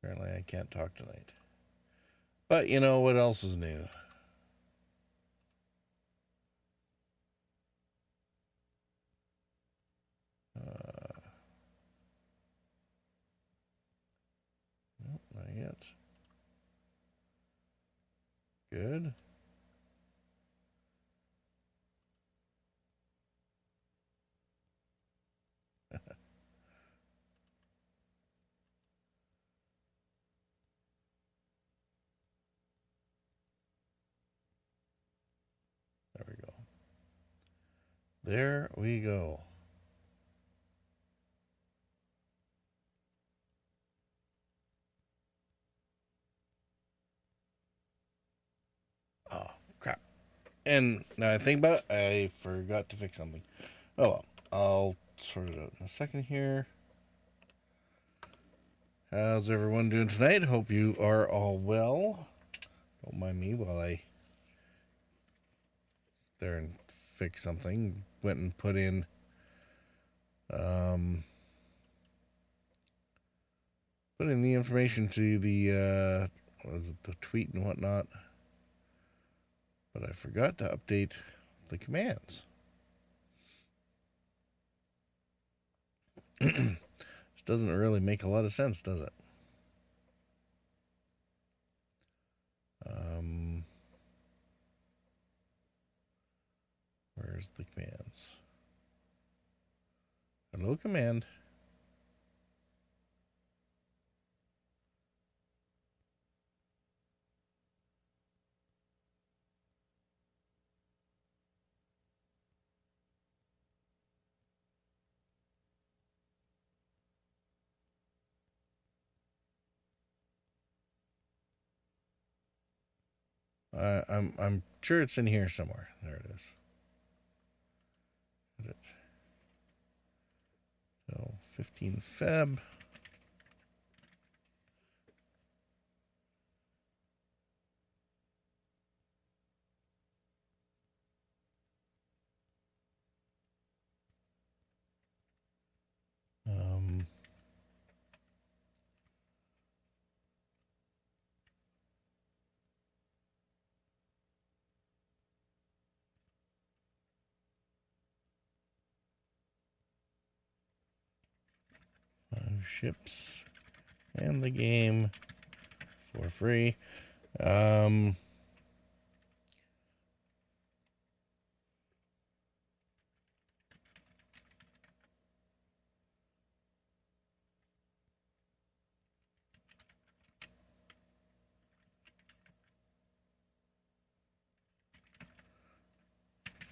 Apparently I can't talk tonight. But you know what else is new? Uh, nope, not yet. Good. There we go. There we go. Oh, crap. And now I think about it, I forgot to fix something. Oh well. I'll sort it out in a second here. How's everyone doing tonight? Hope you are all well. Don't mind me while I there and fix something. Went and um, put in the information to the what was it, the tweet and whatnot. But I forgot to update the commands. Which doesn't really make a lot of sense, does it? Um, where's the commands? Hello, command. I'm sure it's in here somewhere. There it is. Put it. So 15 Feb. Um, ships and the game for free. Um,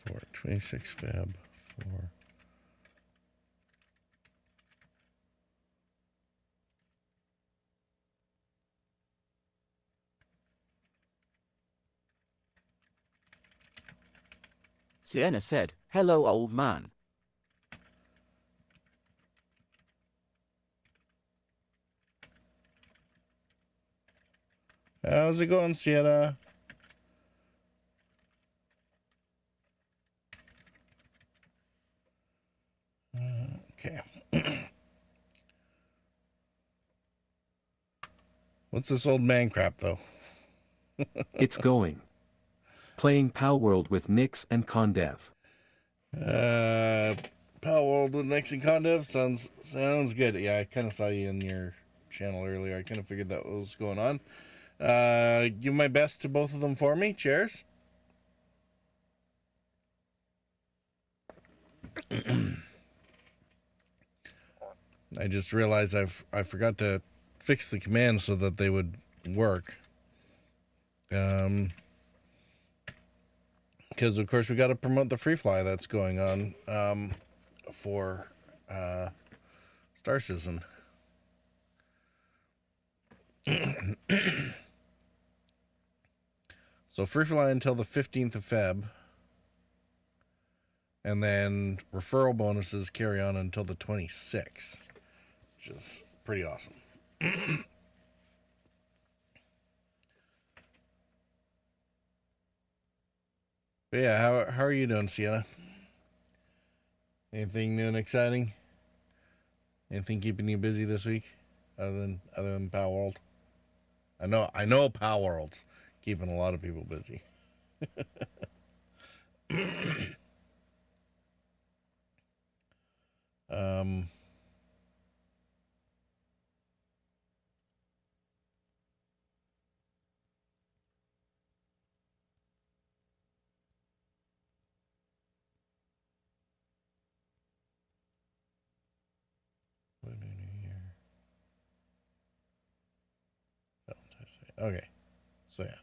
for 26 Feb for Sienna said, "Hello, old man." how's it going, Sienna? Okay. What's this old man crap, though? It's going. Playing Pow World with Nix and Condev. Uh, Power World with Next and Condev sounds good. Yeah, I kind of saw you in your channel earlier. I kind of figured that was going on. Give my best to both of them for me. Cheers. I just realized I forgot to fix the commands so that they would work. Because of course we got to promote the freefly that's going on for Star Citizen. So freefly until the 15th of Feb, and then referral bonuses carry on until the 26th, which is pretty awesome. But yeah, how are you doing, Sienna? Anything new and exciting? Anything keeping you busy this week? other than Power World? I know Power World's keeping a lot of people busy. Um, okay, so yeah.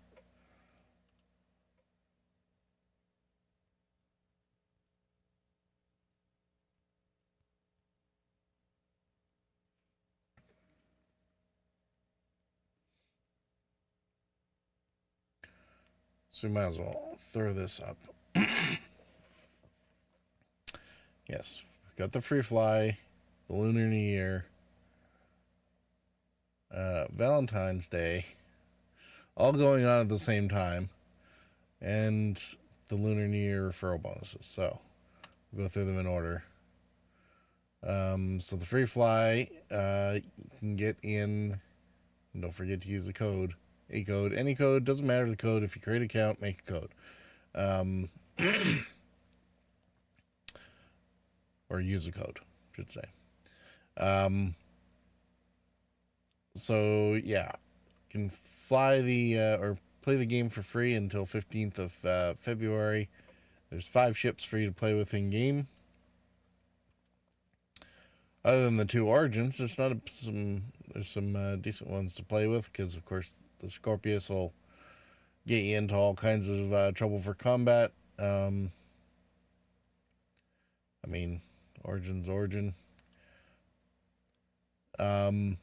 So we might as well throw this up. Yes, we've got the free fly, the Lunar New Year, Valentine's Day, all going on at the same time, and the Lunar New Year referral bonuses. So we'll go through them in order. So the free fly, you can get in. And don't forget to use the code. A code, any code, doesn't matter the code. If you create an account, make a code. Or use a code, I should say. So yeah, you can fly or play the game for free until 15th of February. There's 5 ships for you to play with in game. Other than the 2 origins, there's some decent ones to play with because of course the Scorpius will get you into all kinds of trouble for combat. I mean, Origin's Origin. The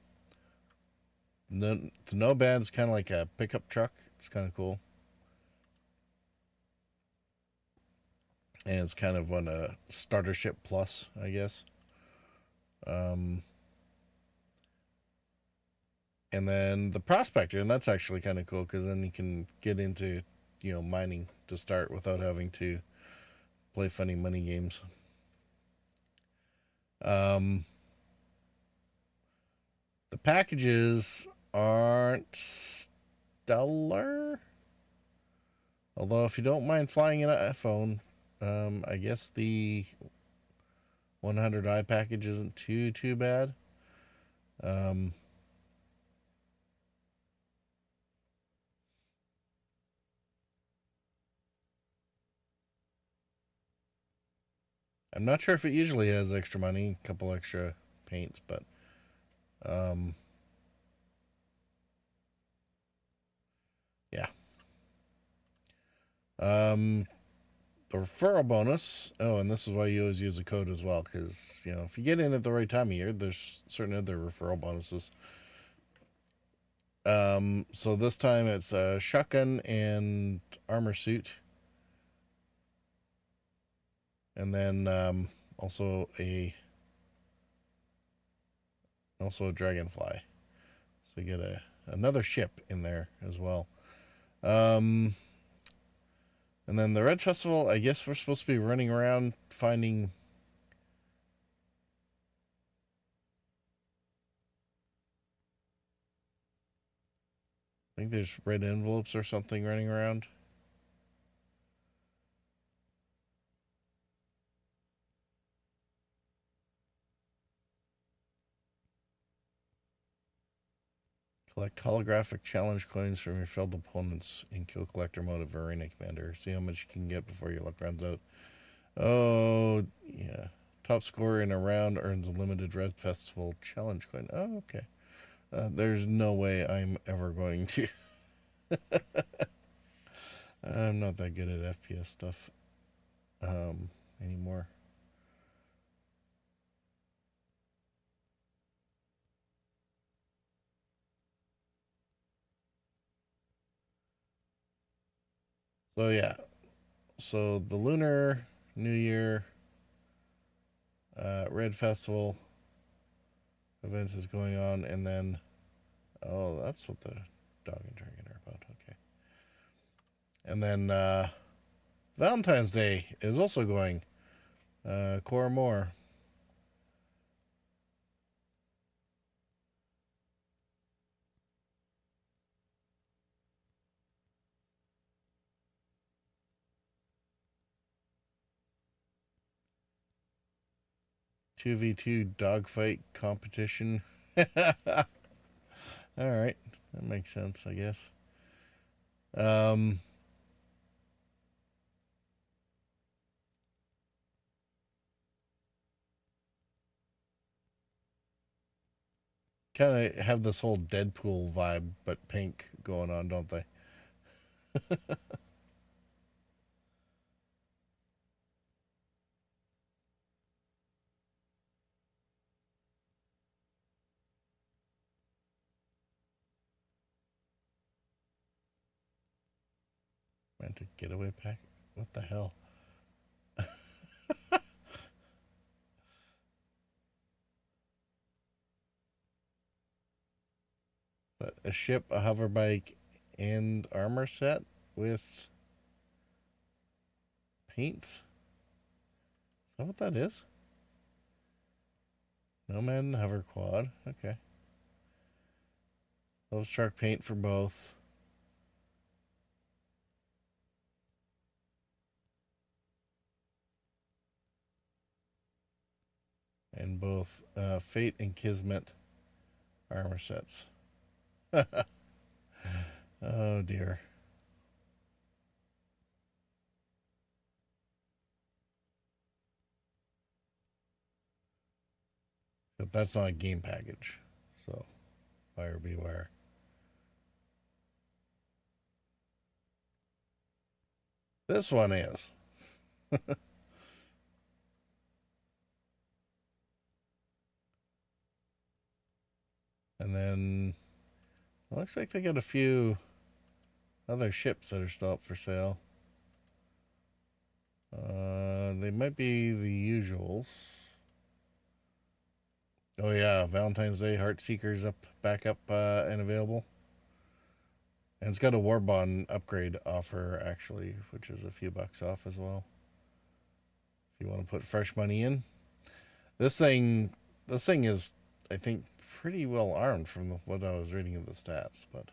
Nobad's kind of like a pickup truck. It's kind of cool. And it's kind of on a starter ship plus, I guess. And then the Prospector, and that's actually kind of cool because then you can get into, mining to start without having to play funny money games. The packages aren't stellar. Although, if you don't mind flying an iPhone, I guess the 100i package isn't too bad. I'm not sure if it usually has extra money, a couple extra paints, but yeah. The referral bonus. Oh, and this is why you always use a code as well, because if you get in at the right time of year, there's certain other referral bonuses. So this time it's a shotgun and armor suit, and then also a dragonfly. So you get another ship in there as well. And then the Red Festival, I guess we're supposed to be running around finding. I think there's red envelopes or something running around. Collect holographic challenge coins from your failed opponents in Kill Collector mode of Arena Commander. See how much you can get before your luck runs out. Oh, yeah. Top scorer in a round earns a limited Red Festival challenge coin. Oh, okay. There's no way I'm ever going to. I'm not that good at FPS stuff anymore. So yeah. So the Lunar New Year Red Festival events is going on, and then that's what the dog and dragon are about. Okay. And then Valentine's Day is also going. Core more. 2v2 dogfight competition. All right, that makes sense, I guess. Kind of have this whole Deadpool vibe, but pink going on, don't they? Meant a getaway pack? What the hell? A ship, a hover bike, and armor set with paints? Is that what that is? Nomad hover quad. Okay. Love shark paint for both. And both Fate and Kismet armor sets. Oh dear. But that's not a game package. So, buyer beware. This one is. And then looks like they got a few other ships that are still up for sale. They might be the usuals. Oh yeah, Valentine's Day Heartseekers back up and available. And it's got a War Bond upgrade offer actually, which is a few bucks off as well. If you want to put fresh money in. This thing is, I think, pretty well armed from what I was reading of the stats, but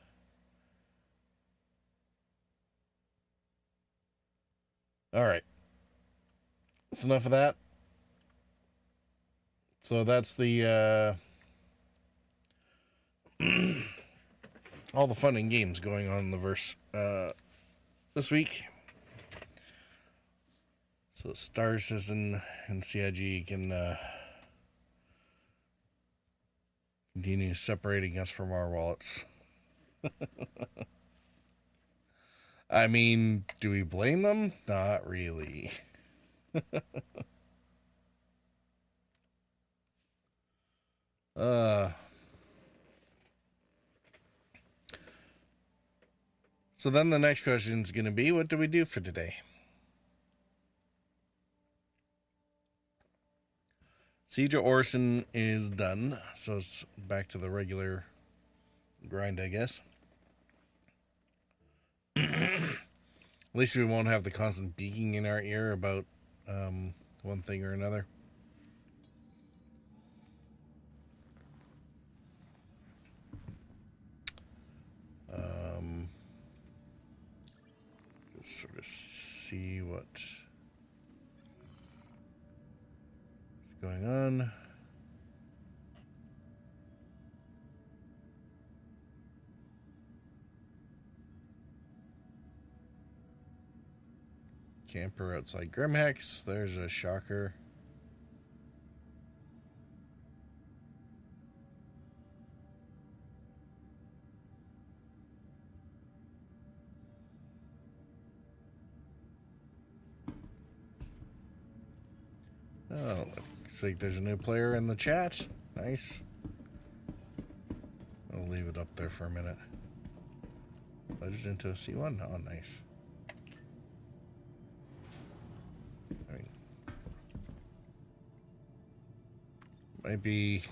all right. That's enough of that. So that's the all the fun and games going on in the verse this week. So Star Citizen and CIG can continue separating us from our wallets. I mean, do we blame them? Not really. So then the next question is going to be, what do we do for today? Siege of Orson is done, so it's back to the regular grind, I guess. At least we won't have the constant beaking in our ear about one thing or another. Just sort of see what's going on. Camper outside Grimhex. There's a shocker. Oh, looks like there's a new player in the chat. Nice. I'll leave it up there for a minute. Budget into a C1. Oh, nice. I mean, might be.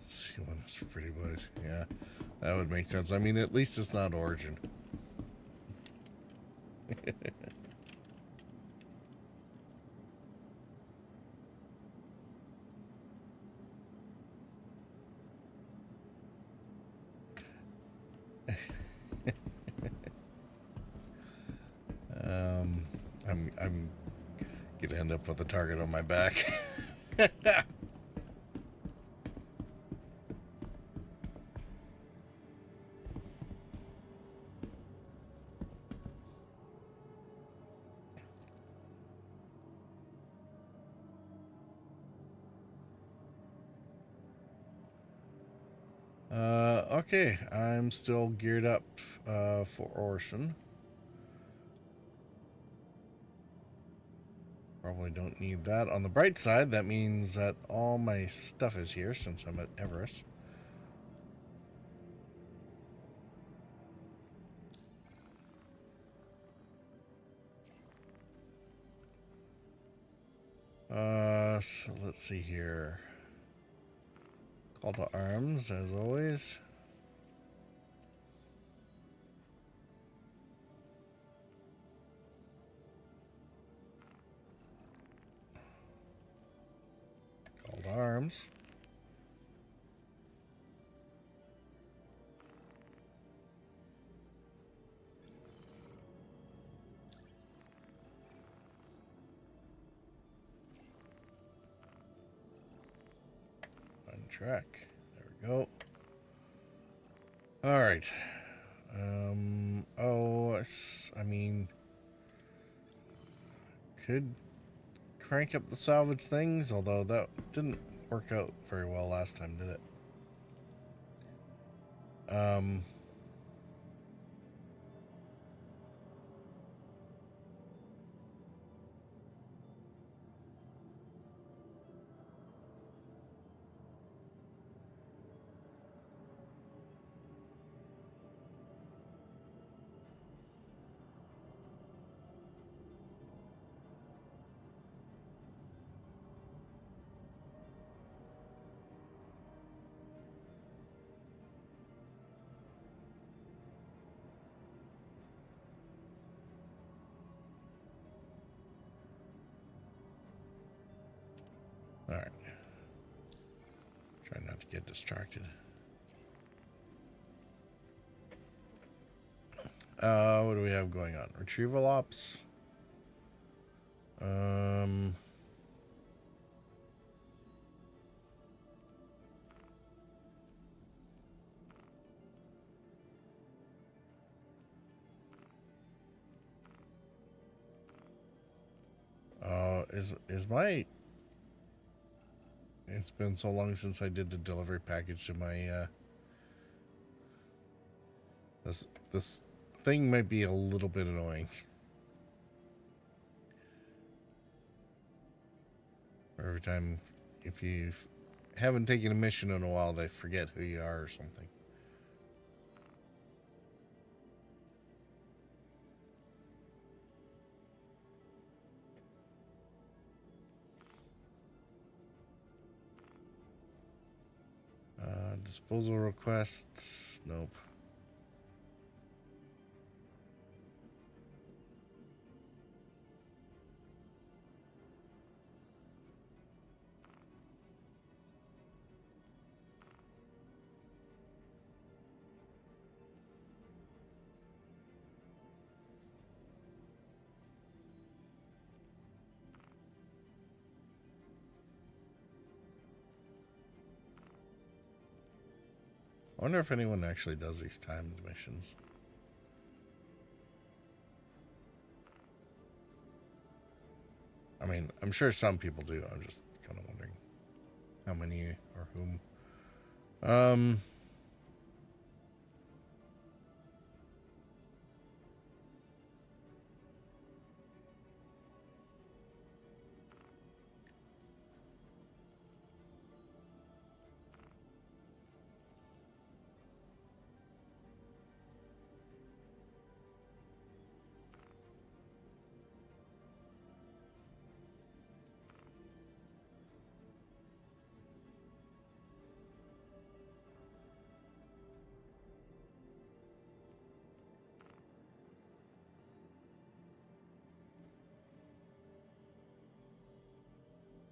C1 is for pretty boys. Yeah, that would make sense. I mean, at least it's not Origin. I'm gonna end up with a target on my back. Okay, I'm still geared up for Orson. Probably don't need that. On the bright side, that means that all my stuff is here since I'm at Everest. So let's see here. Call to arms, as always. Call to arms. On track. There we go. All right. I mean, could crank up the salvage things, although that didn't work out very well last time, did it? All right. Try not to get distracted. What do we have going on? Retrieval ops. Is my... It's been so long since I did the delivery package to my, this thing might be a little bit annoying. Every time, if you haven't taken a mission in a while, they forget who you are or something. Disposal requests. Nope. I wonder if anyone actually does these timed missions. I mean, I'm sure some people do. I'm just kind of wondering how many or whom.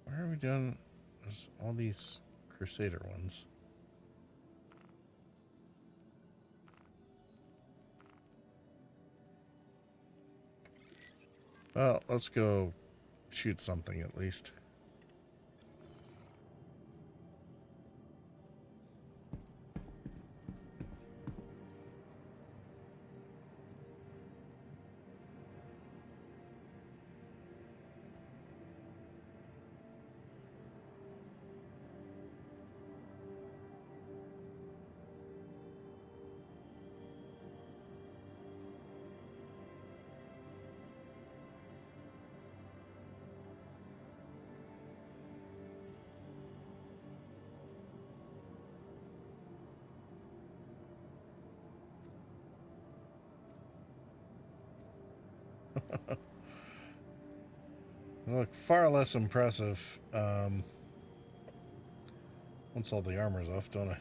Where are we doing? There's all these Crusader ones. Well, let's go shoot something at least. They look far less impressive once all the armor's off, don't I?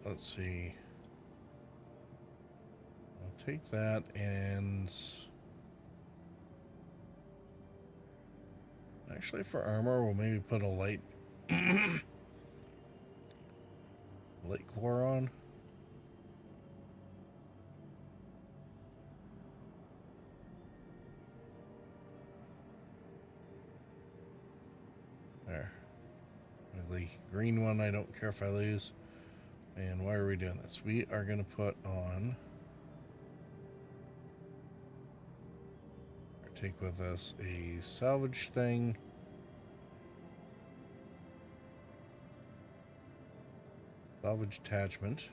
Let's see. I'll take that and actually for armor we'll maybe put a light light core on. There. The green one I don't care if I lose. And why are we doing this? We are going to put on, or take with us a salvage thing. Salvage attachment.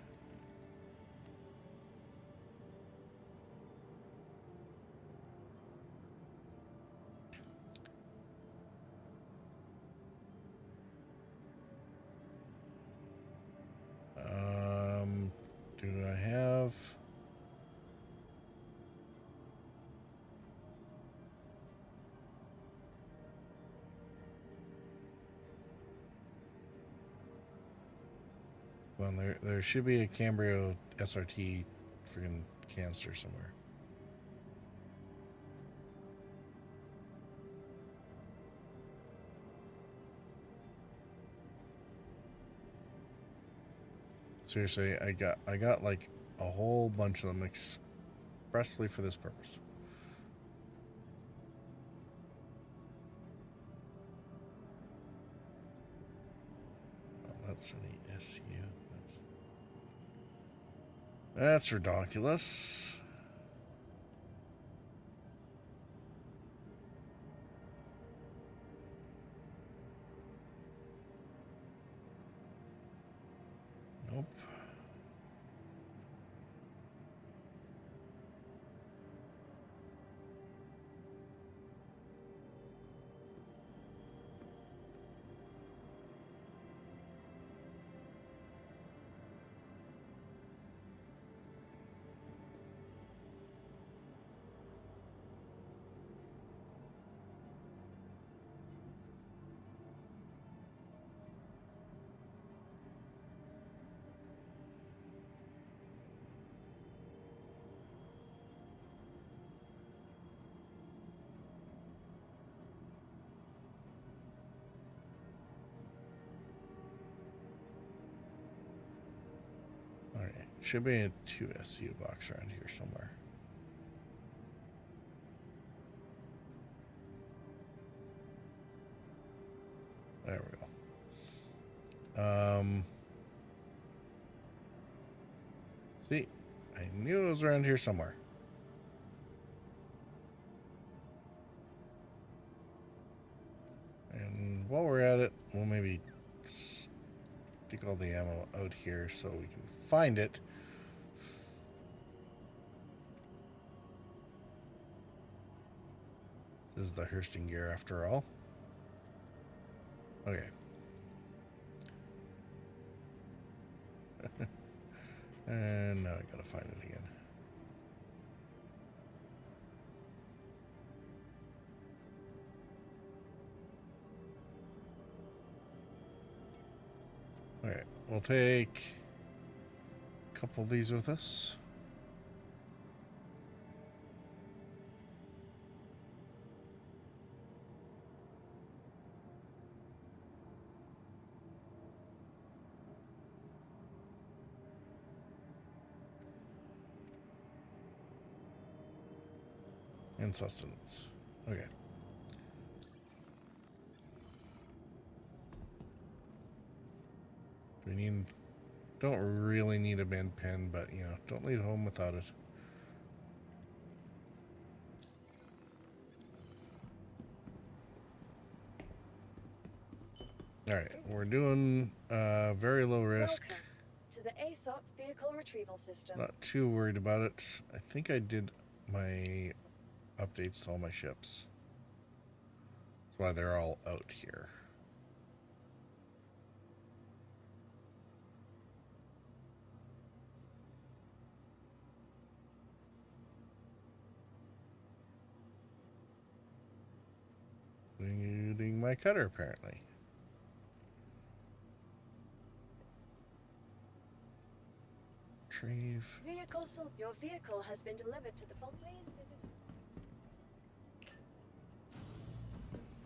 Do I have... Well, there should be a Cambrio SRT freaking canister somewhere. Seriously, I got like a whole bunch of them expressly for this purpose. Oh, that's an ESU. That's ridiculous. Nope. Alright, should be a 2 SU box around here somewhere. There we go. See, I knew it was around here somewhere. And while we're at it, we'll maybe stick all the ammo out here so we can find it. This is the Hursting gear after all. Okay. And now I gotta find it again. Okay, we'll take a couple of these with us. And sustenance. Okay. We need, don't really need a bend pen, but you know, don't leave home without it. All right, we're doing very low risk. Welcome to the ASOP vehicle retrieval system. Not too worried about it. I think I did my updates to all my ships. That's why they're all out here. Including my cutter, apparently. Retrieve. Your vehicle has been delivered to the vault. Please visit.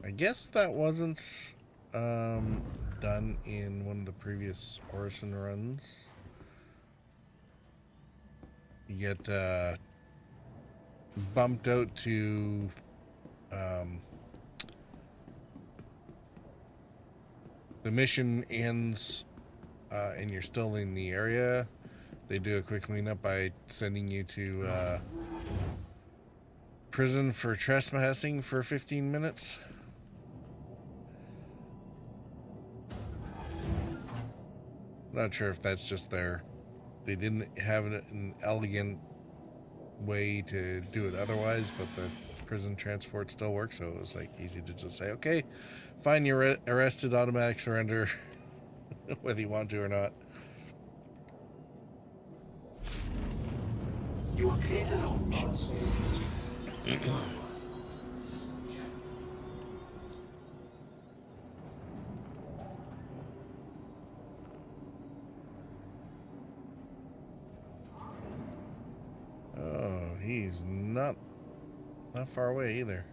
I guess that wasn't done in one of the previous Orison runs. You get bumped out to the mission ends and you're still in the area. They do a quick cleanup by sending you to prison for trespassing for 15 minutes. Not sure if that's just there. They didn't have an elegant way to do it otherwise, but the prison transport still works, so it was like easy to just say, okay, fine, you're arrested, automatic surrender, whether you want to or not. You are clear to launch. Oh, he's not far away either.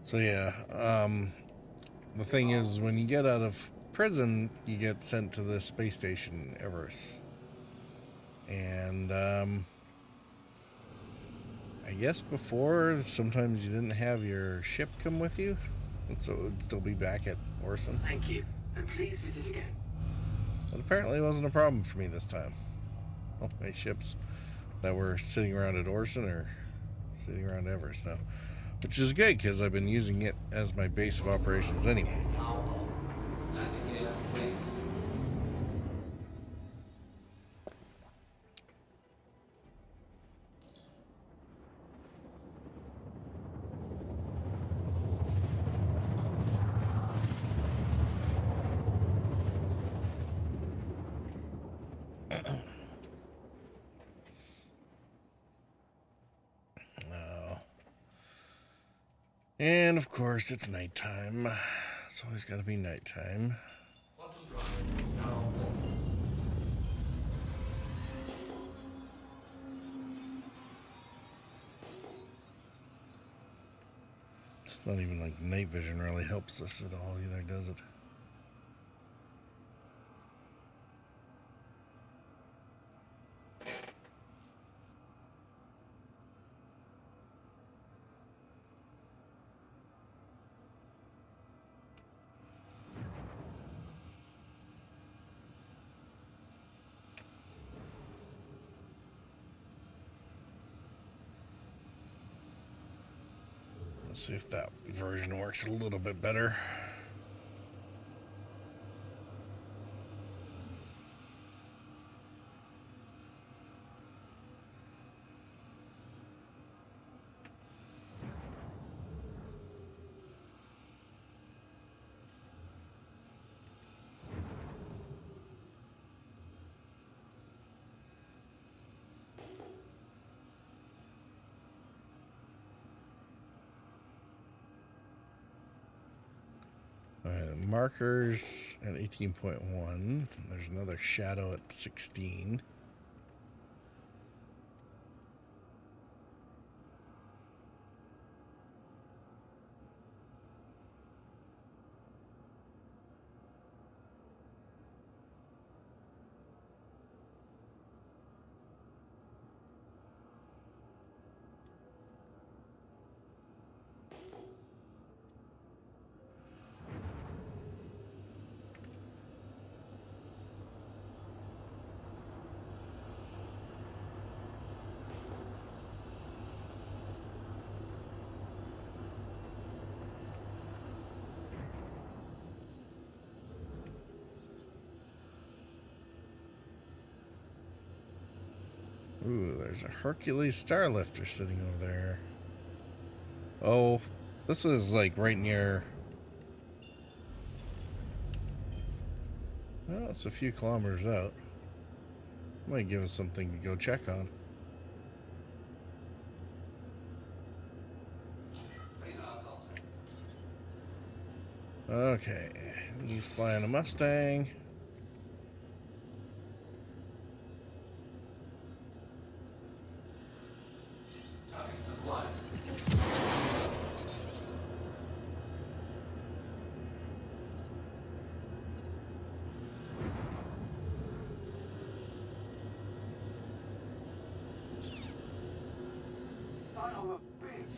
So yeah, the thing is, when you get out of prison, you get sent to the space station Everest. And I guess before, sometimes you didn't have your ship come with you, and so it would still be back at Orson. Thank you, and please visit again. But apparently it wasn't a problem for me this time. All my ships that were sitting around at Orson are sitting around Everest now. Which is good, because I've been using it as my base of operations anyway. And of course, it's nighttime. It's always got to be nighttime. It's not even like night vision really helps us at all either, does it? Let's see if that version works a little bit better. Markers at 18.1. There's another shadow at 16. Ooh, there's a Hercules Starlifter sitting over there. Oh, this is like right near... Well, it's a few kilometers out. Might give us something to go check on. Okay, he's flying a Mustang. Son of a bitch!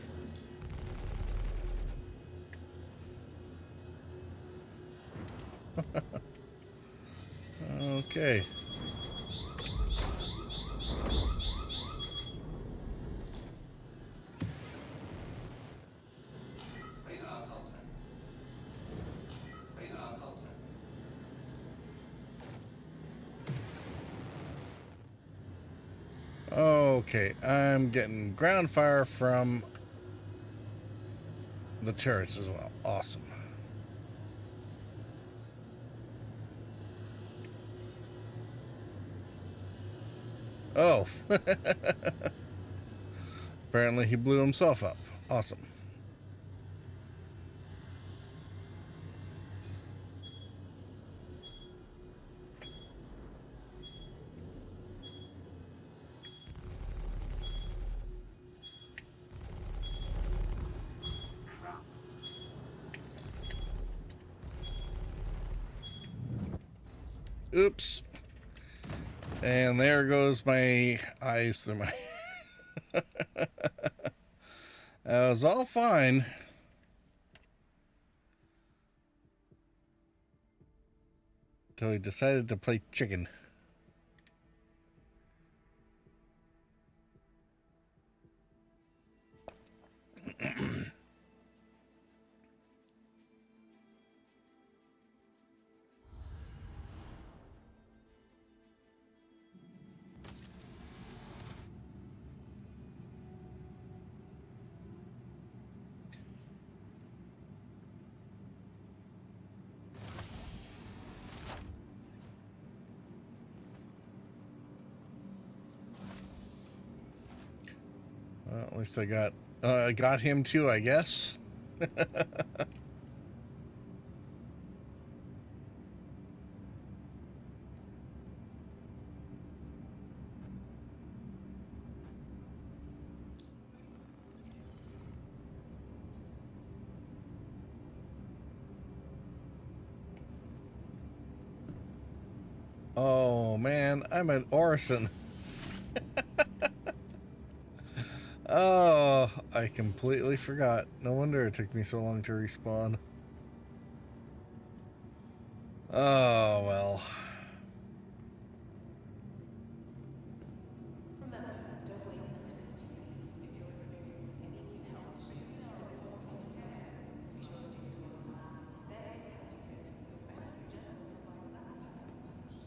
Okay. Okay, I'm getting ground fire from the turrets as well. Awesome. Oh. Apparently he blew himself up. Awesome. Oops. And there goes my eyes through my... That was all fine. Until he decided to play chicken. Well, at least I got him too, I guess. Oh man, I'm at Orison. Oh, I completely forgot. No wonder it took me so long to respawn. Oh, well. Remember, don't wait until it's too late. If you're experiencing any new health issues, symptoms, or discomfort, be sure to talk to our staff. They're here to help you. Your best region provides that personal touch.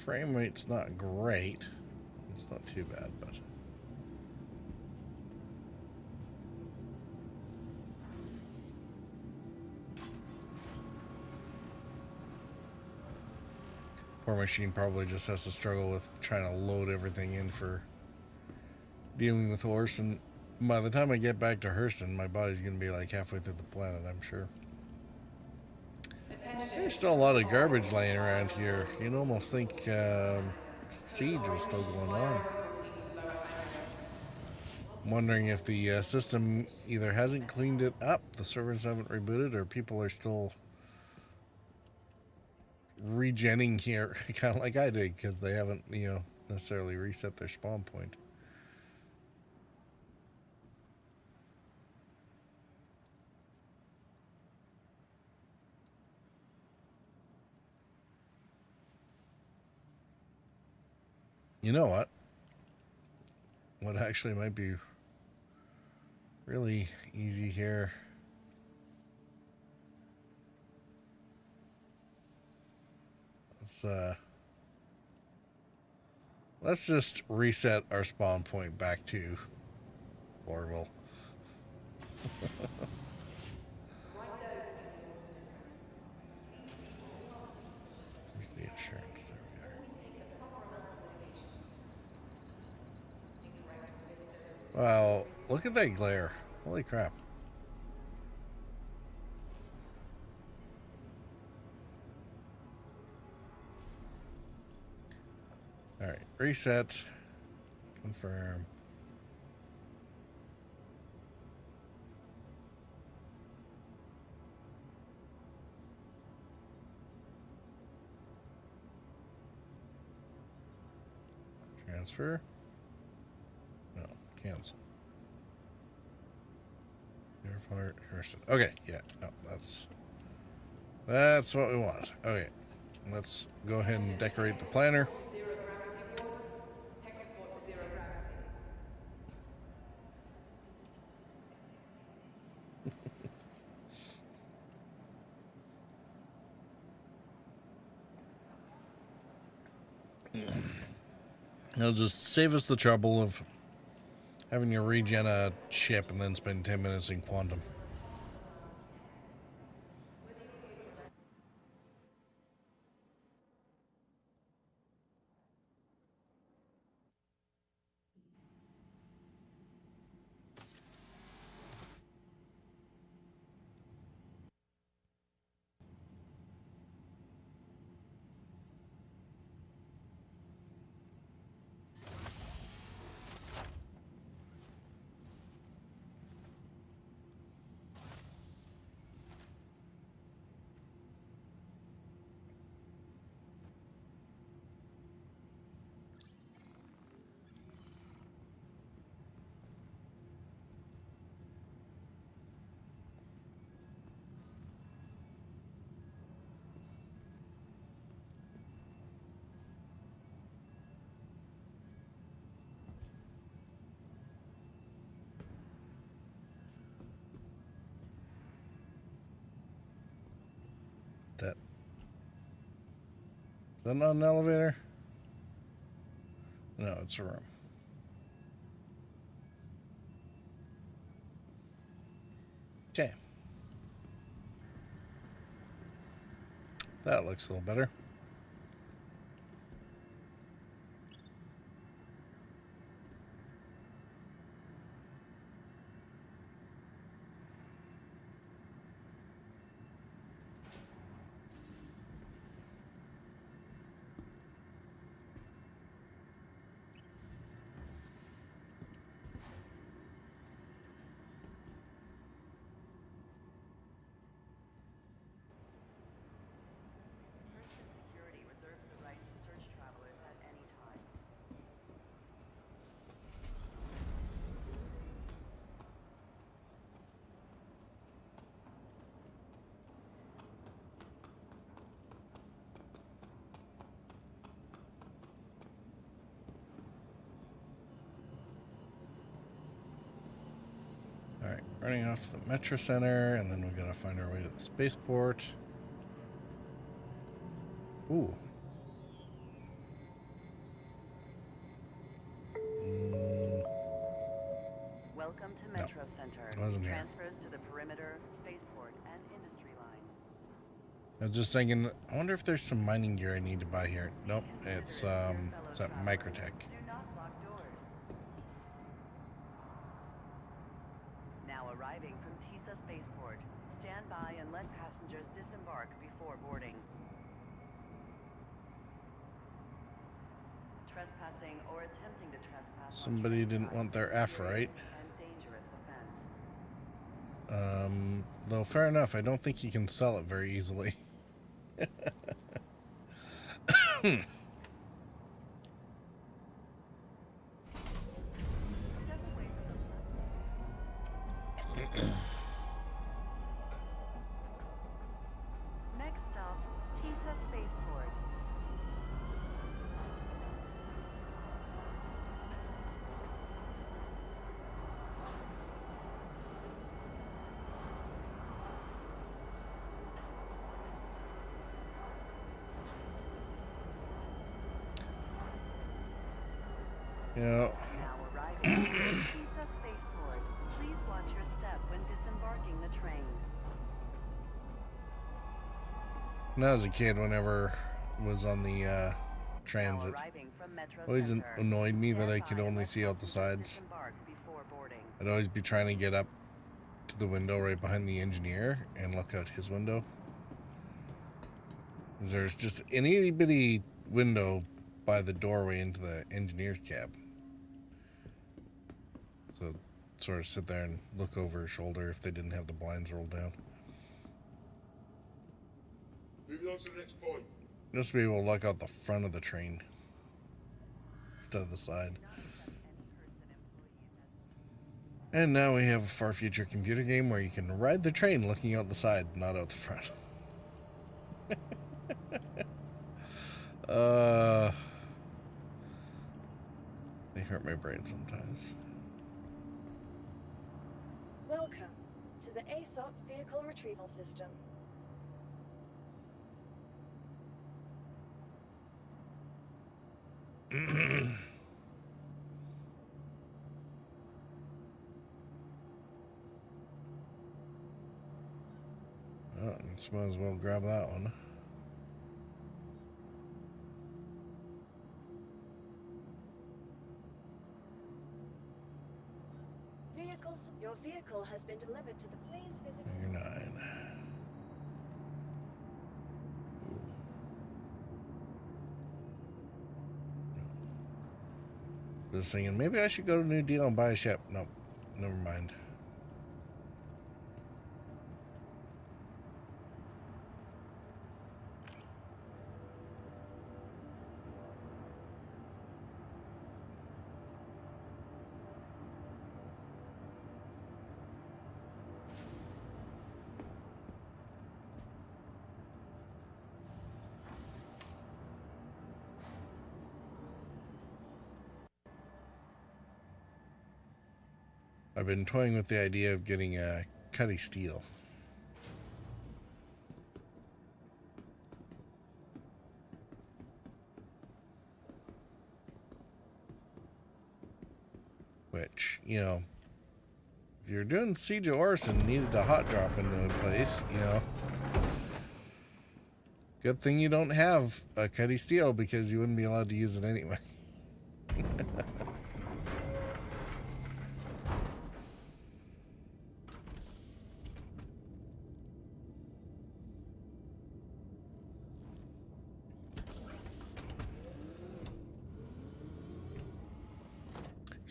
Frame rate's not great. It's not too bad, but... Poor machine probably just has to struggle with trying to load everything in for dealing with Orson By the time I get back to Hurston, my body's going to be like halfway through the planet, I'm sure. There's still a lot of garbage laying around here. You'd almost think siege was still going on. I'm wondering if the system either hasn't cleaned it up, the servers haven't rebooted, or people are still regenning here, kind of like I did, because they haven't, necessarily reset their spawn point. You know what? What actually might be really easy here. Let's just reset our spawn point back to Orville. Where's the insurance? There we are. Wow, look at that glare. Holy crap. Alright, reset. Confirm. Transfer. No, cancel. Airport, Hurston. Okay, yeah, no, that's what we want. Okay, let's go ahead and decorate the planner. It'll just save us the trouble of having to regen a ship and then spend 10 minutes in quantum. Is that not an elevator? No, it's a room. Okay. That looks a little better. Security reserves the right to search travelers at any time. Alright, running off to the Metro Center, and then we gotta find our way to the spaceport. Ooh. Welcome to Metro Center. wasn't here. Transfers to the perimeter, spaceport, and industry lines. I was just thinking, I wonder if there's some mining gear I need to buy here. Nope, it's at Microtech. Do not lock doors. by and let passengers disembark before boarding. Trespassing or attempting to trespass. Somebody didn't want their F right. And dangerous offense. Though fair enough, I don't think you can sell it very easily. Next stop, Tisa Spaceport. Yeah. Now arriving at Tisa Spaceport. Please watch your step when disembarking the train. When I was a kid, whenever I was on the transit, Now arriving from Metro always Center. annoyed me that I Stand could by and only let see out the passengers sides. disembark before boarding. I'd always be trying to get up to the window right behind the engineer and look out his window. There's just an itty bitty window by the doorway into the engineer's cab. So sort of sit there and look over his shoulder if they didn't have the blinds rolled down. Moving on to the next point. Just to be able to look out the front of the train instead of the side. And now we have a far future computer game where you can ride the train looking out the side, not out the front. They hurt my brain sometimes. Welcome to the ASOP Vehicle Retrieval System. Oh, just might as well grab that one. Your vehicle has been delivered to the please visit. You're 9. Just thinking, maybe I should go to New Deal and buy a ship. Nope, never mind. I've been toying with the idea of getting a cutty steel. Which, you know, if you're doing Siege of Orson and needed a hot drop into a place, you know, good thing you don't have a cutty steel because you wouldn't be allowed to use it anyway.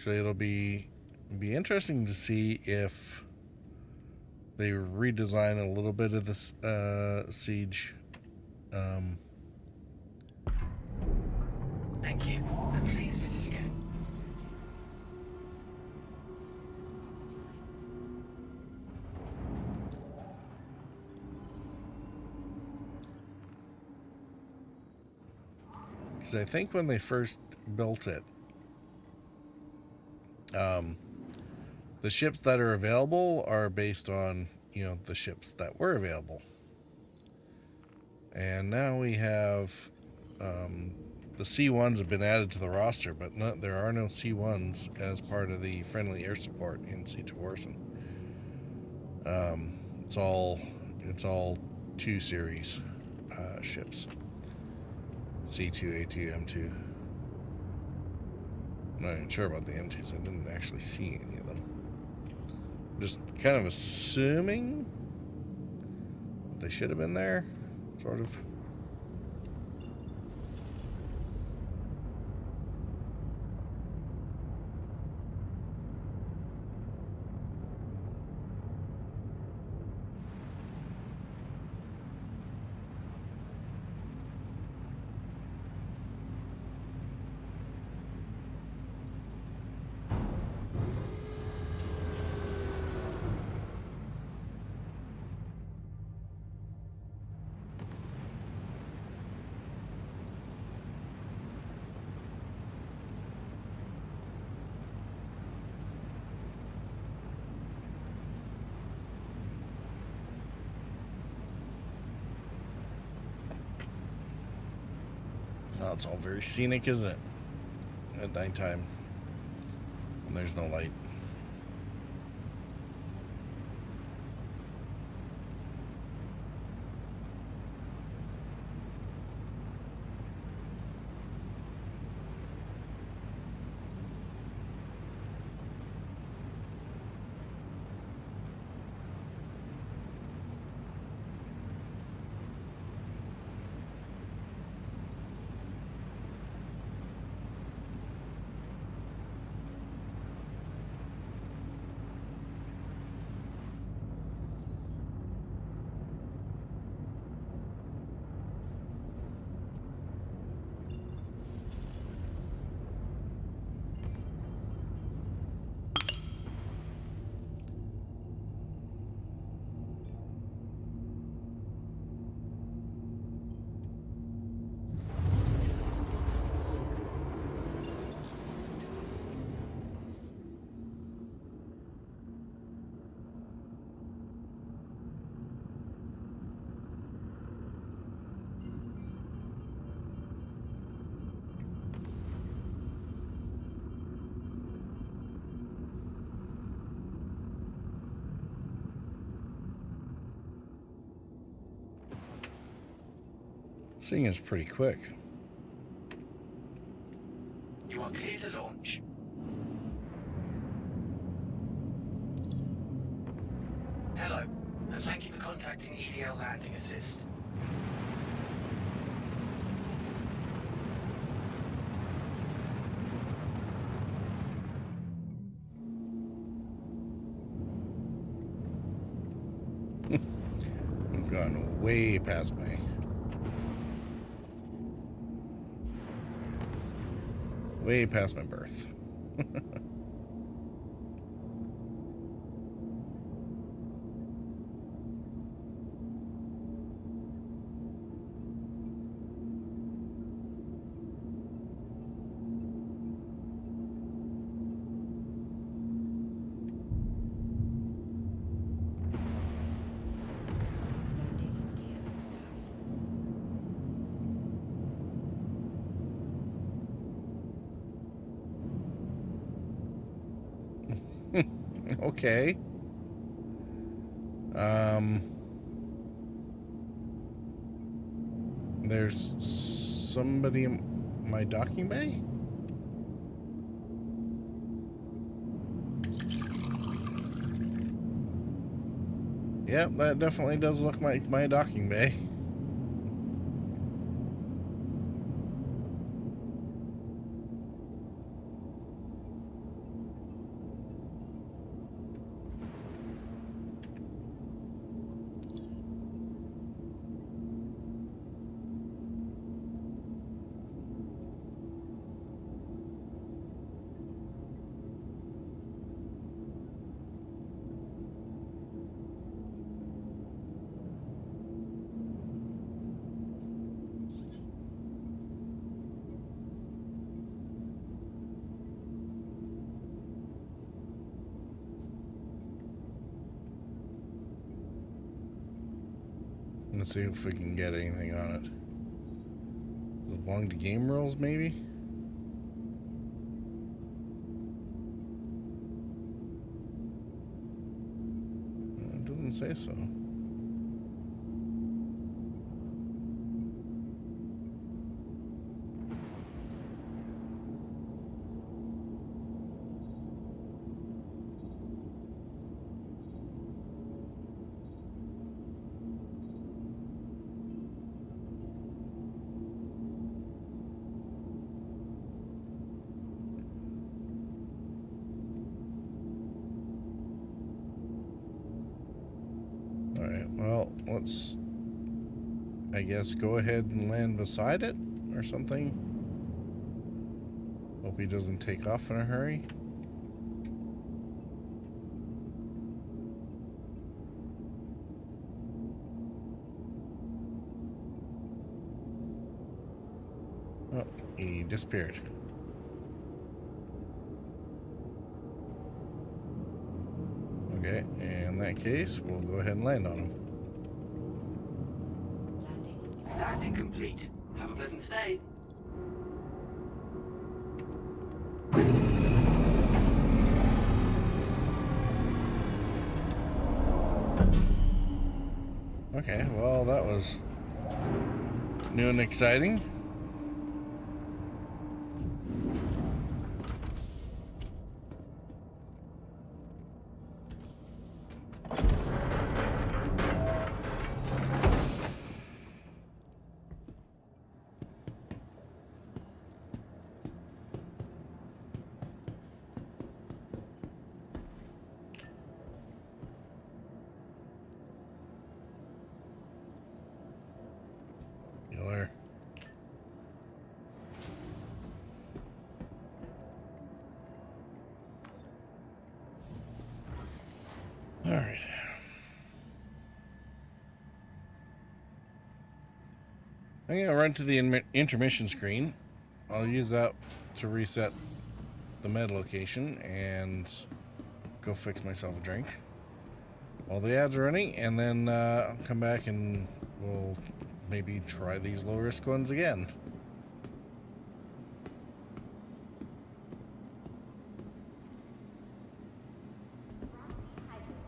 Actually, it'll be interesting to see if they redesign a little bit of this Siege. Thank you, and please visit again. Because I think when they first built it, the ships that are available are based on, you know, the ships that were available. And now we have the C1s have been added to the roster, but there are no C1s as part of the friendly air support in Siege of Orson. It's all 2 series ships. C2, A2, M2. I'm not even sure about the M2s. I didn't actually see any of them. Just kind of assuming they should have been there, sort of. Well, it's all very scenic, isn't it? At nighttime, when there's no light. This thing is pretty quick. You are clear to launch. Hello, and thank you for contacting EDL Landing Assist. I've gone way past my... way past my birth. Okay. There's somebody in my docking bay? Yep, that definitely does look like my docking bay. Let's see if we can get anything on it. Does it belong to game rules, maybe? It doesn't say so. let's, I guess, go ahead and land beside it or something. Hope he doesn't take off in a hurry. Oh, he disappeared. Okay, in that case, we'll go ahead and land on him. Landing complete. Have a pleasant stay. Okay, well, that was new and exciting. Killer. All right. I'm going to run to the intermission screen. I'll use that to reset the med location and go fix myself a drink while the ads are running, and then I'll come back and we'll maybe try these low risk ones again.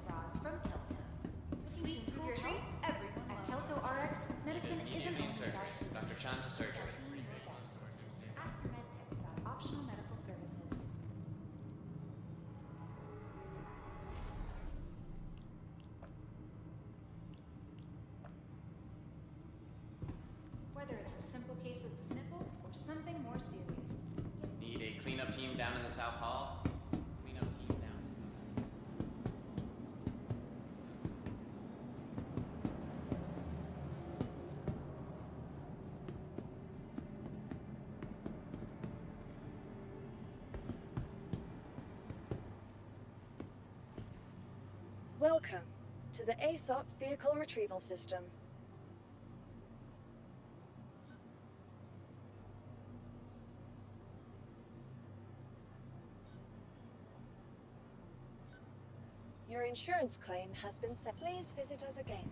Bras from Kelto. Sweet and cool treat everyone loves. At Kelto RX, medicine isn't only about Dr. Chan to surgery. Ask your med tech about optional medical services. Whether it's a simple case of the sniffles or something more serious. Need a cleanup team down in the South Hall? Cleanup team down in the South Hall. Welcome to the ASOP Vehicle Retrieval System. Your insurance claim has been set. Please visit us again.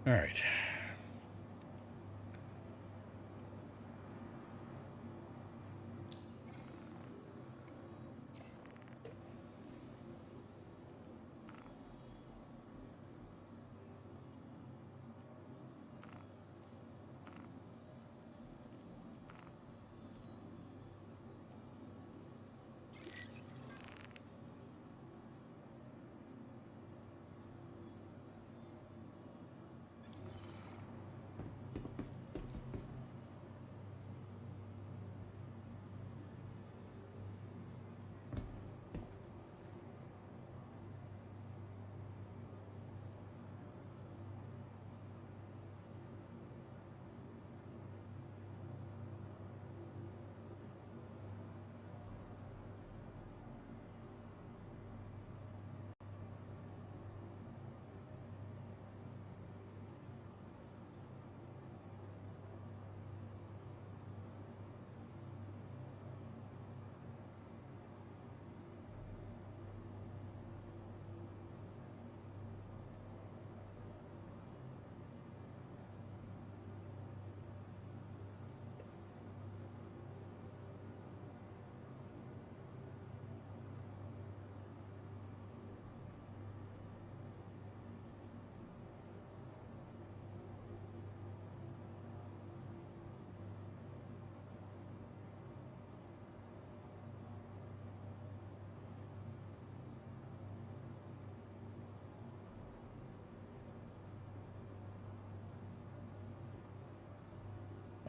All right.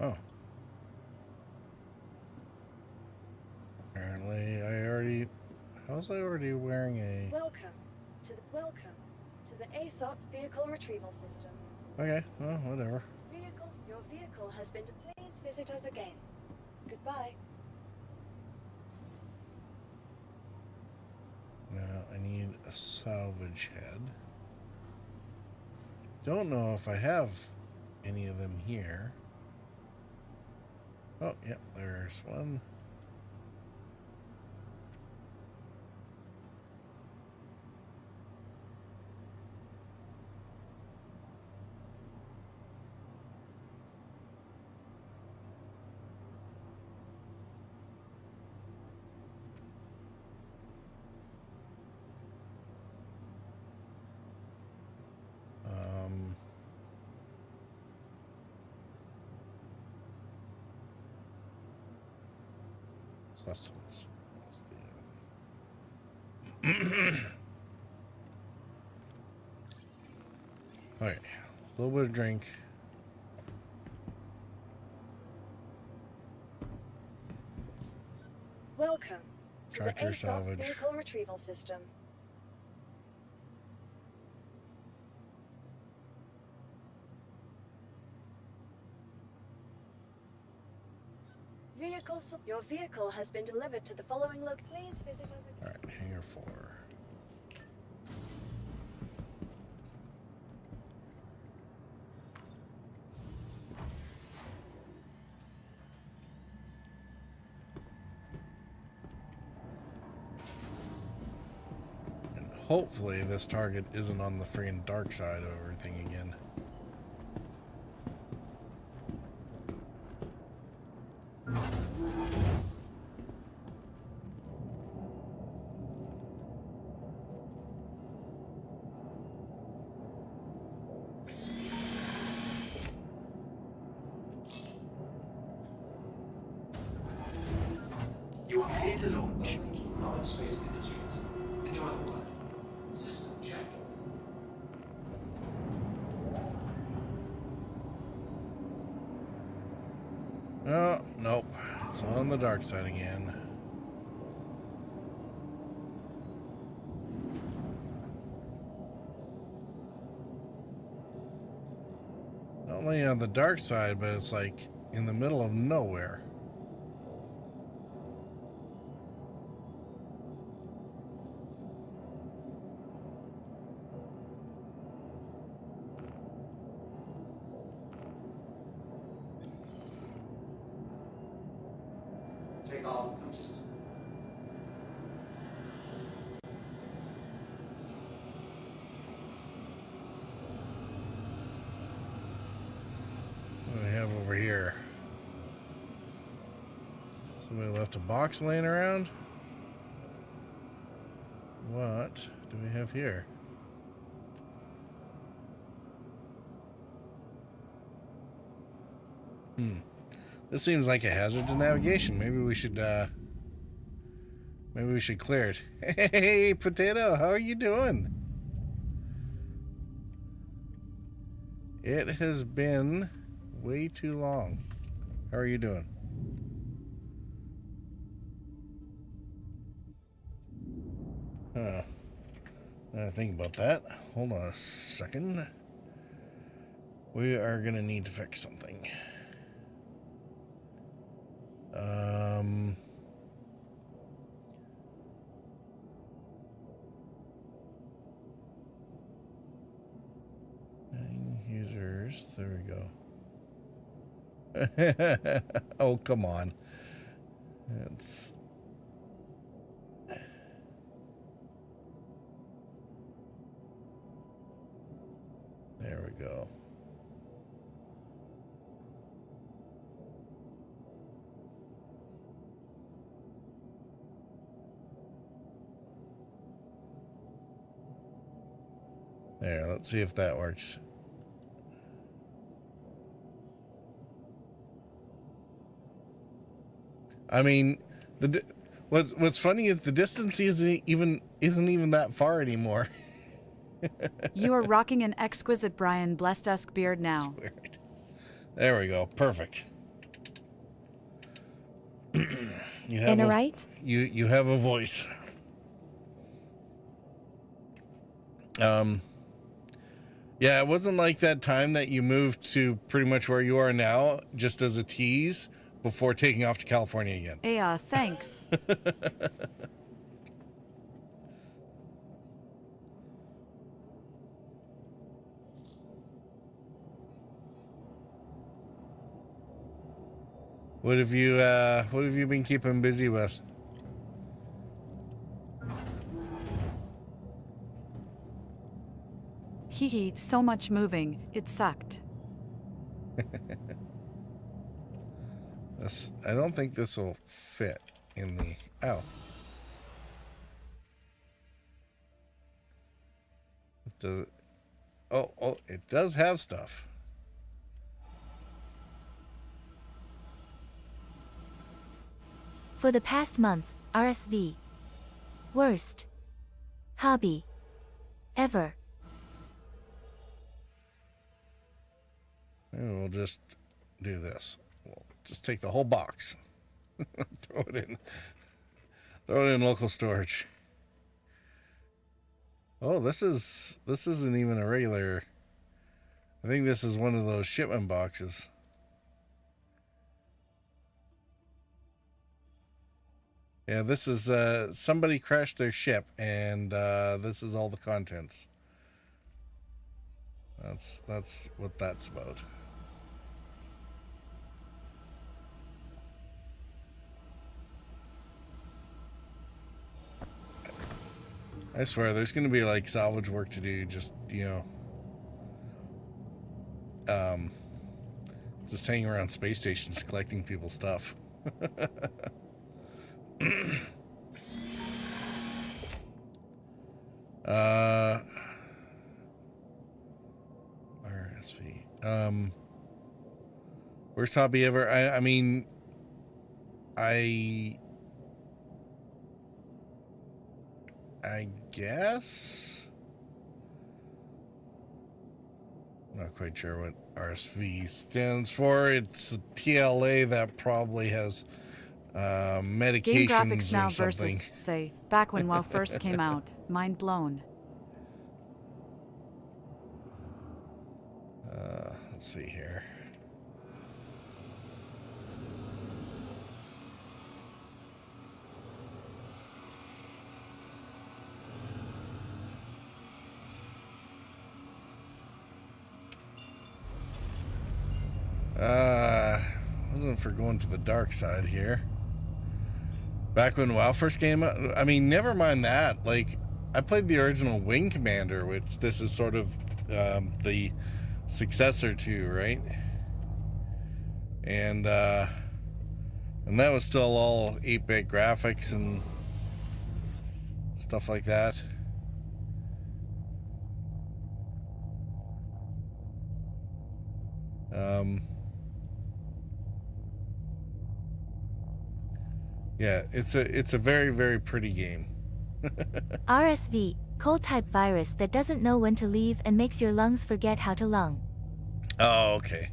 Oh. Apparently, how was I already wearing a... Welcome to the ASOP vehicle retrieval system. Okay, well, whatever. Your vehicle has been. Please visit us again. Goodbye. Now, I need a salvage head. Don't know if I have any of them here. Oh, yeah, there's one. Sustenance. That's the other thing. Okay, a little bit of drink. Welcome to Tractor the ASOP salvage. vehicle retrieval system. Your vehicle has been delivered to the following Please visit us again. All right, hangar 4. And hopefully this target isn't on the friggin' dark side of everything again. You are clear to launch. Knowledge Space Industries. Enjoy the ride. System check. Oh, nope. It's on the dark side again. Not only on the dark side, but it's like in the middle of nowhere. Take off complete. over here? Somebody left a box laying around? What do we have here? This seems like a hazard to navigation. Maybe we should clear it. Hey, Potato, how are you doing? It has been way too long. How are you doing? Huh. I think about that. Hold on a second. We are gonna need to fix something. Users, there we go. Oh, come on. It's there we go. There, let's see if that works. I mean, what's funny is the distance isn't even that far anymore. You are rocking an exquisite Brian Blessed-esque beard now. Weird. There we go. Perfect. You have right? You have a voice. Yeah, it wasn't like that time that you moved to pretty much where you are now, just as a tease before taking off to California again. Yeah, thanks. What have you been keeping busy with? Hee, so much moving. It sucked. I don't think this will fit in the... Oh. Oh, it does have stuff. For the past month, RSV. Worst. Hobby. Ever. Maybe we'll just do this. We'll just take the whole box. Throw it in local storage. Oh, this isn't even a regular. I think this is one of those shipment boxes. Yeah, this is somebody crashed their ship, and this is all the contents. That's what that's about. I swear, there's going to be like salvage work to do. Just just hanging around space stations collecting people's stuff. RSV. Worst hobby ever. I mean, I guess. I'm not quite sure what RSV stands for. It's a TLA that probably has medications Game graphics now or something. versus, say, back when WoW first came out. Mind blown. Let's see here. Wasn't for going to the dark side here. Back when WoW first came out, I mean, never mind that. Like, I played the original Wing Commander, which this is sort of the successor to, right? And that was still all 8-bit graphics and stuff like that. Yeah, it's a very, very pretty game. RSV, cold type virus that doesn't know when to leave and makes your lungs forget how to lung. Oh, okay.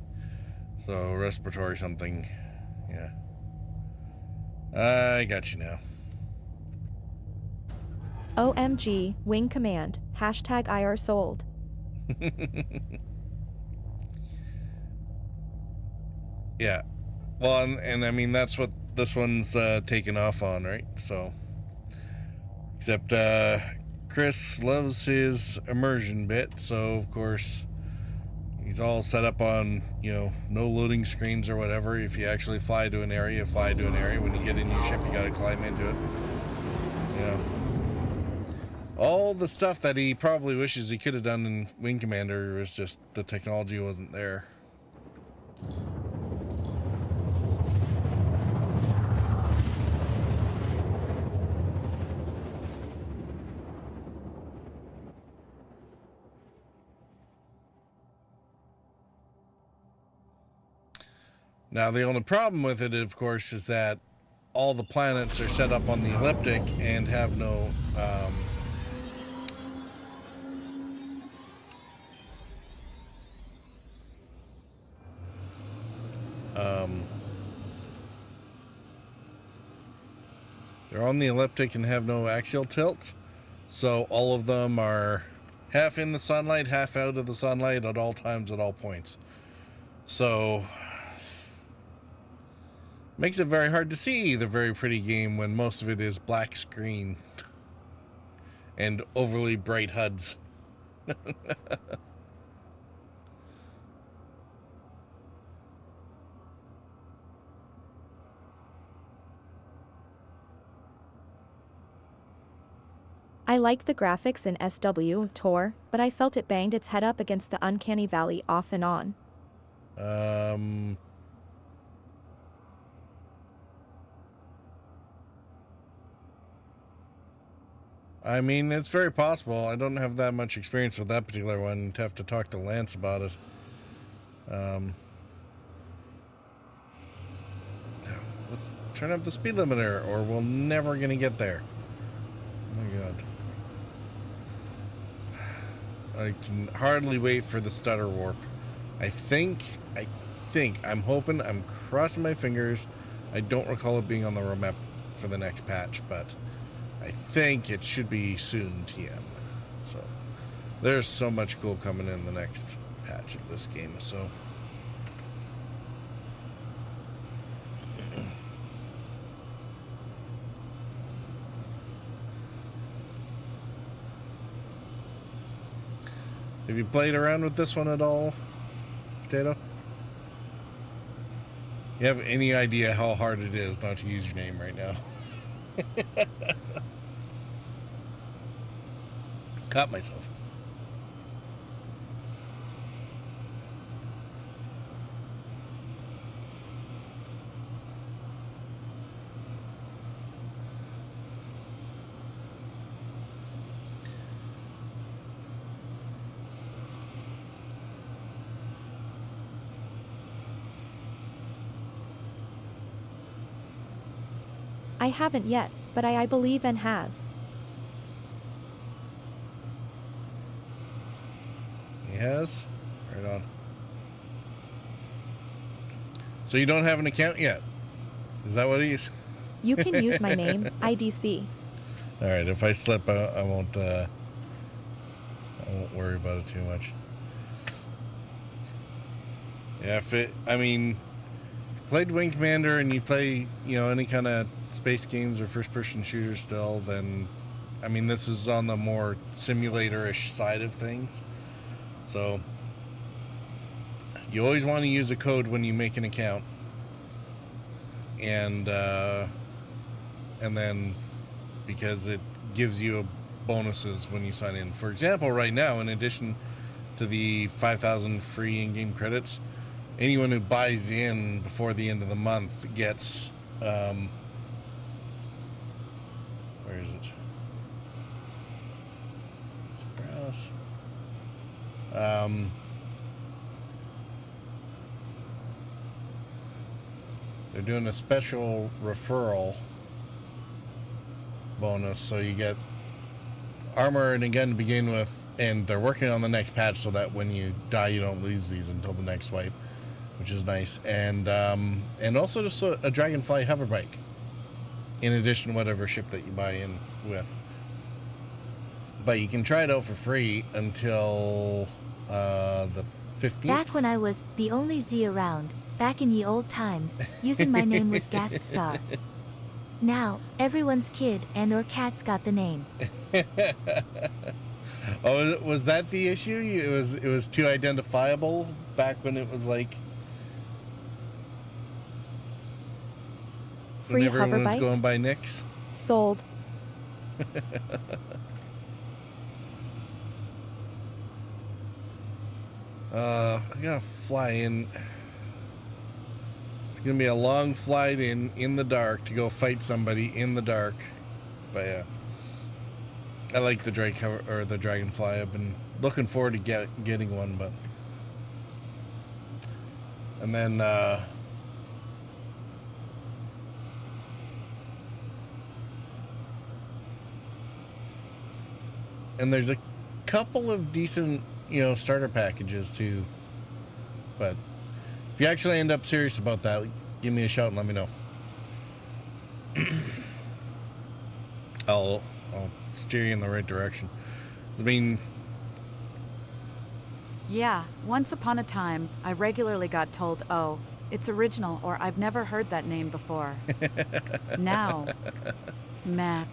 So respiratory something. Yeah. I got you now. OMG, Wing Command, hashtag IR sold. Yeah. Well, and I mean, that's what this one's taken off on, right? So, except Chris loves his immersion bit, so of course he's all set up on, you know, no loading screens or whatever. If you actually fly to an area, fly to an area. When you get in your ship, you gotta climb into it. You know, all the stuff that he probably wishes he could have done in Wing Commander was just the technology wasn't there. Now, the only problem with it, of course, is that all the planets are set up on the ecliptic and have no they're on the elliptic and have no axial tilt, so all of them are half in the sunlight, half out of the sunlight at all times, at all points. So makes it very hard to see the very pretty game when most of it is black screen and overly bright HUDs. I liked the graphics in SW, Tor, but I felt it banged its head up against the uncanny valley off and on. I mean, it's very possible. I don't have that much experience with that particular one. I'd have to talk to Lance about it. Let's turn up the speed limiter, or we're never going to get there. Oh my god. I can hardly wait for the stutter warp. I'm hoping, I'm crossing my fingers. I don't recall it being on the roadmap for the next patch, but I think it should be soon TM. So there's so much cool coming in the next patch of this game. So have you played around with this one at all, Potato? You have any idea how hard it is not to use your name right now? Caught myself. I haven't yet, but I believe and has. He has? Right on. So you don't have an account yet? Is that what he's... You can use my name, IDC. Alright, if I slip, I won't worry about it too much. Yeah, if you played Wing Commander and you play, any kind of space games or first-person shooters still, then, this is on the more simulator-ish side of things. So, you always want to use a code when you make an account. And then, because it gives you bonuses when you sign in. For example, right now, in addition to the 5,000 free in-game credits, anyone who buys in before the end of the month gets, where is it? Browse. They're doing a special referral bonus, so you get armor and a gun to begin with, and they're working on the next patch so that when you die you don't lose these until the next wipe, which is nice. And also just a Dragonfly hover bike in addition to whatever ship that you buy in with. But you can try it out for free until the 15th. Back when I was the only Z around, back in ye old times, using my name was Gasp Star. Now, everyone's kid and or cat's got the name. Oh, was that the issue? It was too identifiable back when it was like Free when everyone hover was bike? going by Nicks. Sold. I gotta fly in. It's gonna be a long flight in the dark to go fight somebody in the dark. But yeah, I like the the Dragonfly. I've been looking forward to getting one, but and then and there's a couple of decent, starter packages too. But if you actually end up serious about that, give me a shout and let me know. I'll steer you in the right direction. I mean, Yeah, once upon a time, I regularly got told, oh, it's original, or I've never heard that name before. Now, meh.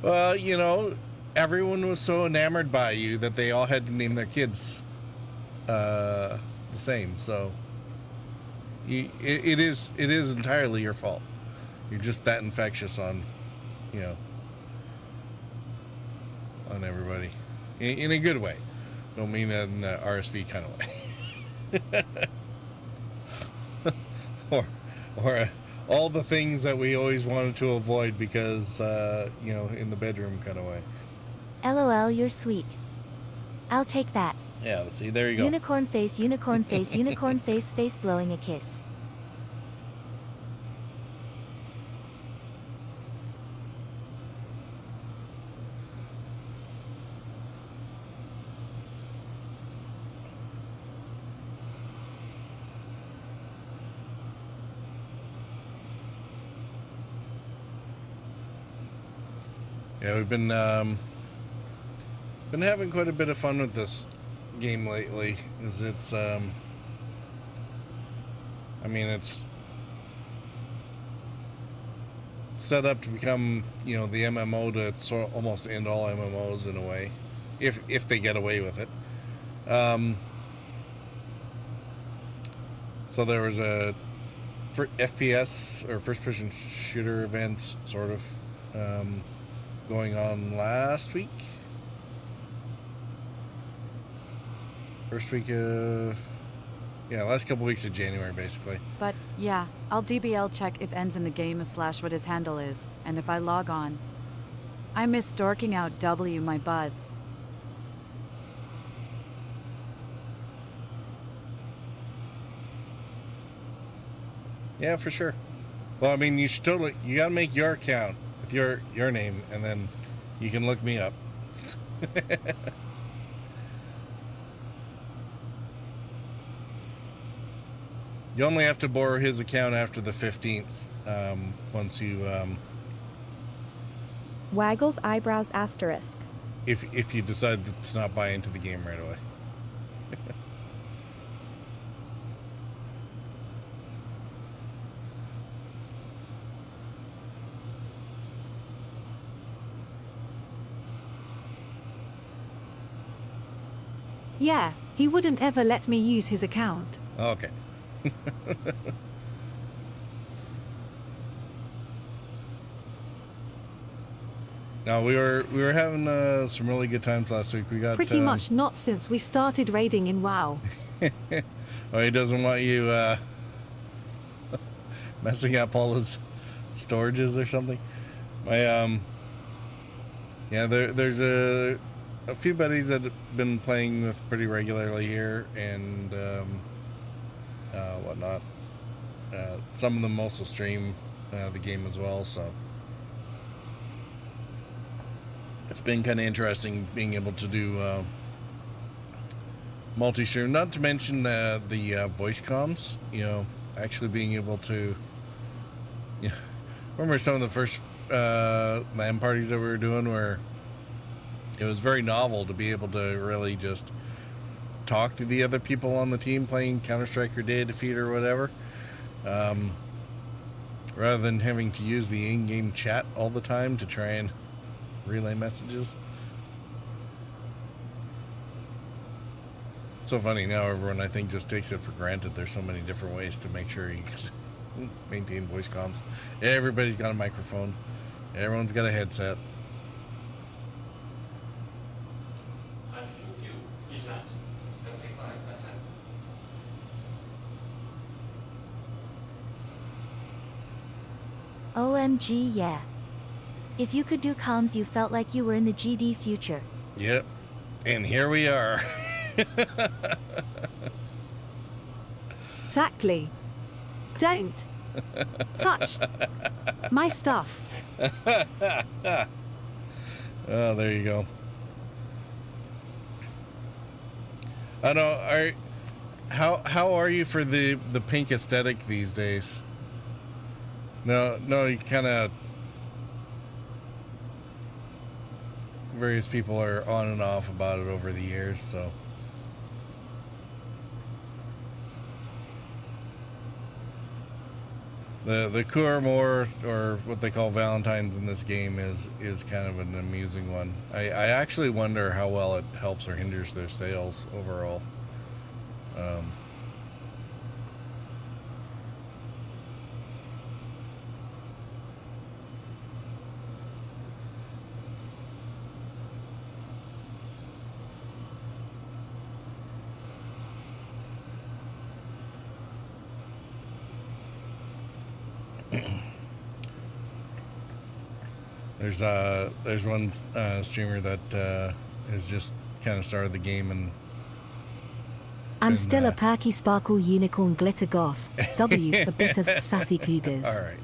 well, everyone was so enamored by you that they all had to name their kids the same. So it is entirely your fault. You're just that infectious on everybody in a good way. Don't mean that in an RSV kind of way. or all the things that we always wanted to avoid because in the bedroom kind of way. LOL, you're sweet. I'll take that. Yeah, see, there you go. Unicorn face, unicorn face, unicorn face, face blowing a kiss. Yeah, we've been having quite a bit of fun with this game lately. It's set up to become the MMO to sort of almost end all MMOs in a way, if they get away with it. So there was a FPS or first person shooter event sort of going on last week. First week of... Yeah, last couple weeks of January, basically. But, yeah, I'll DBL check if ends in the game / what his handle is, and if I log on. I miss dorking out W my buds. Yeah, for sure. Well, I mean, you gotta make your account with your name, and then you can look me up. You only have to borrow his account after the 15th, once you... Waggles eyebrows asterisk. If you decide to not buy into the game right away. Yeah, he wouldn't ever let me use his account. Okay. No, we were having some really good times last week. We got Pretty much not since we started raiding in WoW. Oh, he doesn't want you messing up all his storages or something. My yeah, there's a few buddies that have been playing with pretty regularly here, and whatnot. Some of them also stream the game as well, so it's been kind of interesting being able to do multi-stream. Not to mention the voice comms. You know, actually being able to. Yeah, remember some of the first LAN parties that we were doing where it was very novel to be able to really just talk to the other people on the team playing Counter-Strike or Day of Defeat or whatever, rather than having to use the in-game chat all the time to try and relay messages. So funny now, everyone I think just takes it for granted. There's so many different ways to make sure you can maintain voice comms. Everybody's got a microphone. Everyone's got a headset. Hydrogen fuel is at 75%. OMG, yeah. If you could do comms, you felt like you were in the GD future. Yep. And here we are. Exactly. Don't touch my stuff. Oh, there you go. I know. How are you for the pink aesthetic these days? No, you kind of. Various people are on and off about it over the years, so. The Kuramore, or what they call Valentine's in this game, is kind of an amusing one. I actually wonder how well it helps or hinders their sales overall. There's one streamer that has just kind of started the game and. I'm still a perky sparkle unicorn glitter goth. W, a bit of sassy cougars. All right.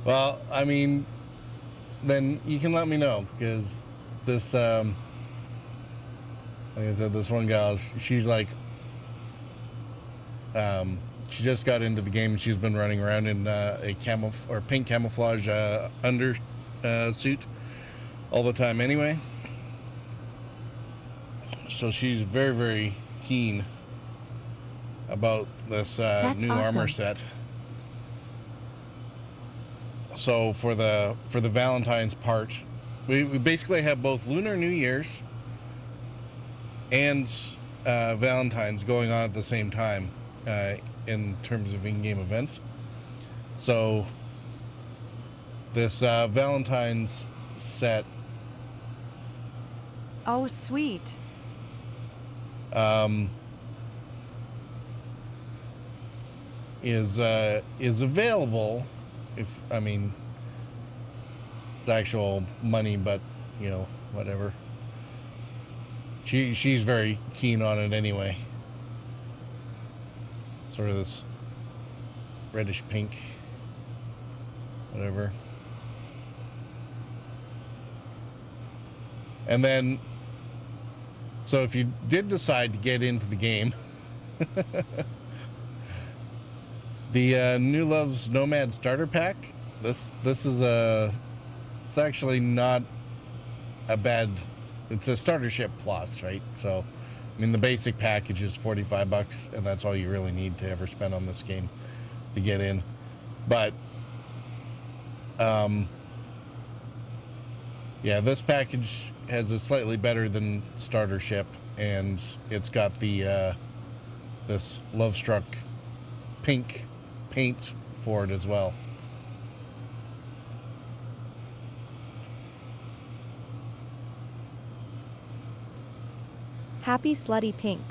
Well, I mean, then you can let me know, because this, like I said, this one gal, she's like, she just got into the game and she's been running around in a pink camouflage under suit all the time anyway. So she's very, very keen about this new armor set. So for the Valentine's part, we basically have both Lunar New Year's and Valentine's going on at the same time in terms of in-game events. So this Valentine's set. Oh, sweet. Is available. If I mean, it's actual money, but you know, whatever. She's very keen on it anyway. Sort of this reddish pink, whatever. And then, so if you did decide to get into the game, the New Love's Nomad Starter Pack, this is it's actually not a bad, it's a starter ship plus, right? So, I mean, the basic package is $45, and that's all you really need to ever spend on this game to get in. But, yeah, this package has a slightly better than starter ship, and it's got the this Love Struck pink paint for it as well. Happy slutty pink.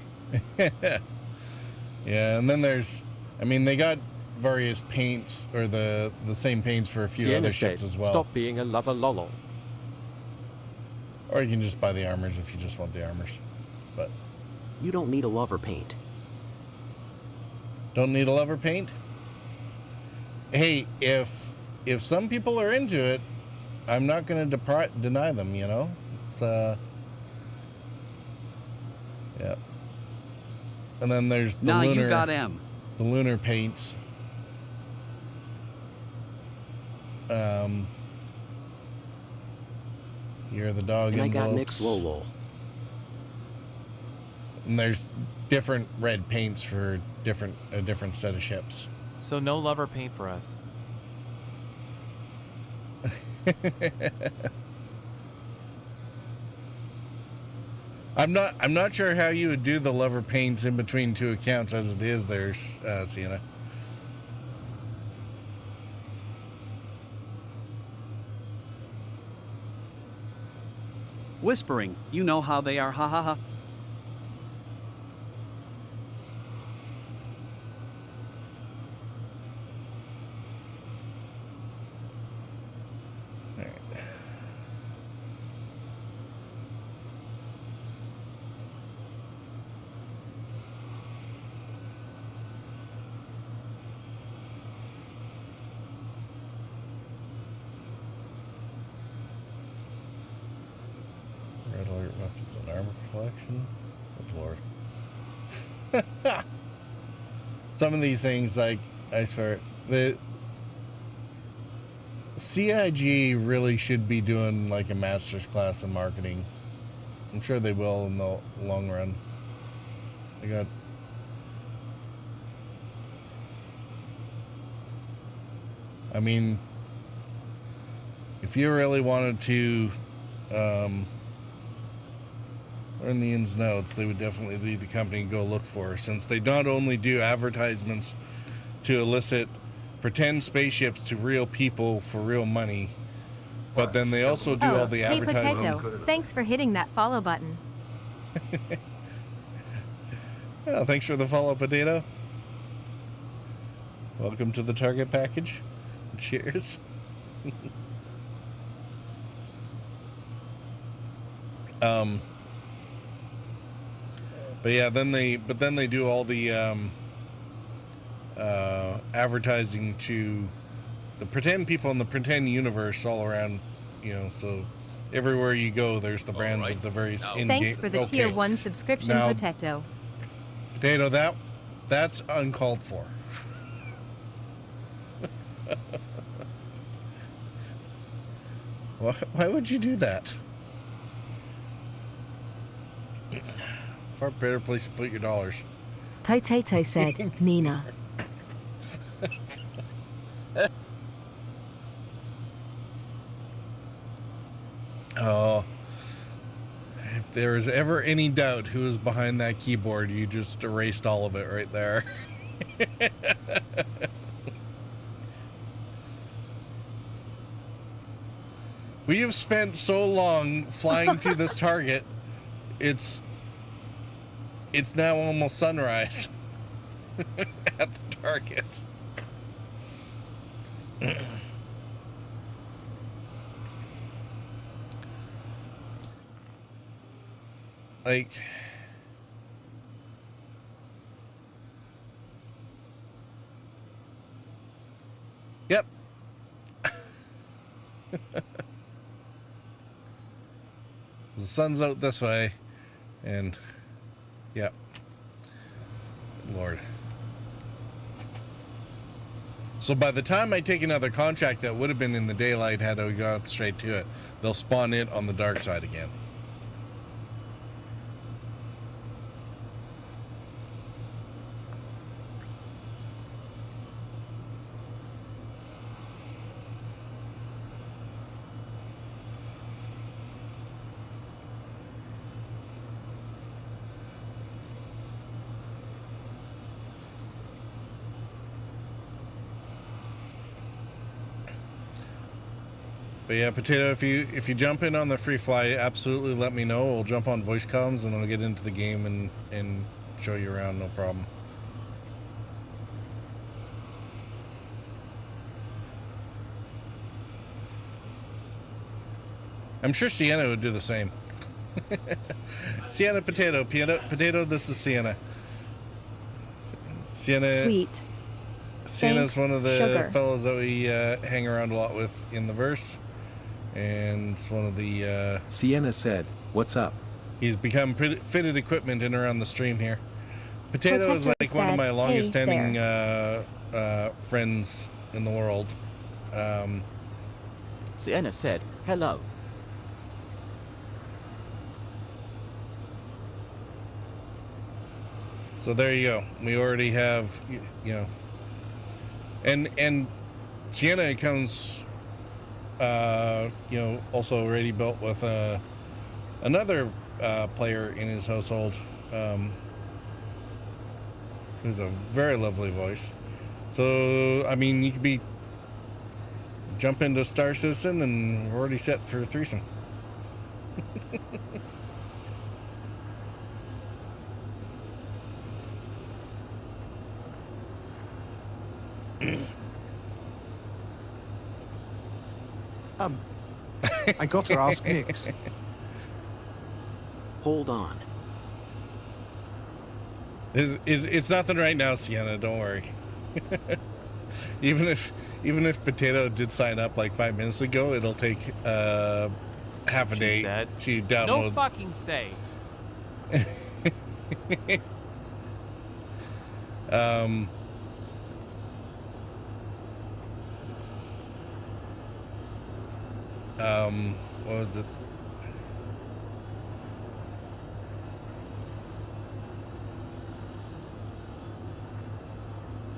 Yeah, and then there's, I mean, they got various paints, or the same paints for a few Sienna other ships said, as well. Stop being a lover lolol. Or you can just buy the armors if you just want the armors. But you don't need a lover paint. Don't need a lover paint? Hey, if some people are into it, I'm not going to deny them, you know? It's, yeah. And then there's the now lunar, you got M. The lunar paints. You're the dog and I got envelopes. Nick's Lolo. And there's different red paints for a different set of ships. So no lover paint for us. I'm not sure how you would do the lover paints in between two accounts as it is there, Sienna. Whispering, you know how they are, ha ha ha. Red alert weapons and armor collection. Good lord. Some of these things, like, I swear, the CIG really should be doing like a master's class in marketing. I'm sure they will in the long run. They got I mean, if you really wanted to learn the ins and outs, they would definitely be the company to go look for, since they not only do advertisements to elicit pretend spaceships to real people for real money, but then they also do all the advertising. Hey, Potato, thanks for hitting that follow button. Well, thanks for the follow, Potato. Welcome to the Target package. Cheers. But yeah, then they do all the advertising to the pretend people in the pretend universe all around, you know, so everywhere you go there's the brands of the various in-game. Thanks for the tier 1 subscription, Now, Potato. Potato, that's uncalled for. Why would you do that? Far better place to put your dollars. Potato said, Nina. Oh, if there is ever any doubt who is behind that keyboard, you just erased all of it right there. We have spent so long flying to this target. It's now almost sunrise at the target. Like, yep. The sun's out this way, and yep. Lord. So by the time I take another contract that would have been in the daylight had I gone straight to it, they'll spawn it on the dark side again. But yeah, Potato, if you jump in on the free fly, absolutely let me know. We'll jump on voice comms and I'll get into the game and show you around, no problem. I'm sure Sienna would do the same. Sienna, Potato, this is Sienna. Sienna. Sweet. Sienna's Thanks, one of the sugar. fellows that we hang around a lot with in the verse. And it's one of the... Sienna said, "What's up?" He's become fitted equipment in around the stream here. Potato is like one of my longest standing friends in the world. Sienna said, "Hello." So there you go. We already have, you know, and Sienna comes, you know, also already built with another player in his household, who's a very lovely voice. So I mean, you could jump into Star Citizen, and we're already set for a threesome. I got to ask Nix. Hold on. It's nothing right now, Sienna. Don't worry. even if Potato did sign up like 5 minutes ago, it'll take half a day to download. No fucking say. What was it?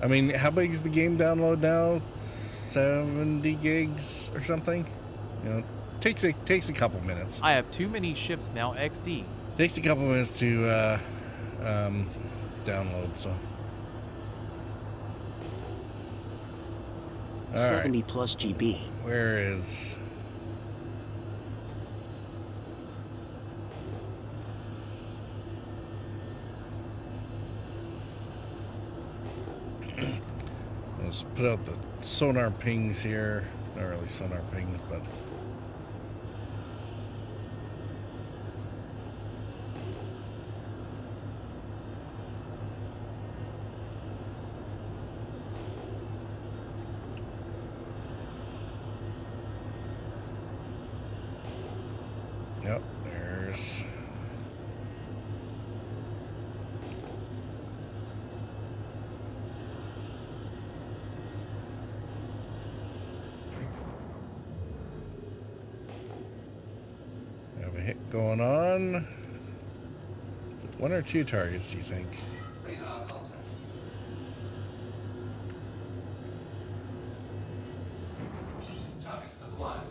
I mean, how big is the game download now? 70 gigs or something? You know, takes a couple minutes. I have too many ships now, XD. Takes a couple minutes to download, so. All 70 right. plus GB. Where is... Let's put out the sonar pings here. Not really sonar pings, but... Yep, there's... Have a hit going on. Is it one or two targets, do you think? Radar contact. Target acquired.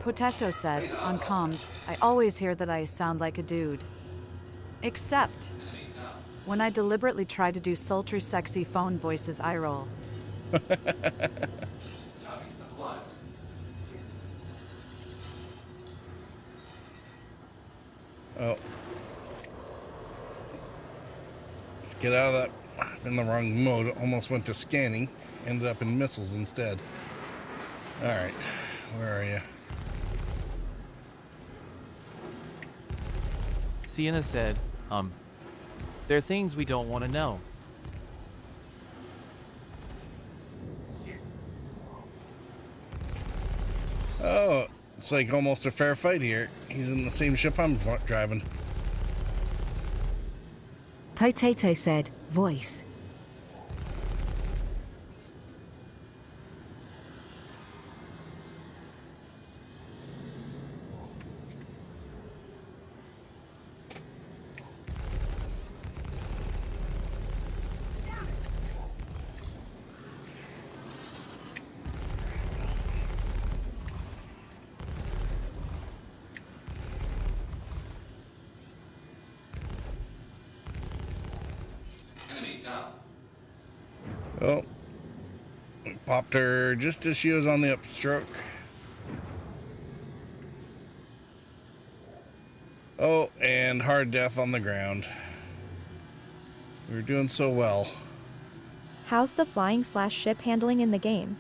Potato said, on comms, I always hear that I sound like a dude. Except when I deliberately try to do sultry, sexy phone voices, I roll. Oh. Let's get out of that. I'm in the wrong mode. Almost went to scanning. Ended up in missiles instead. Alright. Where are you? Sienna said, there are things we don't want to know. Oh, it's like almost a fair fight here. He's in the same ship I'm driving. Potato said, "Voice." Popped her just as she was on the upstroke. Oh, and hard death on the ground. We were doing so well. How's the flying/ship handling in the game?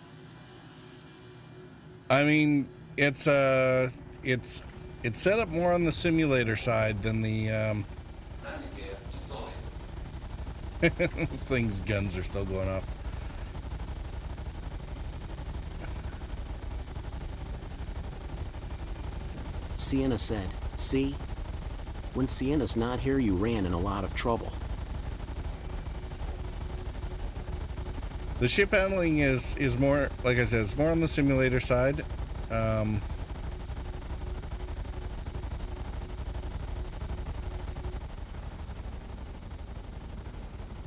I mean, it's set up more on the simulator side than the this thing's guns are still going off. Sienna said, "See? When Sienna's not here, you ran in a lot of trouble." The ship handling is more, like I said, it's more on the simulator side. I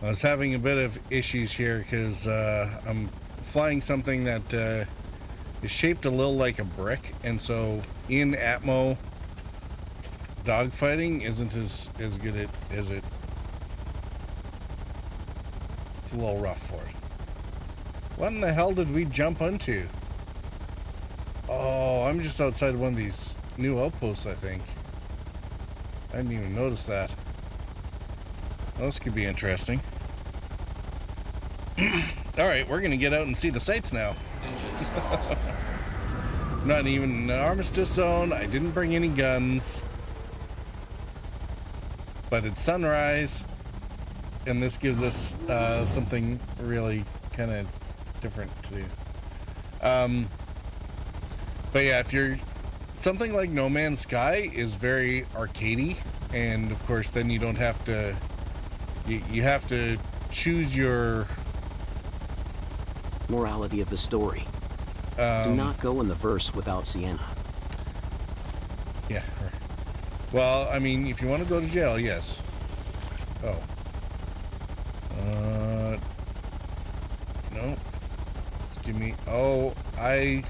was having a bit of issues here because I'm flying something that is shaped a little like a brick, and so in Atmo, dogfighting isn't as good as it. It's a little rough for it. What in the hell did we jump onto? Oh, I'm just outside one of these new outposts, I think. I didn't even notice that. Well, this could be interesting. Alright, we're gonna get out and see the sights now. Not even in an armistice zone. I didn't bring any guns. But it's sunrise, and this gives us something really kind of different to do. But yeah, if you're something like No Man's Sky is very arcadey, and of course then you don't have to you have to choose your morality of the story. Do not go in the verse without Sienna. Yeah. Well, I mean, if you want to go to jail, yes. Oh. No. Just give me. Oh, I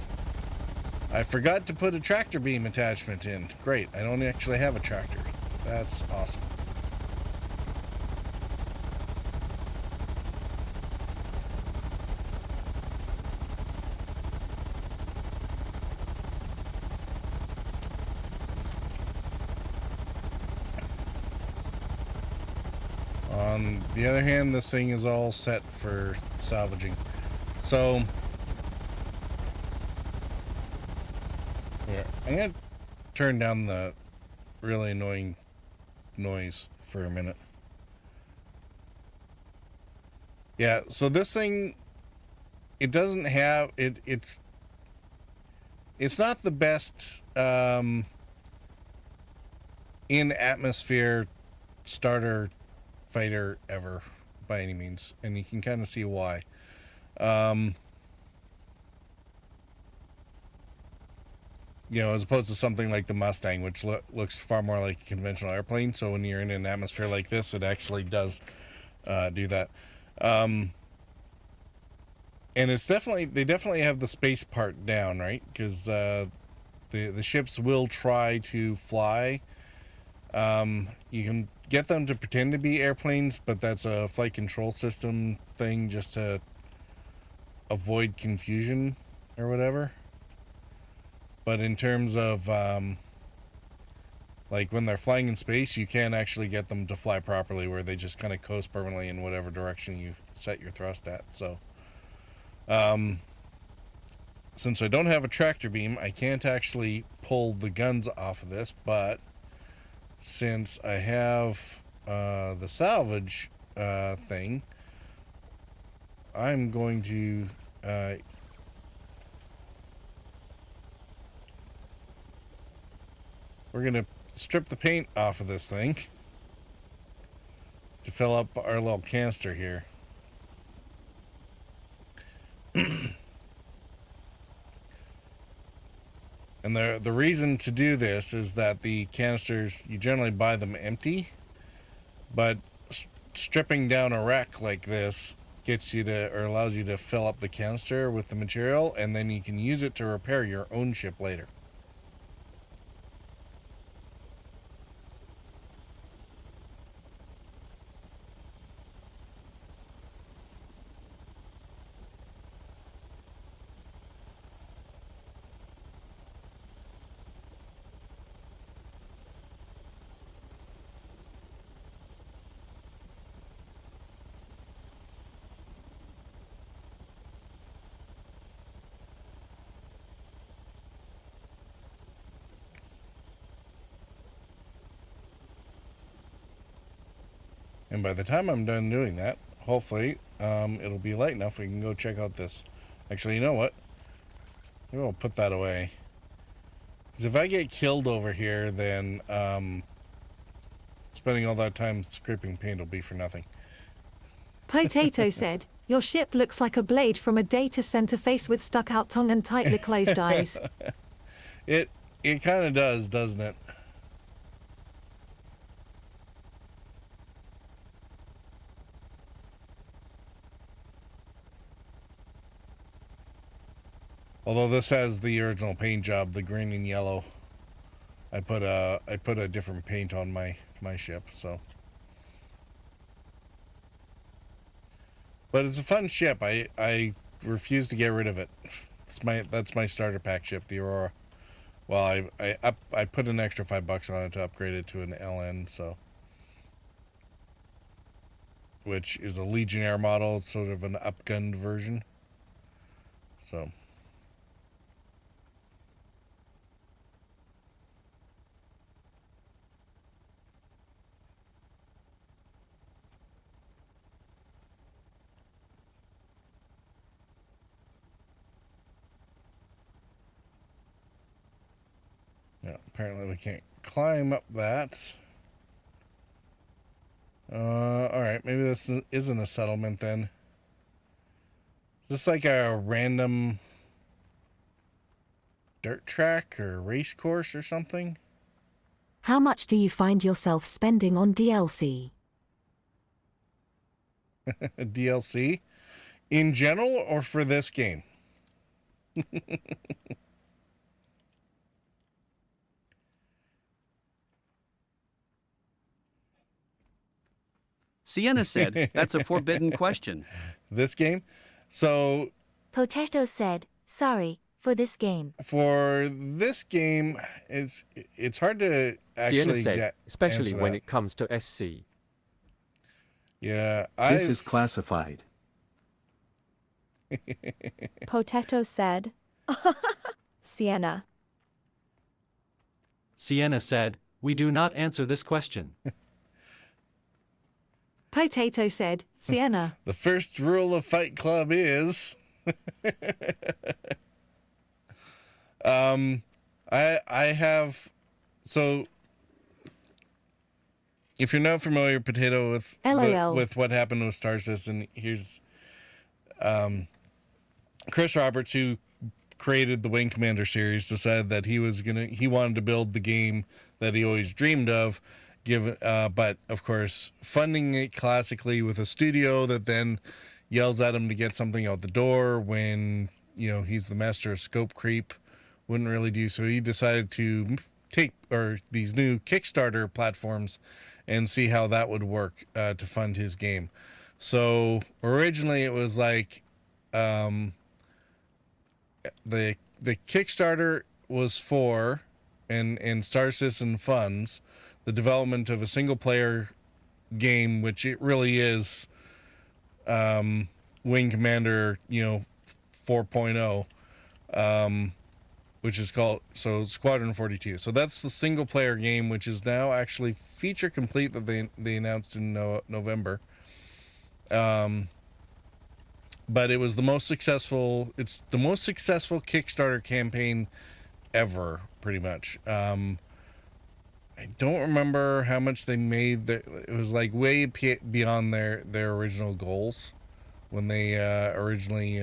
forgot to put a tractor beam attachment in. Great. I don't actually have a tractor. That's awesome. On the other hand, this thing is all set for salvaging. So, yeah, I'm going to turn down the really annoying noise for a minute. Yeah, so this thing, it doesn't have, it's not the best in atmosphere starter fighter ever by any means, and you can kind of see why. You know, as opposed to something like the Mustang, which looks far more like a conventional airplane, so when you're in an atmosphere like this, it actually does do that. And it's definitely, they definitely have the space part down, right? Because the ships will try to fly. You can get them to pretend to be airplanes, but that's a flight control system thing just to avoid confusion or whatever. But in terms of like when they're flying in space, you can actually get them to fly properly, where they just kind of coast permanently in whatever direction you set your thrust at. So since I don't have a tractor beam, I can't actually pull the guns off of this, but since I have the salvage thing, I'm going to we're going to strip the paint off of this thing to fill up our little canister here. And the reason to do this is that the canisters, you generally buy them empty, but stripping down a wreck like this gets you to, or allows you to fill up the canister with the material, and then you can use it to repair your own ship later. And by the time I'm done doing that, hopefully, it'll be light enough we can go check out this. Actually, you know what? Maybe I'll put that away. Because if I get killed over here, then spending all that time scraping paint will be for nothing. Potato said, "Your ship looks like a blade from a data center face with stuck out tongue and tightly closed eyes." It kind of does, doesn't it? Although this has the original paint job, the green and yellow. I put a different paint on my ship, so. But it's a fun ship. I refuse to get rid of it. That's my starter pack ship, the Aurora. Well, I put an extra $5 on it to upgrade it to an LN, so. Which is a Legionnaire model. It's sort of an upgunned version. So. Yeah, apparently we can't climb up that. Alright, maybe this isn't a settlement then. Is this like a random dirt track or race course or something? How much do you find yourself spending on DLC? DLC? In general or for this game? Sienna said, "That's a forbidden question." This game? So... Potato said, "Sorry, for this game." For this game, it's hard to actually... Sienna said, especially when it comes to SC. Yeah, This is classified. Potato said, Sienna. Sienna said, "We do not answer this question." Potato said, Sienna. The first rule of Fight Club is... I have... So, if you're not familiar, Potato, with what happened with Star Citizen, here's Chris Roberts, who created the Wing Commander series, decided that he wanted to build the game that he always dreamed of, but of course funding it classically with a studio that then yells at him to get something out the door when he's the master of scope creep wouldn't really do. So he decided to take these new Kickstarter platforms and see how that would work to fund his game. So originally it was like the Kickstarter was for and Star Citizen funds the development of a single player game, which it really is Wing Commander 4.0, which is called Squadron 42. So that's the single player game, which is now actually feature complete, that they announced in November. But it was the most successful. It's the most successful Kickstarter campaign ever, pretty much. I don't remember how much they made. It was like way beyond their original goals when they originally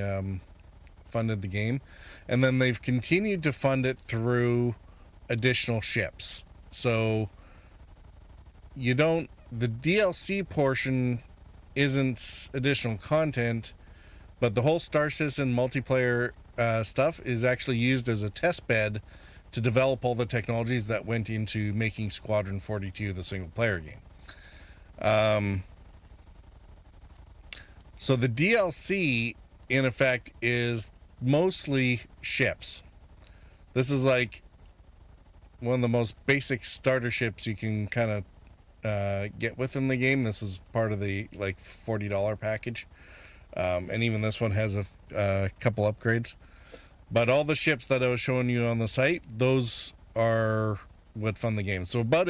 funded the game. And then they've continued to fund it through additional ships. So the DLC portion isn't additional content, but the whole Star Citizen multiplayer stuff is actually used as a test bed to develop all the technologies that went into making Squadron 42 the single player game. So the DLC, in effect, is mostly ships. This is like one of the most basic starter ships you can kind of get within the game. This is part of the $40 package. And even this one has a couple upgrades. But all the ships that I was showing you on the site, those are what fund the game. So about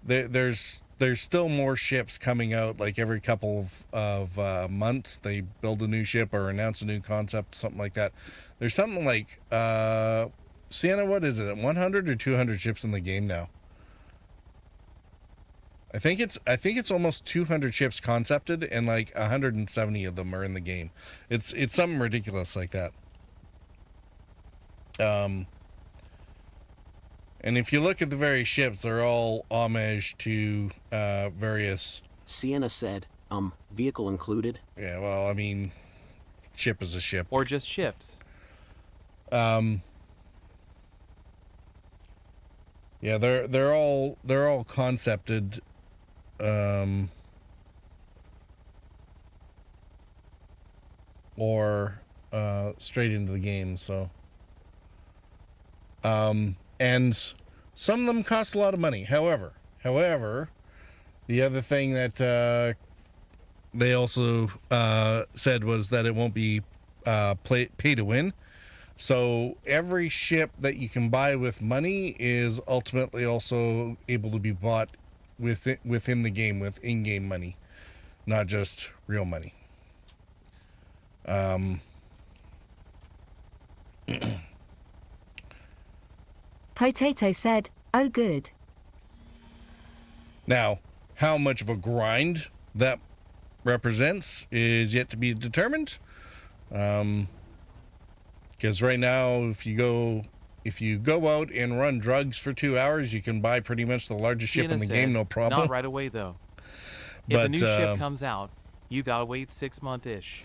there's there's still more ships coming out. Like every couple of months, they build a new ship or announce a new concept, something like that. There's something like Sienna. What is it? 100 or 200 ships in the game now? I think it's almost 200 ships concepted, and like 170 of them are in the game. It's something ridiculous like that. And if you look at the various ships, they're all homage to various. Sienna said, vehicle included. Yeah, well, I mean, ship is a ship. Or just ships. Yeah, they're all concepted. Or straight into the game. So. And some of them cost a lot of money. However, the other thing that they also said was that it won't be pay to win. So every ship that you can buy with money is ultimately also able to be bought within the game with in-game money, not just real money. Potato said, oh good. Now, how much of a grind that represents is yet to be determined. Because right now, if you go out and run drugs for 2 hours, you can buy pretty much the largest ship in the game, no problem. Not right away, though. If a new ship comes out, you gotta wait 6 months-ish.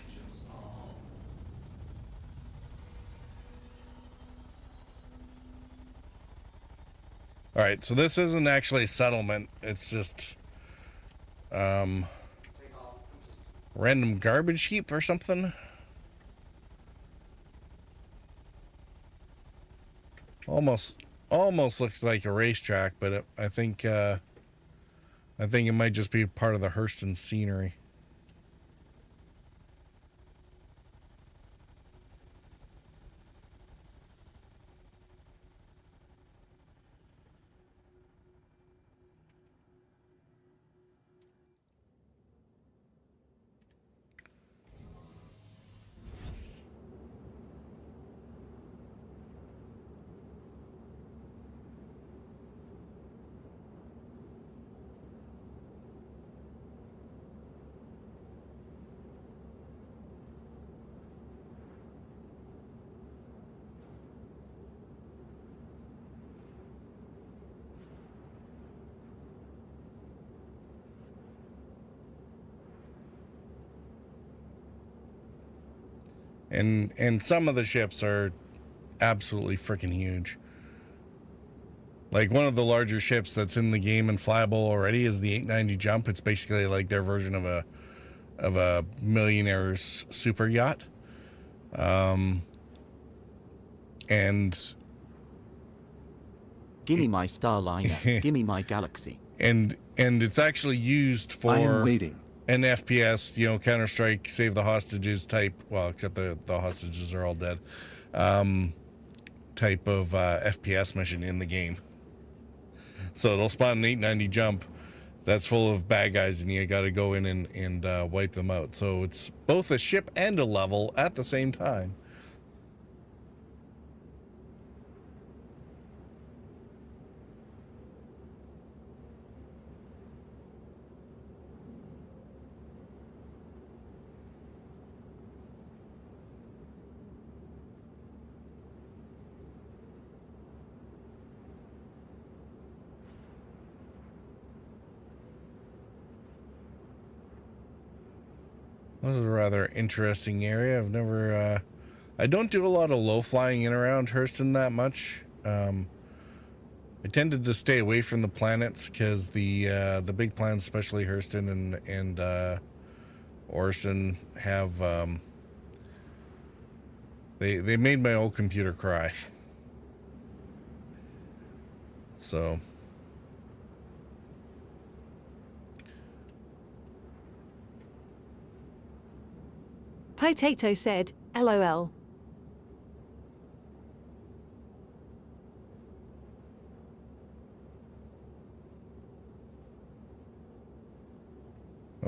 All right, so this isn't actually a settlement. It's just random garbage heap or something. Almost looks like a racetrack, but I think it might just be part of the Hurston scenery. And some of the ships are absolutely freaking huge. Like one of the larger ships that's in the game and flyable already is the 890 Jump. It's basically like their version of a millionaire's super yacht. And gimme my Starliner, gimme my Galaxy. And it's actually used for I am waiting. An FPS, Counter-Strike, save the hostages type, well, except the hostages are all dead, type of FPS mission in the game. So it'll spawn an 890 Jump that's full of bad guys, and you got to go in and wipe them out. So it's both a ship and a level at the same time. This is a rather interesting area. I've never, I don't do a lot of low flying in around Hurston that much. I tended to stay away from the planets because the big planets, especially Hurston and Orson, have they made my old computer cry. So. Potato said, LOL.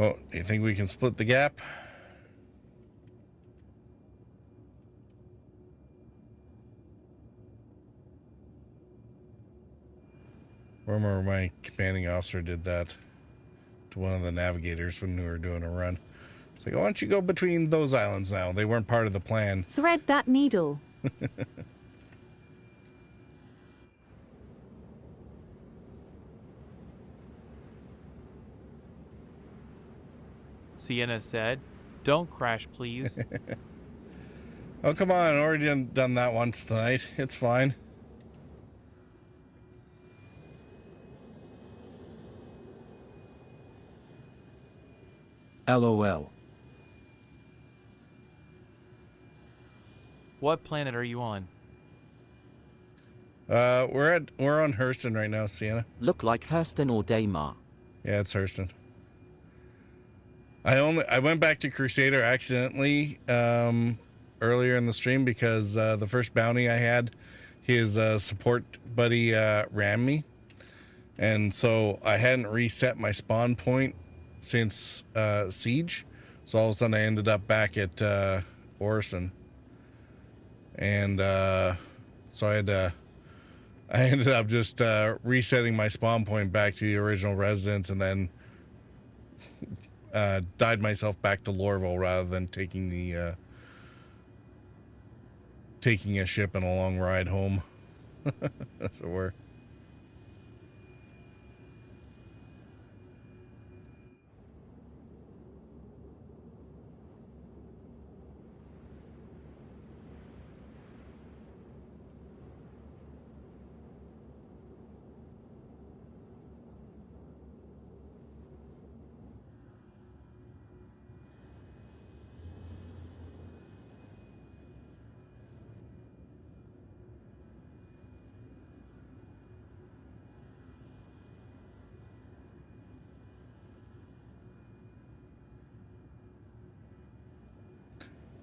Oh, do you think we can split the gap? I remember my commanding officer did that to one of the navigators when we were doing a run. It's like, why don't you go between those islands now? They weren't part of the plan. Thread that needle. Sienna said, "Don't crash, please." Oh, come on. I already done that once tonight. It's fine. LOL. What planet are you on? We're on Hurston right now, Sienna. Look like Hurston or Daymar. Yeah, it's Hurston. I went back to Crusader accidentally earlier in the stream because the first bounty I had, his support buddy rammed me, and so I hadn't reset my spawn point since Siege. So all of a sudden I ended up back at Orson, and so I ended up just resetting my spawn point back to the original residence, and then died myself back to Lorville rather than taking a ship and a long ride home. That's what we're.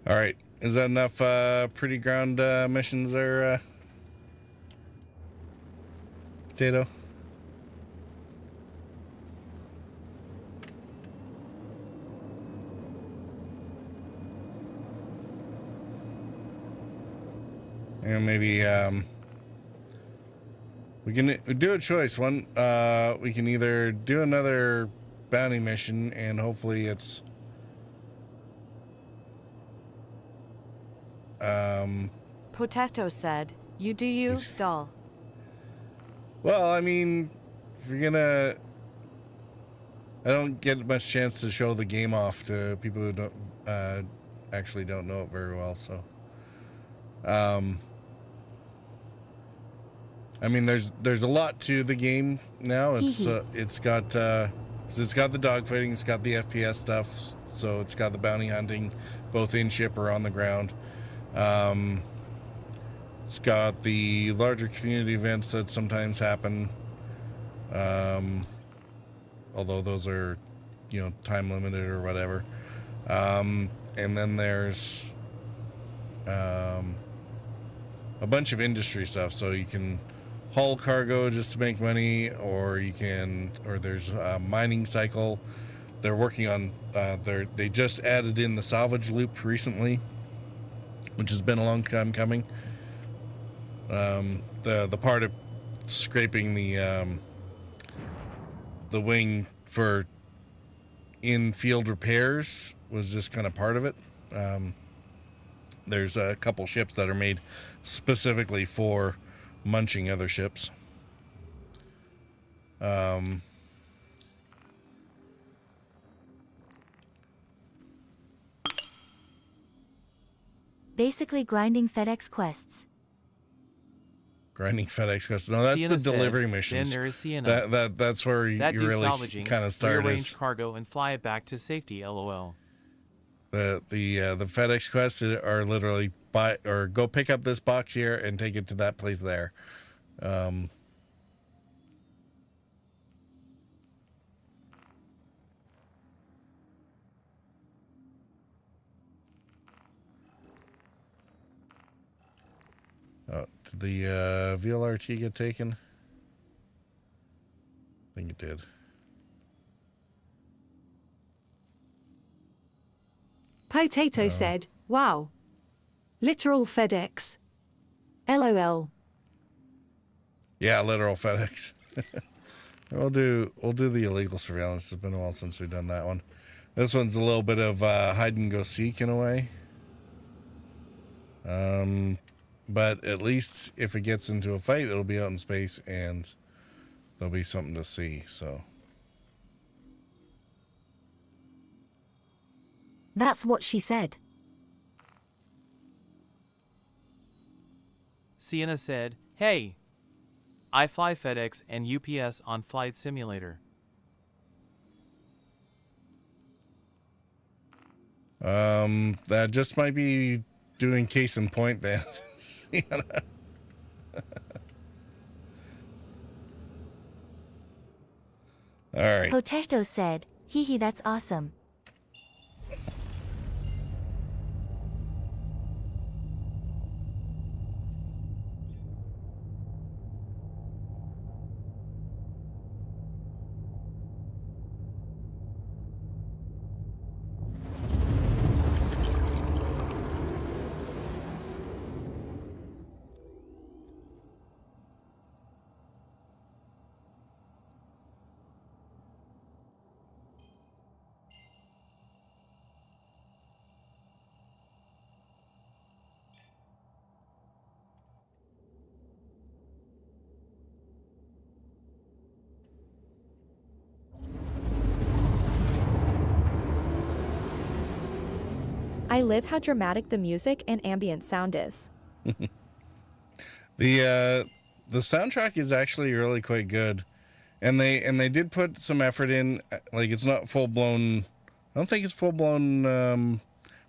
All right. Is that enough pretty ground missions there, Potato? And maybe we can do a choice. One, we can either do another bounty mission, and hopefully it's Potato said, "You do you, doll." well, I mean, if you're gonna, I don't get much chance to show the game off to people who don't actually don't know it very well. So, I mean, there's a lot to the game now. It's got the dogfighting, it's got the FPS stuff, so it's got the bounty hunting, both in ship or on the ground. It's got the larger community events that sometimes happen, although those are, time limited or whatever. And then there's a bunch of industry stuff, so you can haul cargo just to make money, or there's a mining cycle. They're working on they just added in the salvage loop recently, which has been a long time coming. The part of scraping the wing for in-field repairs was just kind of part of it. There's a couple ships that are made specifically for munching other ships. Basically grinding FedEx quests. Grinding FedEx quests. No, that's Sienna the delivery said, missions. Then there is Sienna. That's where you really salvaging, kind of start. rearrange cargo and fly it back to safety. LOL. The FedEx quests are literally buy or go pick up this box here and take it to that place there. Did the VLRT get taken? I think it did. Potato said, wow. Literal FedEx. LOL. Yeah, literal FedEx. We'll do the illegal surveillance. It's been a while since we've done that one. This one's a little bit of hide and go seek in a way. But at least if it gets into a fight, it'll be out in space and there'll be something to see. So That's what she said. Sienna said, hey, I fly FedEx and UPS on Flight Simulator. That just might be doing case in point then. All right. Potato said, hee hee, that's awesome. I live how dramatic the music and ambient sound is. The soundtrack is actually really quite good, and they did put some effort in. Like, it's not full blown. I don't think it's full blown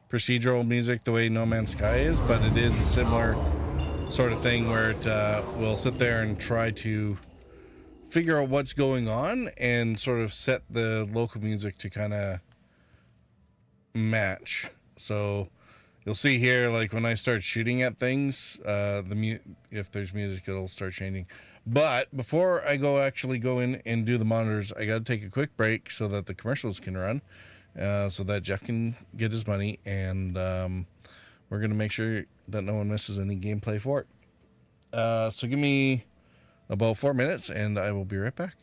procedural music the way No Man's Sky is, but it is a similar sort of thing where it will sit there and try to figure out what's going on and sort of set the local music to kind of match. So you'll see here, like when I start shooting at things, if there's music, it'll start changing. But before I actually go in and do the monitors, I got to take a quick break so that the commercials can run, so that Jeff can get his money, and we're going to make sure that no one misses any gameplay for it. So give me about 4 minutes, and I will be right back.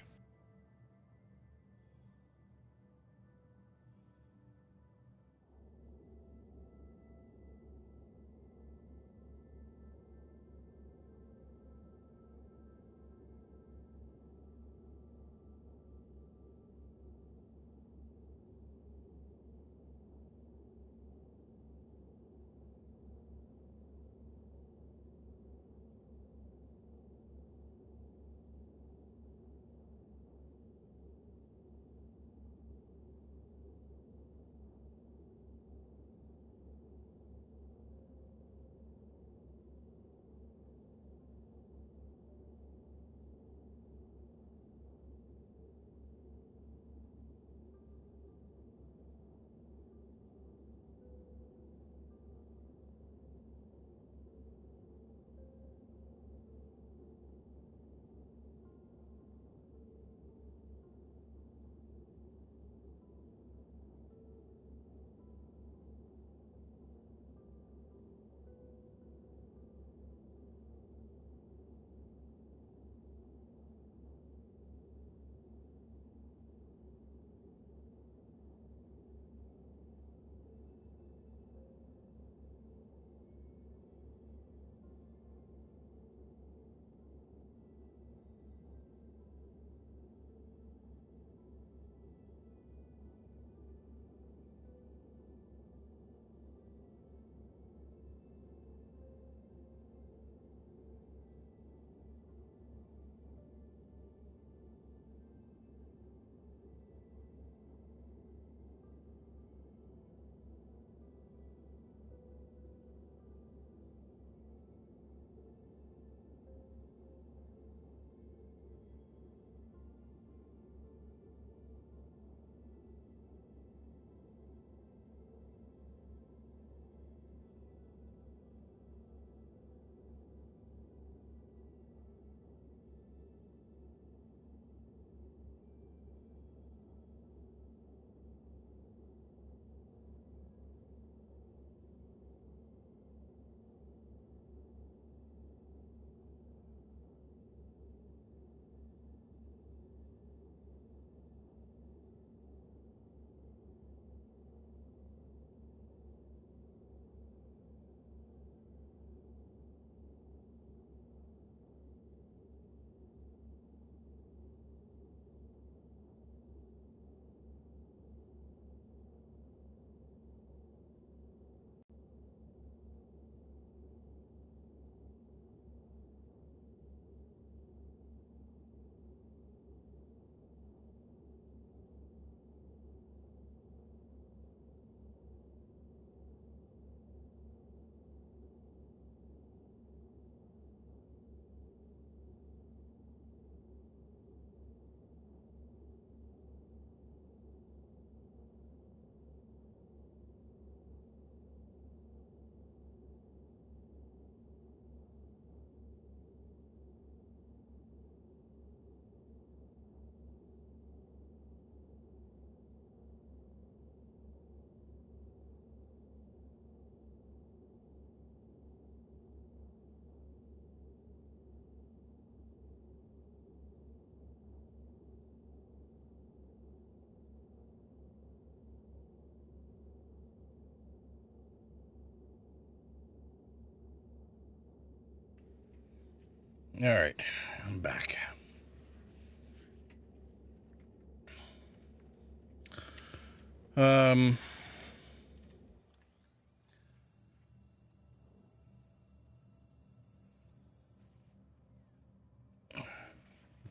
All right, I'm back.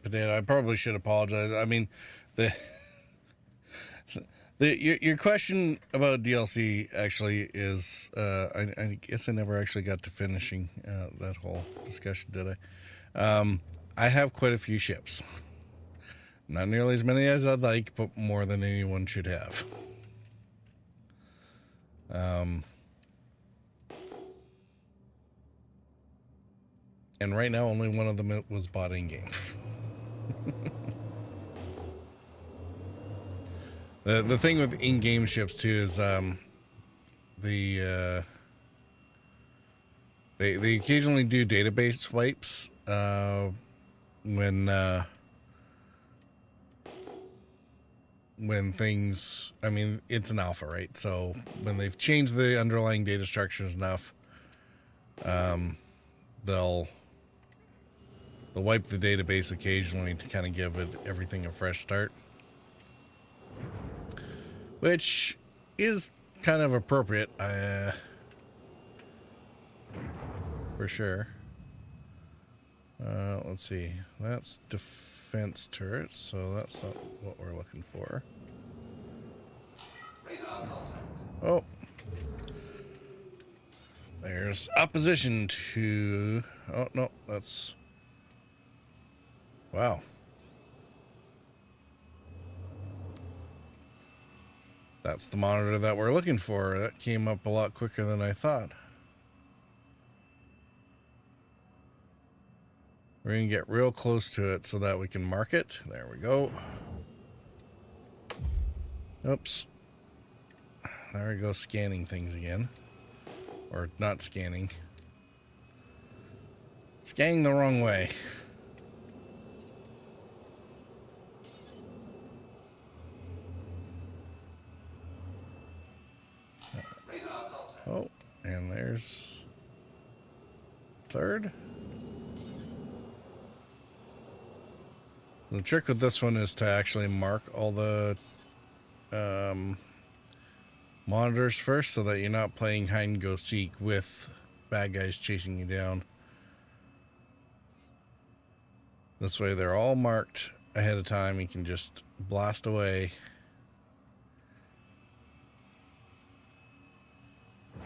Potato, I probably should apologize. I mean, your question about DLC actually is, I guess I never actually got to finishing that whole discussion, did I? I have quite a few ships. Not nearly as many as I'd like, but more than anyone should have. And right now, only one of them was bought in-game. The thing with in-game ships too is they occasionally do database wipes when things, I mean, it's an alpha, right? So when they've changed the underlying data structures enough, they'll wipe the database occasionally to kind of give everything a fresh start, which is kind of appropriate, for sure. Let's see. That's defense turrets, so that's not what we're looking for. Oh. There's opposition to... Oh, no, that's... Wow. That's the monitor that we're looking for. That came up a lot quicker than I thought. We're going to get real close to it so that we can mark it. There we go. Oops. There we go, scanning things again. Or not scanning. Scanning the wrong way. Oh, and there's third. The trick with this one is to actually mark all the monitors first so that you're not playing hide and go seek with bad guys chasing you down. This way they're all marked ahead of time. You can just blast away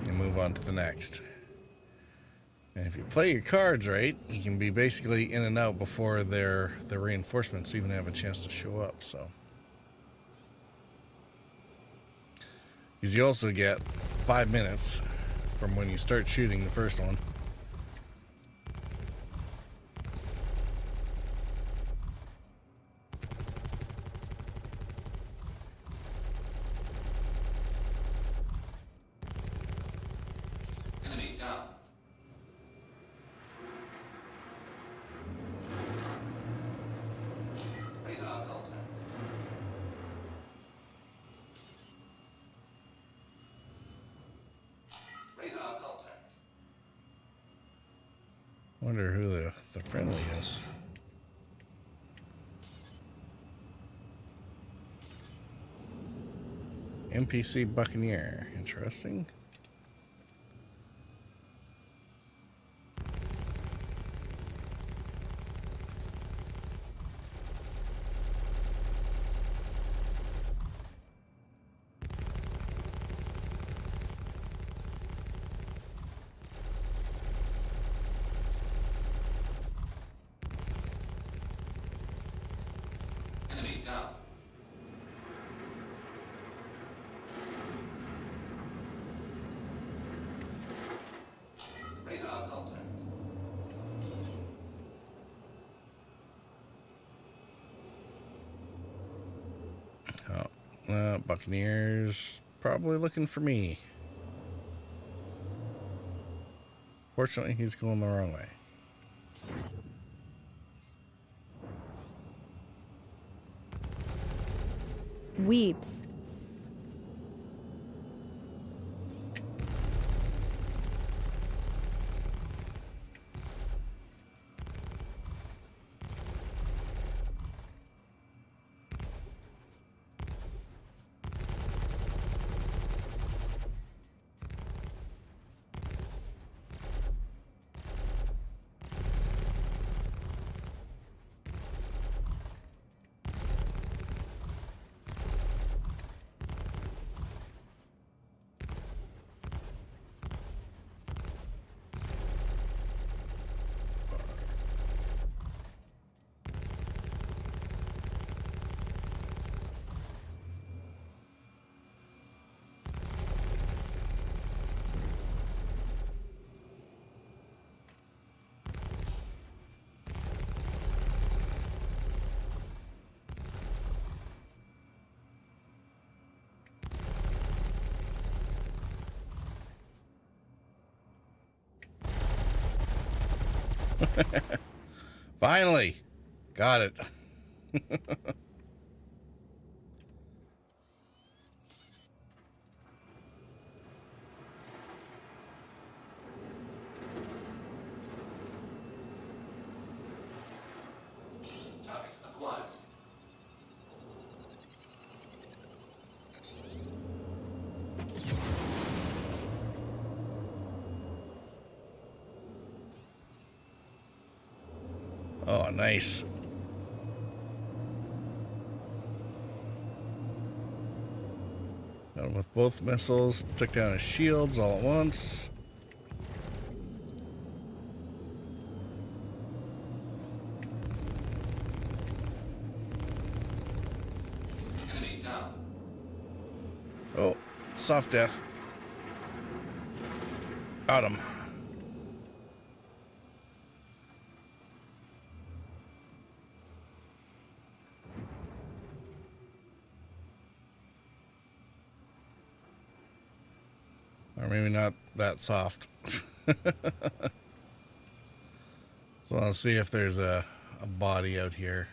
and move on to the next. And if you play your cards right, you can be basically in and out before their reinforcements even have a chance to show up. So, because you also get 5 minutes from when you start shooting the first one. Enemy down. Radar contact. Radar contact. Wonder who the friendly is. NPC Buccaneer. Interesting. Enemy down. Radar contact. Buccaneers probably looking for me. Fortunately, he's going the wrong way. Weeps. Finally! Got it. Target acquired. Oh, nice. Got him with both missiles. Took down his shields all at once. Enemy down. Oh, soft death. Got him. Or maybe not that soft. So I'll see if there's a body out here.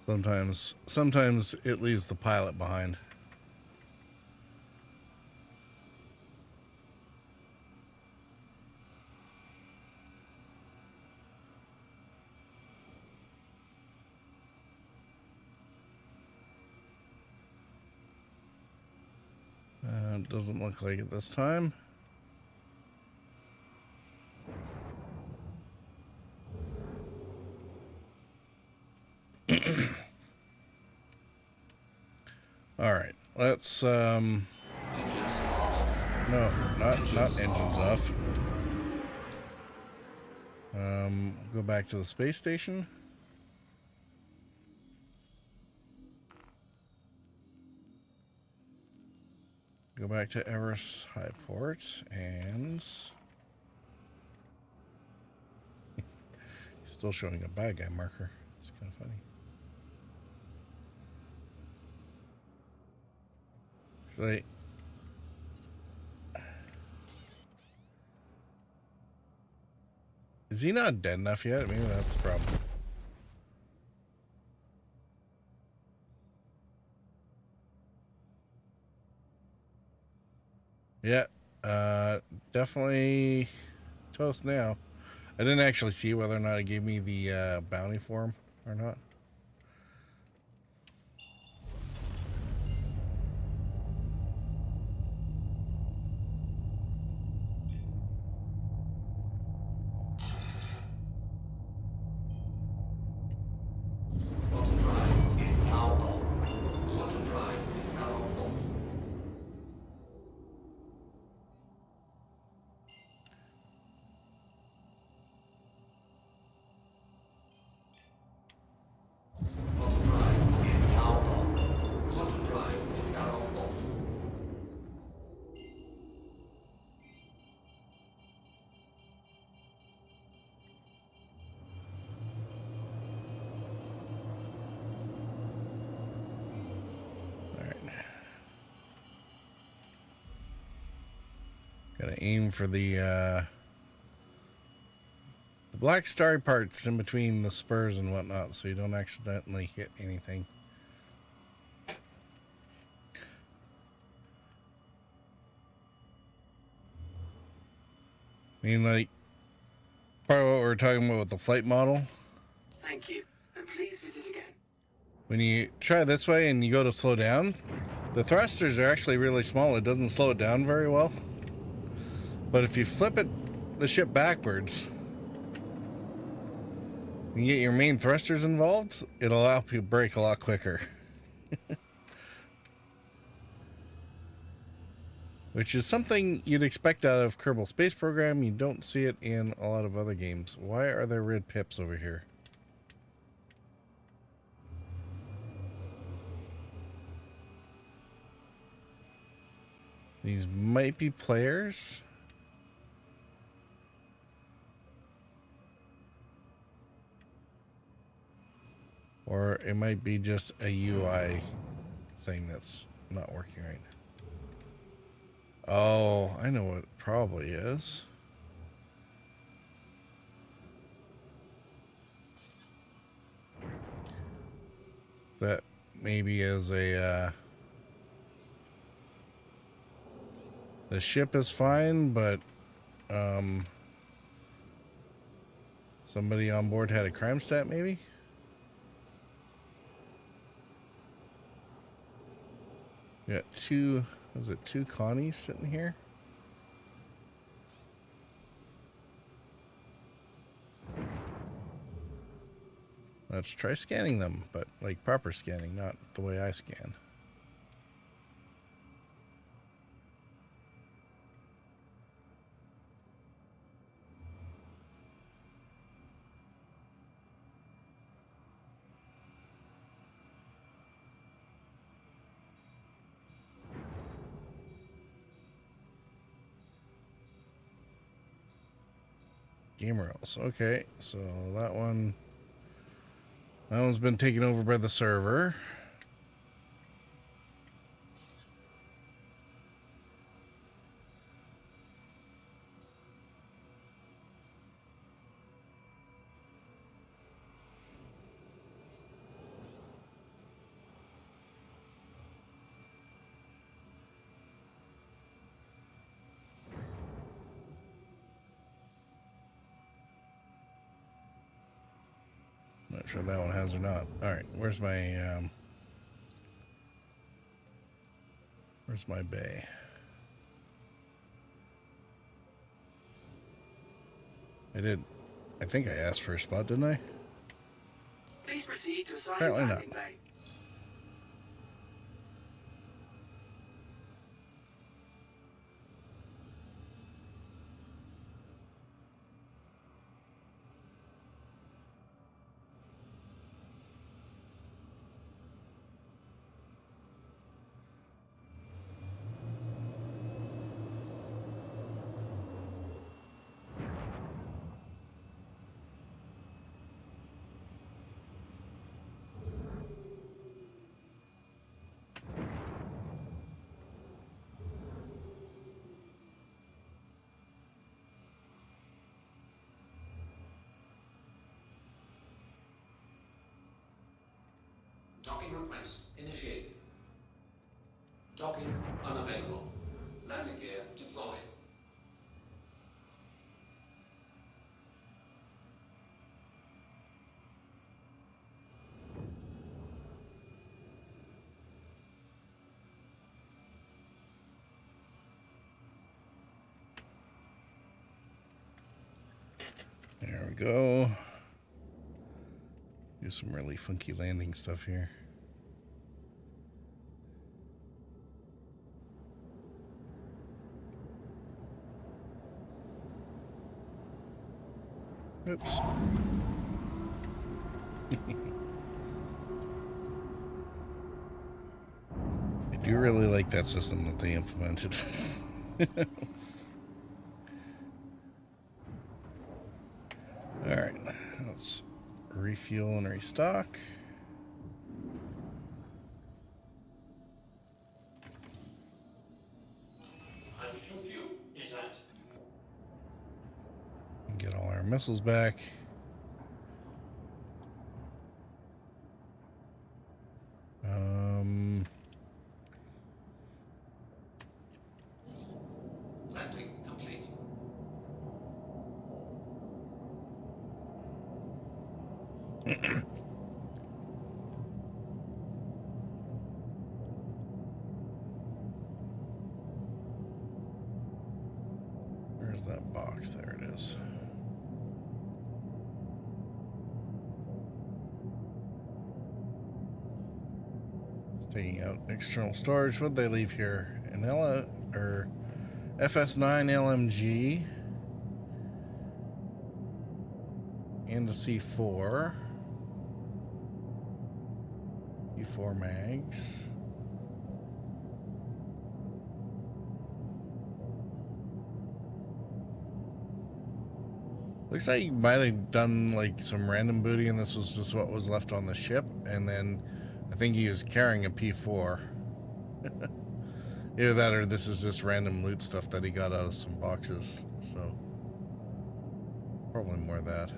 Sometimes it leaves the pilot behind. Doesn't look like it this time. All right, let's no, not engines off. Go back to the space station. Go back to Everest High Port and still showing a bad guy marker. It's kind of funny. Should I... Is he not dead enough yet? Maybe that's the problem. Yeah, definitely toast now. I didn't actually see whether or not it gave me the bounty for him or not. Throttle drive is now on. Throttle drive is now off. Throttle drive is now on. Throttle drive is now off. Gotta aim for the black starry parts in between the spurs and whatnot, so you don't accidentally hit anything. I mean, like, part of what we were talking about with the flight model. Thank you, and please visit again. When you try this way and you go to slow down, the thrusters are actually really small. It doesn't slow it down very well. But if you flip the ship backwards, you get your main thrusters involved, it'll help you brake a lot quicker. Which is something you'd expect out of Kerbal Space Program. You don't see it in a lot of other games. Why are there red pips over here? These might be players. Or it might be just a UI thing that's not working right. Oh, I know what probably is. That maybe is a the ship is fine, but somebody on board had a crime stat, maybe. We got two, was it two Connies sitting here? Let's try scanning them, but like proper scanning, not the way I scan. Game rules. Okay, so that one's been taken over by the server. Not sure that one has or not. All right, where's my bay? I think I asked for a spot, didn't I? Please proceed to assign Apparently landing not. bay. Docking request initiated. Docking unavailable. Landing gear deployed. There we go. Do some really funky landing stuff here. Oops. I do really like that system that they implemented. All right, let's refuel and restock. Hydrogen fuel is at. Get all our missiles back. Landing complete. Where's that box? There it is. It's taking out external storage. What'd they leave here? An or FS9 LMG and a C4. C4 mags. Looks like you might have done like some random booty and this was just what was left on the ship, and then I think he was carrying a P4. Either that or this is just random loot stuff that he got out of some boxes. So, probably more of that.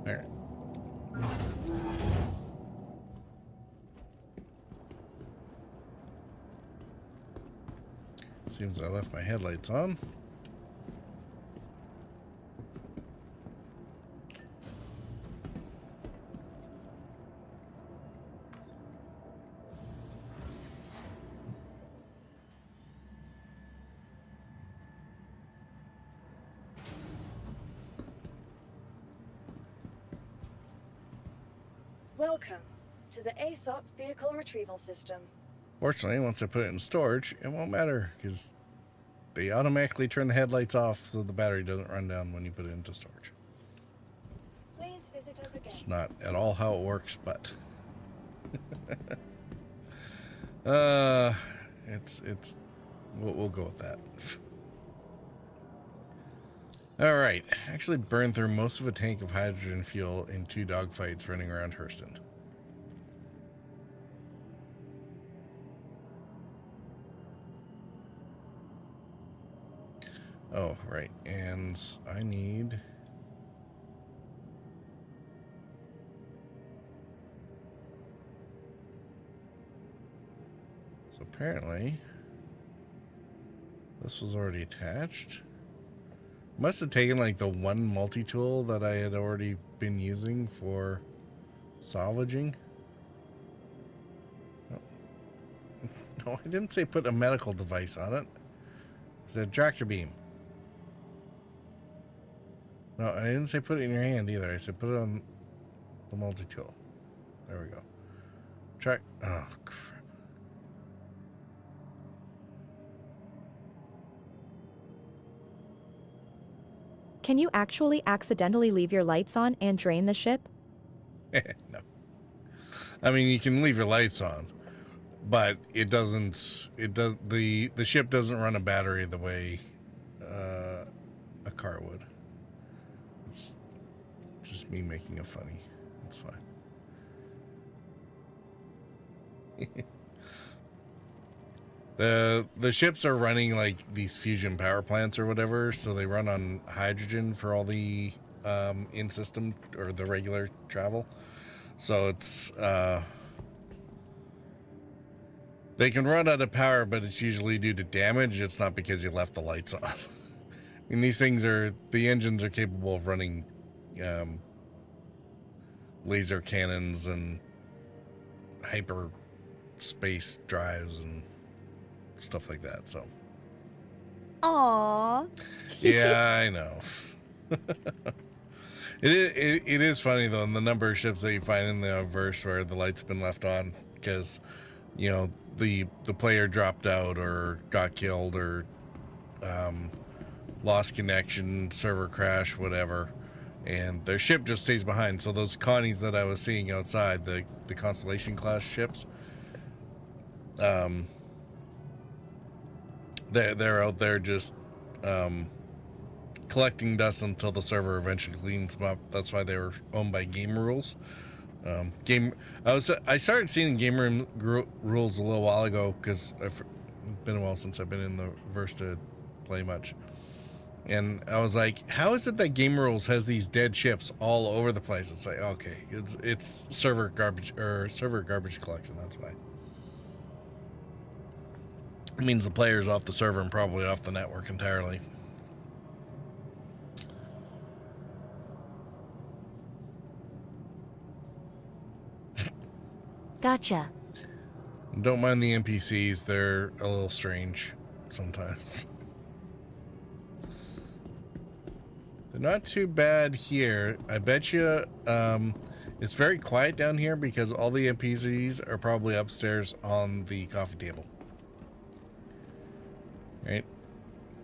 There. Seems I left my headlights on. Welcome to the ASOP Vehicle Retrieval System. Fortunately, once I put it in storage, it won't matter because they automatically turn the headlights off so the battery doesn't run down when you put it into storage. Please visit us again. It's not at all how it works, but we'll go with that. All right, actually burned through most of a tank of hydrogen fuel in 2 dogfights running around Hurston. Oh, right, and I need... So apparently, this was already attached. Must have taken like the one multi-tool that I had already been using for salvaging. No, I didn't say put a medical device on it. It's a tractor beam. No, I didn't say put it in your hand either. I said put it on the multi-tool. There we go. Oh, crap. Can you actually accidentally leave your lights on and drain the ship? No. I mean, you can leave your lights on, but it doesn't. The ship doesn't run a battery the way a car would. It's just me making it funny. It's fine. The ships are running like these fusion power plants or whatever, so they run on hydrogen for all the in-system or the regular travel. So it's they can run out of power, but it's usually due to damage. It's not because you left the lights on. I mean, these things the engines are capable of running laser cannons and hyperspace drives and stuff like that. So, aww. Yeah, I know. It is funny though, in the number of ships that you find in the verse where the light's been left on because, you know, the player dropped out or got killed or lost connection, server crash, whatever, and their ship just stays behind. So those Connies that I was seeing outside, the Constellation class ships, they're out there just collecting dust until the server eventually cleans them up. That's why they were owned by Game Rules. I started seeing Game Rules a little while ago because it's been a while since I've been in the verse to play much, and I was like, how is it that Game Rules has these dead ships all over the place? It's like, okay, it's server garbage collection. That's why. It means the player's off the server and probably off the network entirely. Gotcha. Don't mind the NPCs. They're a little strange sometimes. They're not too bad here. I bet you It's very quiet down here because all the NPCs are probably upstairs on the coffee table. Right?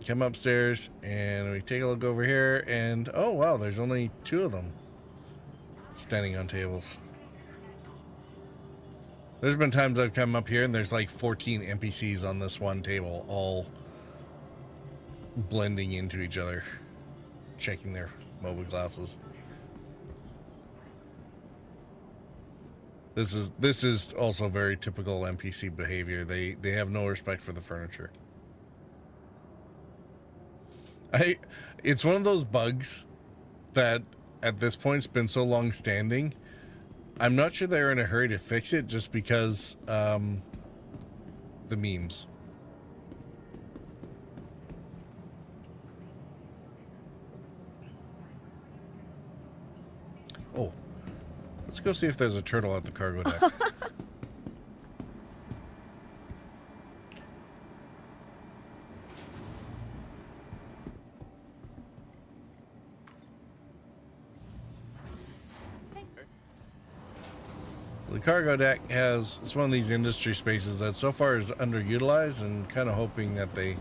Come upstairs and we take a look over here and oh wow, there's only 2 of them standing on tables. There's been times I've come up here and there's like 14 NPCs on this one table, all blending into each other, checking their mobile glasses. This is also very typical NPC behavior. They have no respect for the furniture. It's one of those bugs that at this point it's been so long standing. I'm not sure they're in a hurry to fix it just because the memes. Oh, let's go see if there's a turtle at the cargo deck. The cargo deck it's one of these industry spaces that so far is underutilized, and kind of hoping that they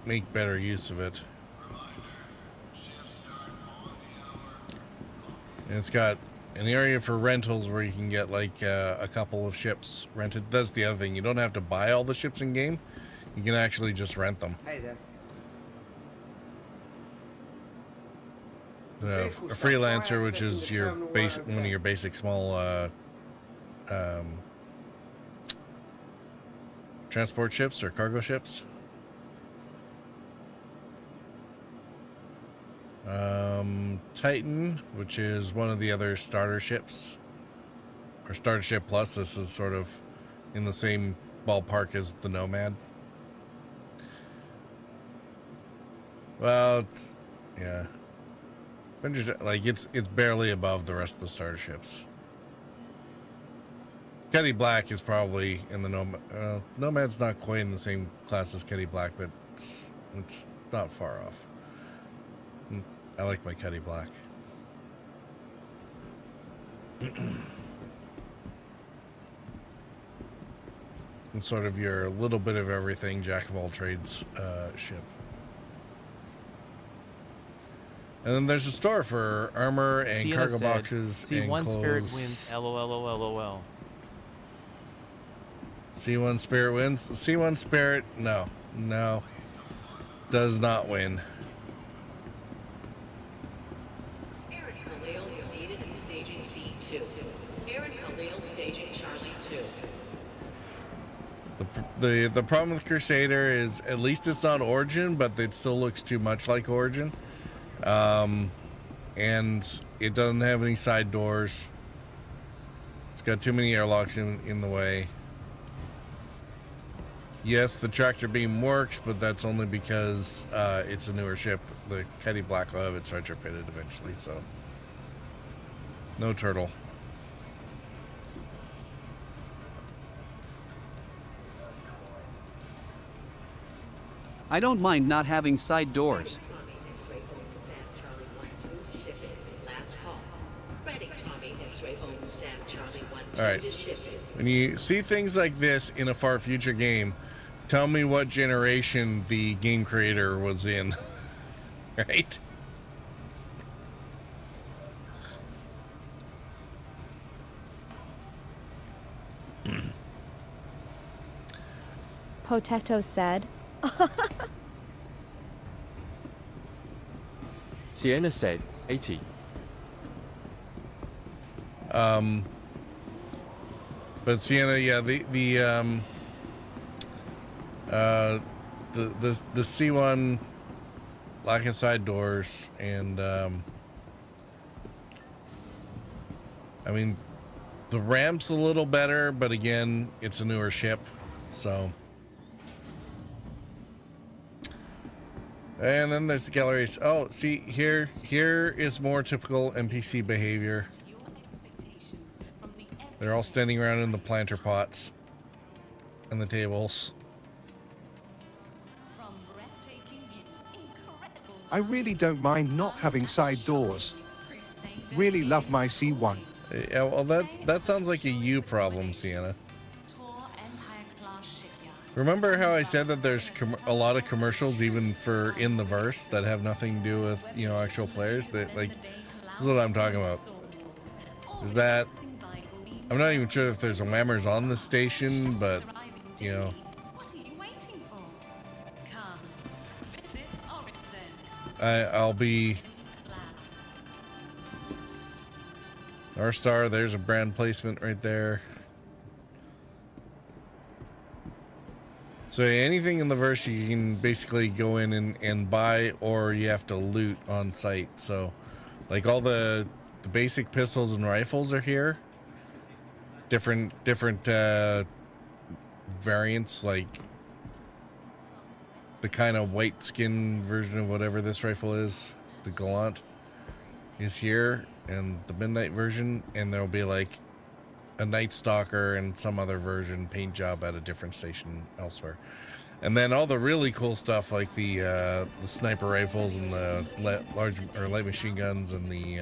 make better use of it. And it's got an area for rentals where you can get like a couple of ships rented. That's the other thing. You don't have to buy all the ships in game. You can actually just rent them. Hey there. A freelancer, which is your one of your basic small transport ships or cargo ships. Titan, which is one of the other starter ships, or starter ship plus. This is sort of in the same ballpark as the Nomad. Well, yeah. Like it's barely above the rest of the starter ships. Cuddy Black is probably in the Nomad. Nomad's not quite in the same class as Cuddy Black, but it's not far off. I like my Cuddy Black. And sort of your little bit of everything, jack of all trades ship. And then there's a store for armor and Sienna cargo said, boxes and C1 clothes. Spirit wins. LOL. C1 Spirit wins. C1 Spirit, no, does not win. Aaron Khalil, you're needed in staging C2. Aaron Khalil staging Charlie 2. The problem with Crusader is at least it's on Origin, but it still looks too much like Origin. And it doesn't have any side doors. It's got too many airlocks in the way. Yes, the tractor beam works, but that's only because it's a newer ship. The Cuddy Black will have its retrofitted eventually, so no turtle. I don't mind not having side doors. Alright, when you see things like this in a far future game, tell me what generation the game creator was in, right? Potato said. Sienna said, 80. But Sienna, yeah, the C1 lack of side doors, and I mean, the ramp's a little better, but again, it's a newer ship, so. And then there's the galleries. Oh, see, here is more typical NPC behavior. They're all standing around in the planter pots and the tables. I really don't mind not having side doors. really love my C1. Yeah, well, that sounds like a you problem, Sienna. Remember how I said that there's a lot of commercials, even for in the verse, that have nothing to do with, you know, actual players? That, like, this is what I'm talking about. Is that I'm not even sure if there's a Whammers on the station, but you know. I'll be North Star. There's a brand placement right there. So anything in the verse you can basically go in and buy, or you have to loot on site. So like all the basic pistols and rifles are here. Different variants, like the kind of white skin version of whatever this rifle is, the Gallant, is here, and the Midnight version, and there'll be like a Night Stalker and some other version paint job at a different station elsewhere. And then all the really cool stuff like the sniper rifles and the large or light machine guns and the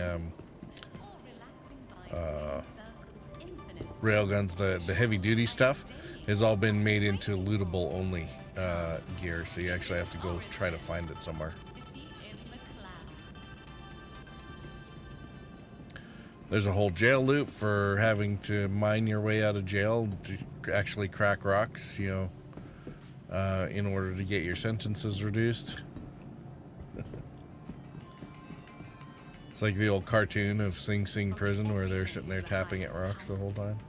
rail guns, the heavy duty stuff has all been made into lootable only gear, so you actually have to go try to find it somewhere. There's a whole jail loop for having to mine your way out of jail to actually crack rocks, you know, in order to get your sentences reduced. It's like the old cartoon of Sing Sing Prison where they're sitting there tapping at rocks the whole time.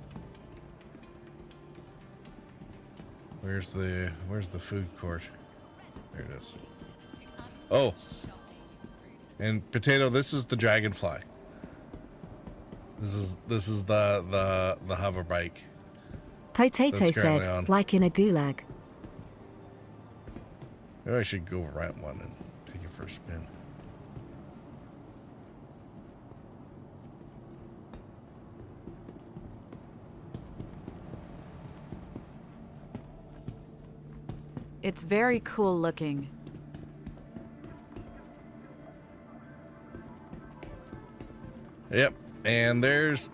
Where's the food court? There it is. Oh, and Potato, this is the Dragonfly. This is the hover bike. Potato said, like in a gulag. Maybe I should go rent one and take it for a spin. It's very cool looking. Yep, and there's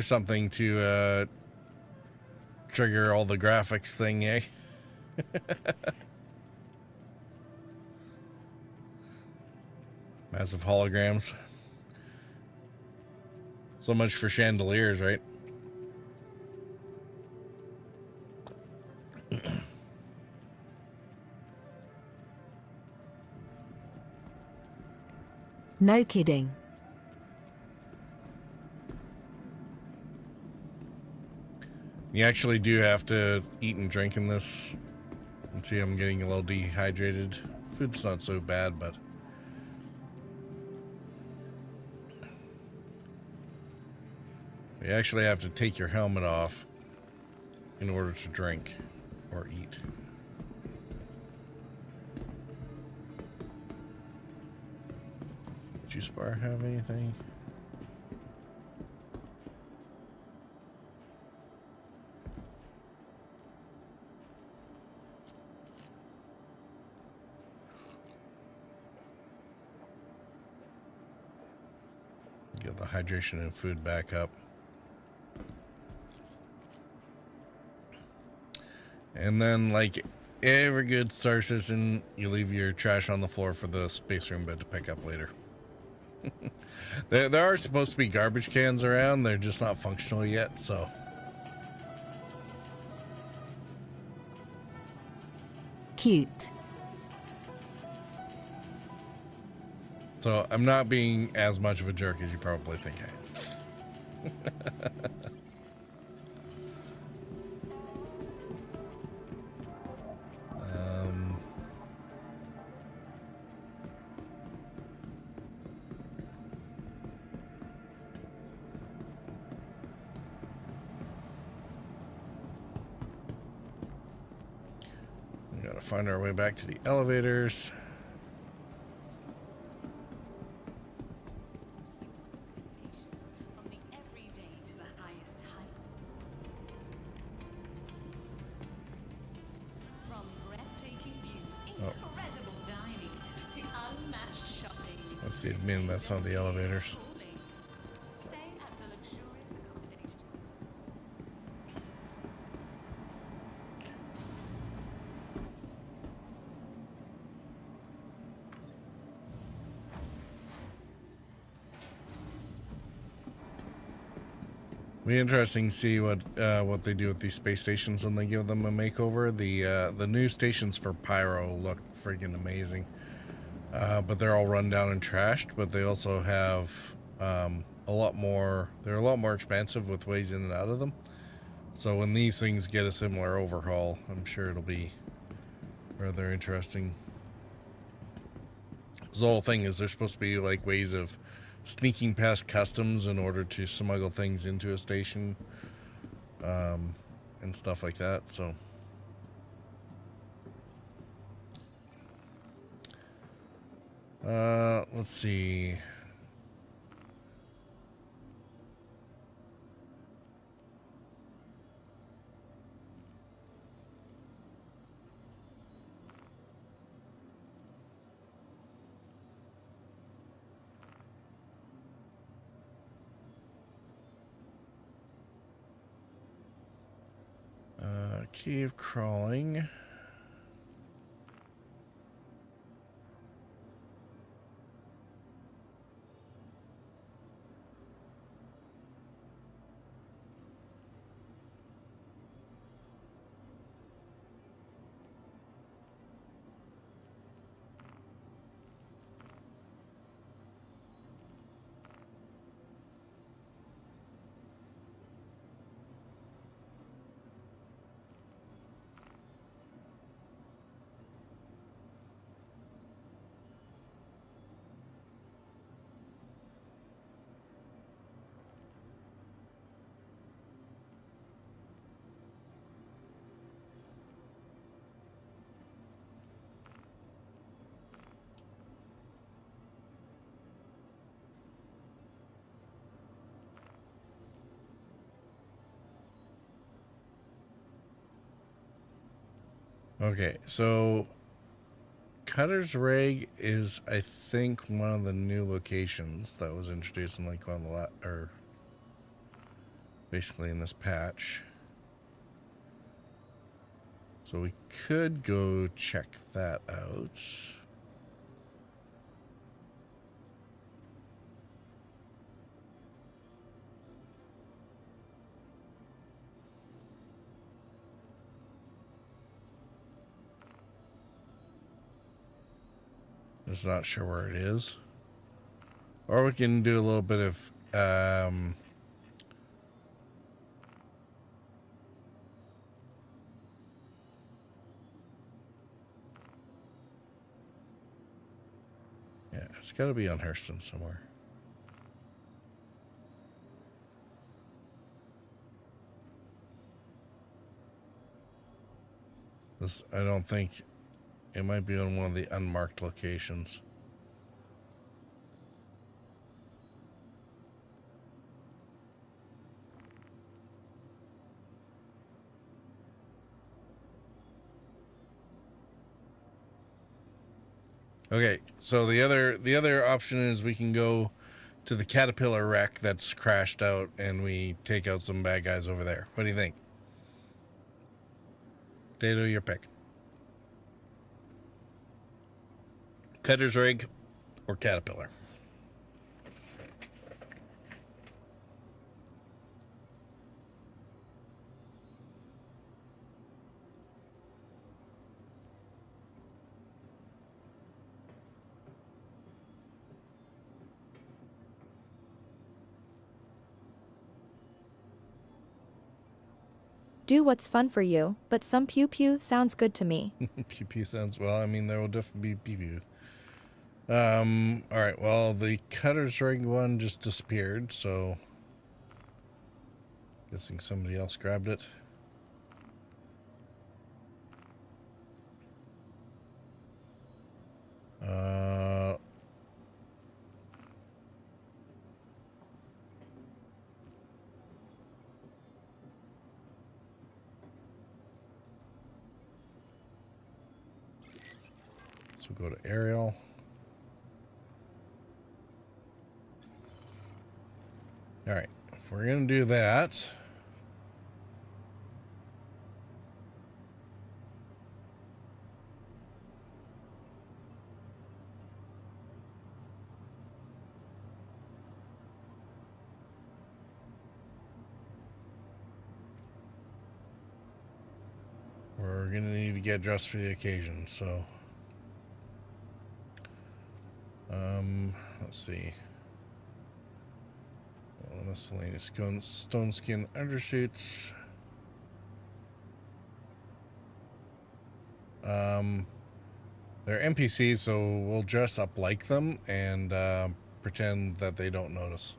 something to trigger all the graphics thing, eh? Massive holograms. So much for chandeliers, right? No kidding. You actually do have to eat and drink in this. And see, I'm getting a little dehydrated. Food's not so bad, but you actually have to take your helmet off in order to drink or eat. Does Juice Bar have anything? Get the hydration and food back up. And then, like every good Star Citizen, you leave your trash on the floor for the space room bed to pick up later. There are supposed to be garbage cans around. They're just not functional yet, so. Cute. So I'm not being as much of a jerk as you probably think I am. We gotta find our way back to the elevators. see, maybe that's not the elevators. Be interesting to see what they do with these space stations when they give them a makeover. The new stations for Pyro look freaking amazing, but they're all run down and trashed. But they also have a lot more. They're a lot more expansive with ways in and out of them. So when these things get a similar overhaul, I'm sure it'll be rather interesting. The whole thing is there's supposed to be like ways of sneaking past customs in order to smuggle things into a station, and stuff like that. So let's see. Cave crawling. Okay, so Cutter's Rig is, I think, one of the new locations that was introduced in like one of the or basically in this patch. So we could go check that out. Just not sure where it is. Or we can do a little bit of yeah, it's got to be on Hurston somewhere. This, I don't think it might be on one of the unmarked locations. Okay, so the other option is we can go to the Caterpillar wreck that's crashed out and we take out some bad guys over there. What do you think? Dato, your pick. Cutter's Rig or Caterpillar? Do what's fun for you, but some pew pew sounds good to me. Pew pew sounds, well, I mean, there will definitely be pew pew. Alright, well, the Cutter's Rig one just disappeared, so guessing somebody else grabbed it. So we'll go to Aerial. All right, if we're gonna do that, we're gonna need to get dressed for the occasion. So, let's see. Well, miscellaneous stone skin undersuits. They're NPCs, so we'll dress up like them and pretend that they don't notice.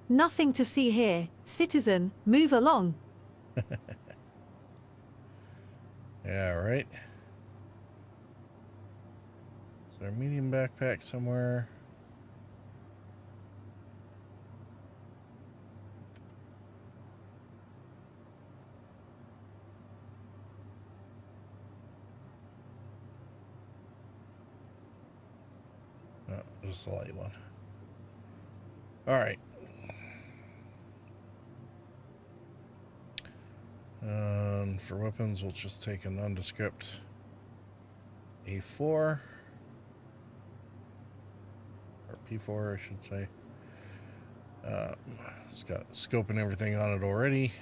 Nothing to see here. Citizen, move along. Yeah, right. Is there a medium backpack somewhere? No, just a light one. All right. For weapons, we'll just take a nondescript A4 or P4, I should say. It's got scope and everything on it already.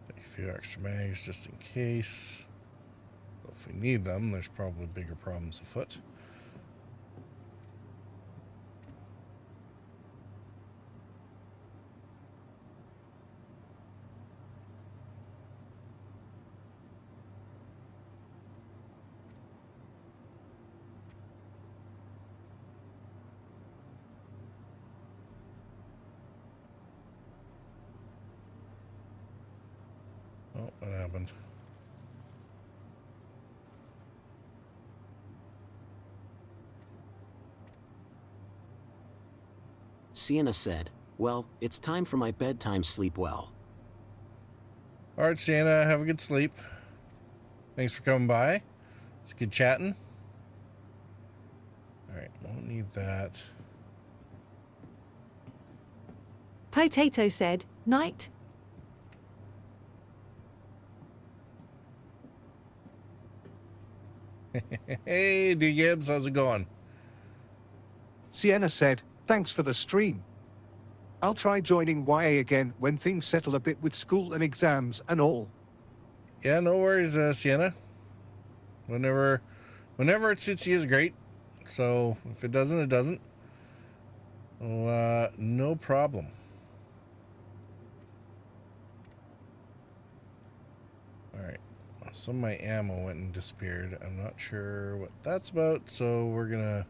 A few extra mags just in case. If we need them, there's probably bigger problems afoot. Oh, what happened? Sienna said, well, it's time for my bedtime. Sleep well. All right, Sienna, have a good sleep. Thanks for coming by. It's good chatting. All right, won't need that. Potato said, night. Hey, D Gibbs, how's it going? Sienna said, thanks for the stream. I'll try joining YA again when things settle a bit with school and exams and all. Yeah, no worries, Sienna. Whenever it suits you is great. So if it doesn't, it doesn't. Oh, no problem. All right. Some of my ammo went and disappeared. I'm not sure what that's about, so we're gonna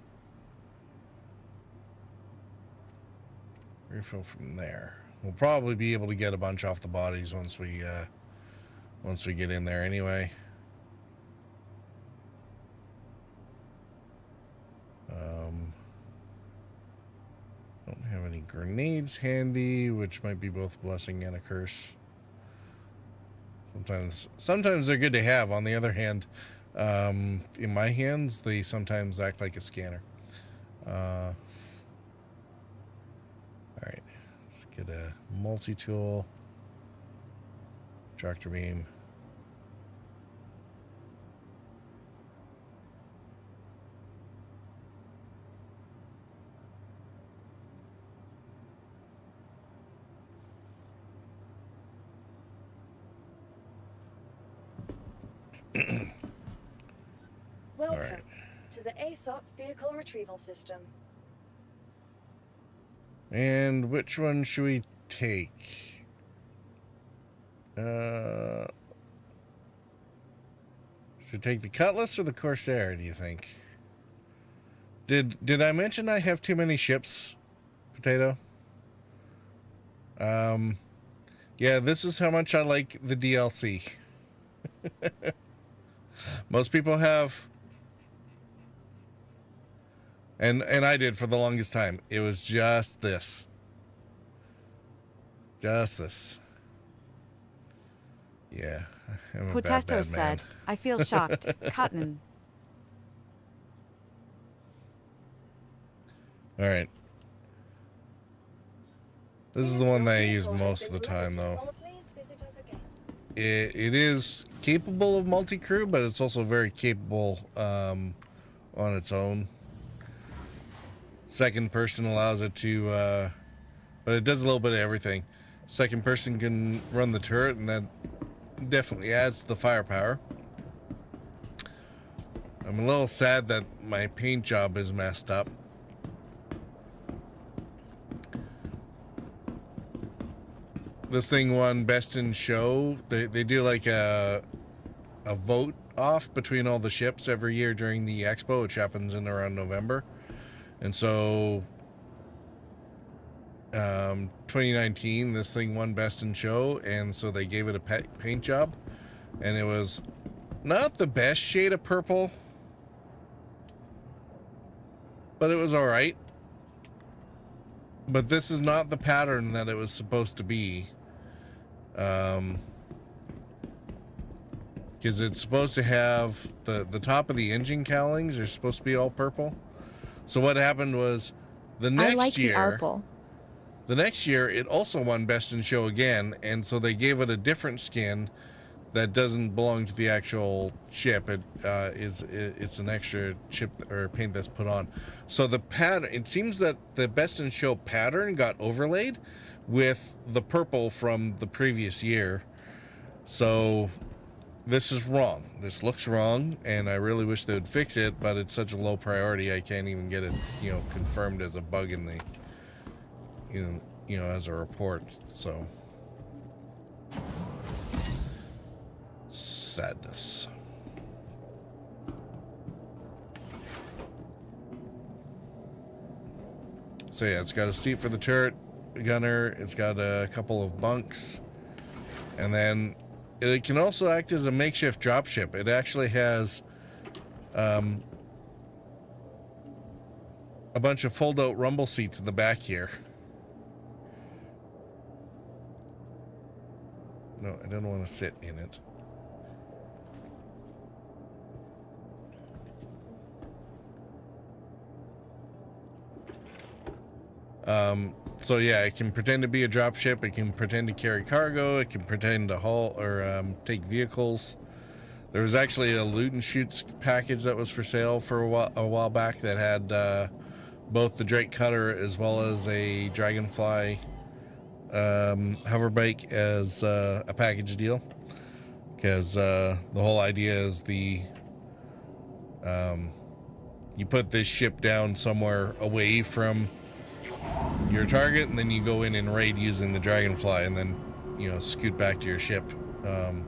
refill from there. We'll probably be able to get a bunch off the bodies once we get in there anyway. Don't have any grenades handy, which might be both a blessing and a curse. Sometimes they're good to have. On the other hand, in my hands, they sometimes act like a scanner. All right, let's get a multi-tool, tractor beam. the ASOP vehicle retrieval system. And which one should we take? Should we take the Cutlass or the Corsair, do you think? Did I mention I have too many ships, Potato? Yeah, this is how much I like the DLC. Most people have, and I did for the longest time. It was just this. Just this. Yeah. I'm a Potato bad said, man. I feel shocked. Cotton. All right. This is the one that I use most of the time, though. It is capable of multi-crew, but it's also very capable on its own. Second person allows it to, but it does a little bit of everything. Second person can run the turret, and that definitely adds to the firepower. I'm a little sad that my paint job is messed up. This thing won Best in Show. They do like a vote off between all the ships every year during the expo, which happens in around November. And so 2019, this thing won Best in Show, and so they gave it a paint job, and it was not the best shade of purple, but it was all right. But this is not the pattern that it was supposed to be, because it's supposed to have the top of the engine cowlings are supposed to be all purple. So what happened was the next year, the next year it also won Best in Show again, and so they gave it a different skin that doesn't belong to the actual ship. It's an extra chip or paint that's put on. So the pattern, it seems that the Best in Show pattern got overlaid with the purple from the previous year. So this is wrong. This looks wrong, and I really wish they would fix it, but it's such a low priority I can't even get it, confirmed as a bug in the, as a report. So sadness. So yeah, it's got a seat for the turret gunner. It's got a couple of bunks, and then it can also act as a makeshift dropship. It actually has a bunch of fold-out rumble seats in the back here. No, I don't want to sit in it. So yeah, it can pretend to be a dropship. It can pretend to carry cargo. It can pretend to haul or take vehicles. There was actually a loot and shoots package that was for sale for a while back that had both the Drake Cutter as well as a Dragonfly hoverbike as a package deal. Because the whole idea is you put this ship down somewhere away from your target, and then you go in and raid using the Dragonfly, and then scoot back to your ship and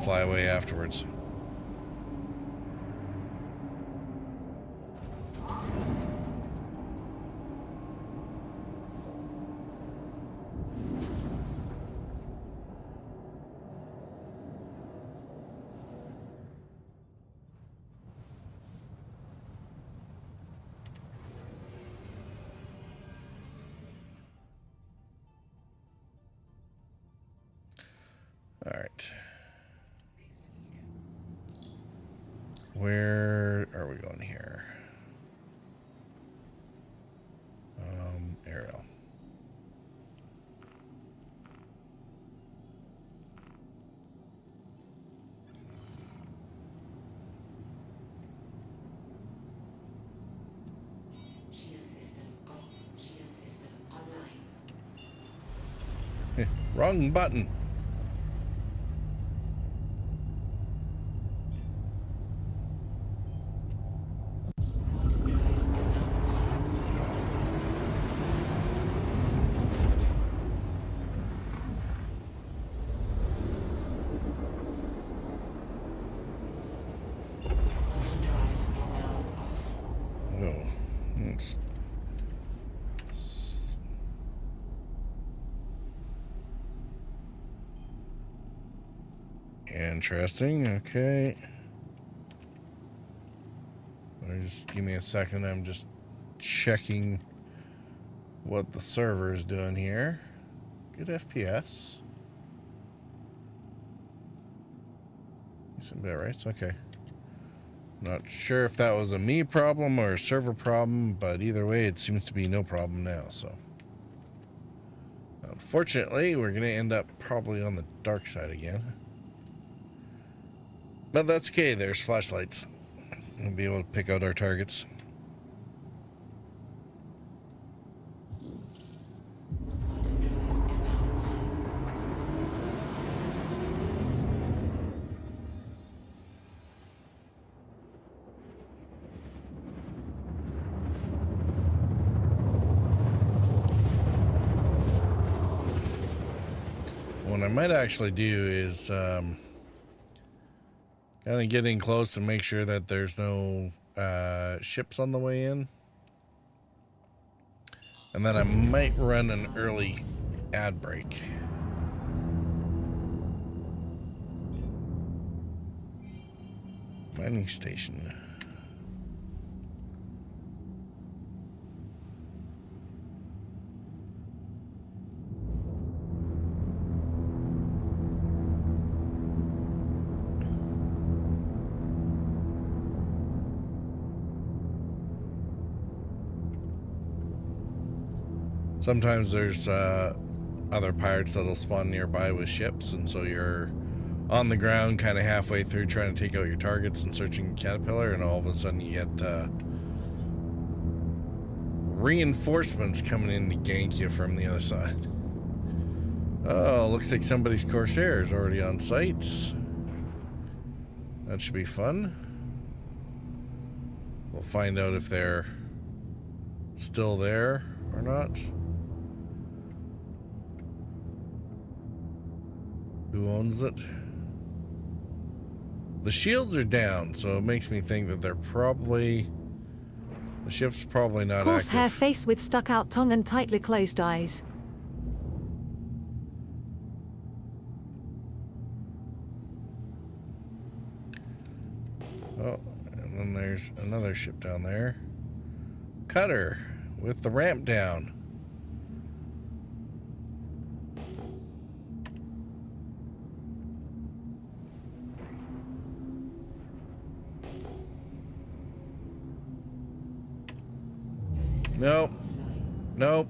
fly away afterwards. All right. Where are we going here? Aerial. Wrong button. Interesting. Okay. Just give me a second. I'm just checking what the server is doing here. Good FPS. Decent bit rates. Okay. Not sure if that was a me problem or a server problem, but either way, it seems to be no problem now. So, unfortunately, we're going to end up probably on the dark side again. But that's okay. There's flashlights. We'll be able to pick out our targets. What I might actually do is kind of get in close and make sure that there's no ships on the way in. And then I might run an early ad break. Mining station. Sometimes there's other pirates that'll spawn nearby with ships, and so you're on the ground kind of halfway through trying to take out your targets and searching Caterpillar, and all of a sudden you get reinforcements coming in to gank you from the other side. Oh, looks like somebody's Corsair is already on site. That should be fun. We'll find out if they're still there or not. Who owns it? The shields are down, so it makes me think that they're probably... The ship's probably not Horsehair active. face with stuck out tongue and tightly closed eyes. Oh, and then there's another ship down there. Cutter with the ramp down. Nope. Nope.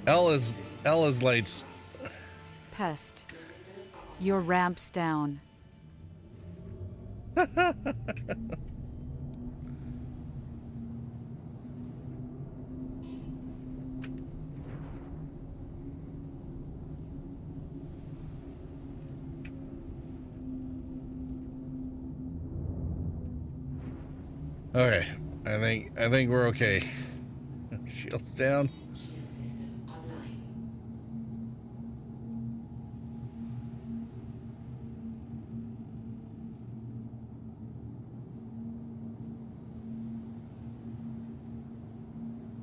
Ella's lights. Pest. Your ramp's down. Okay, I think we're okay. Shields down.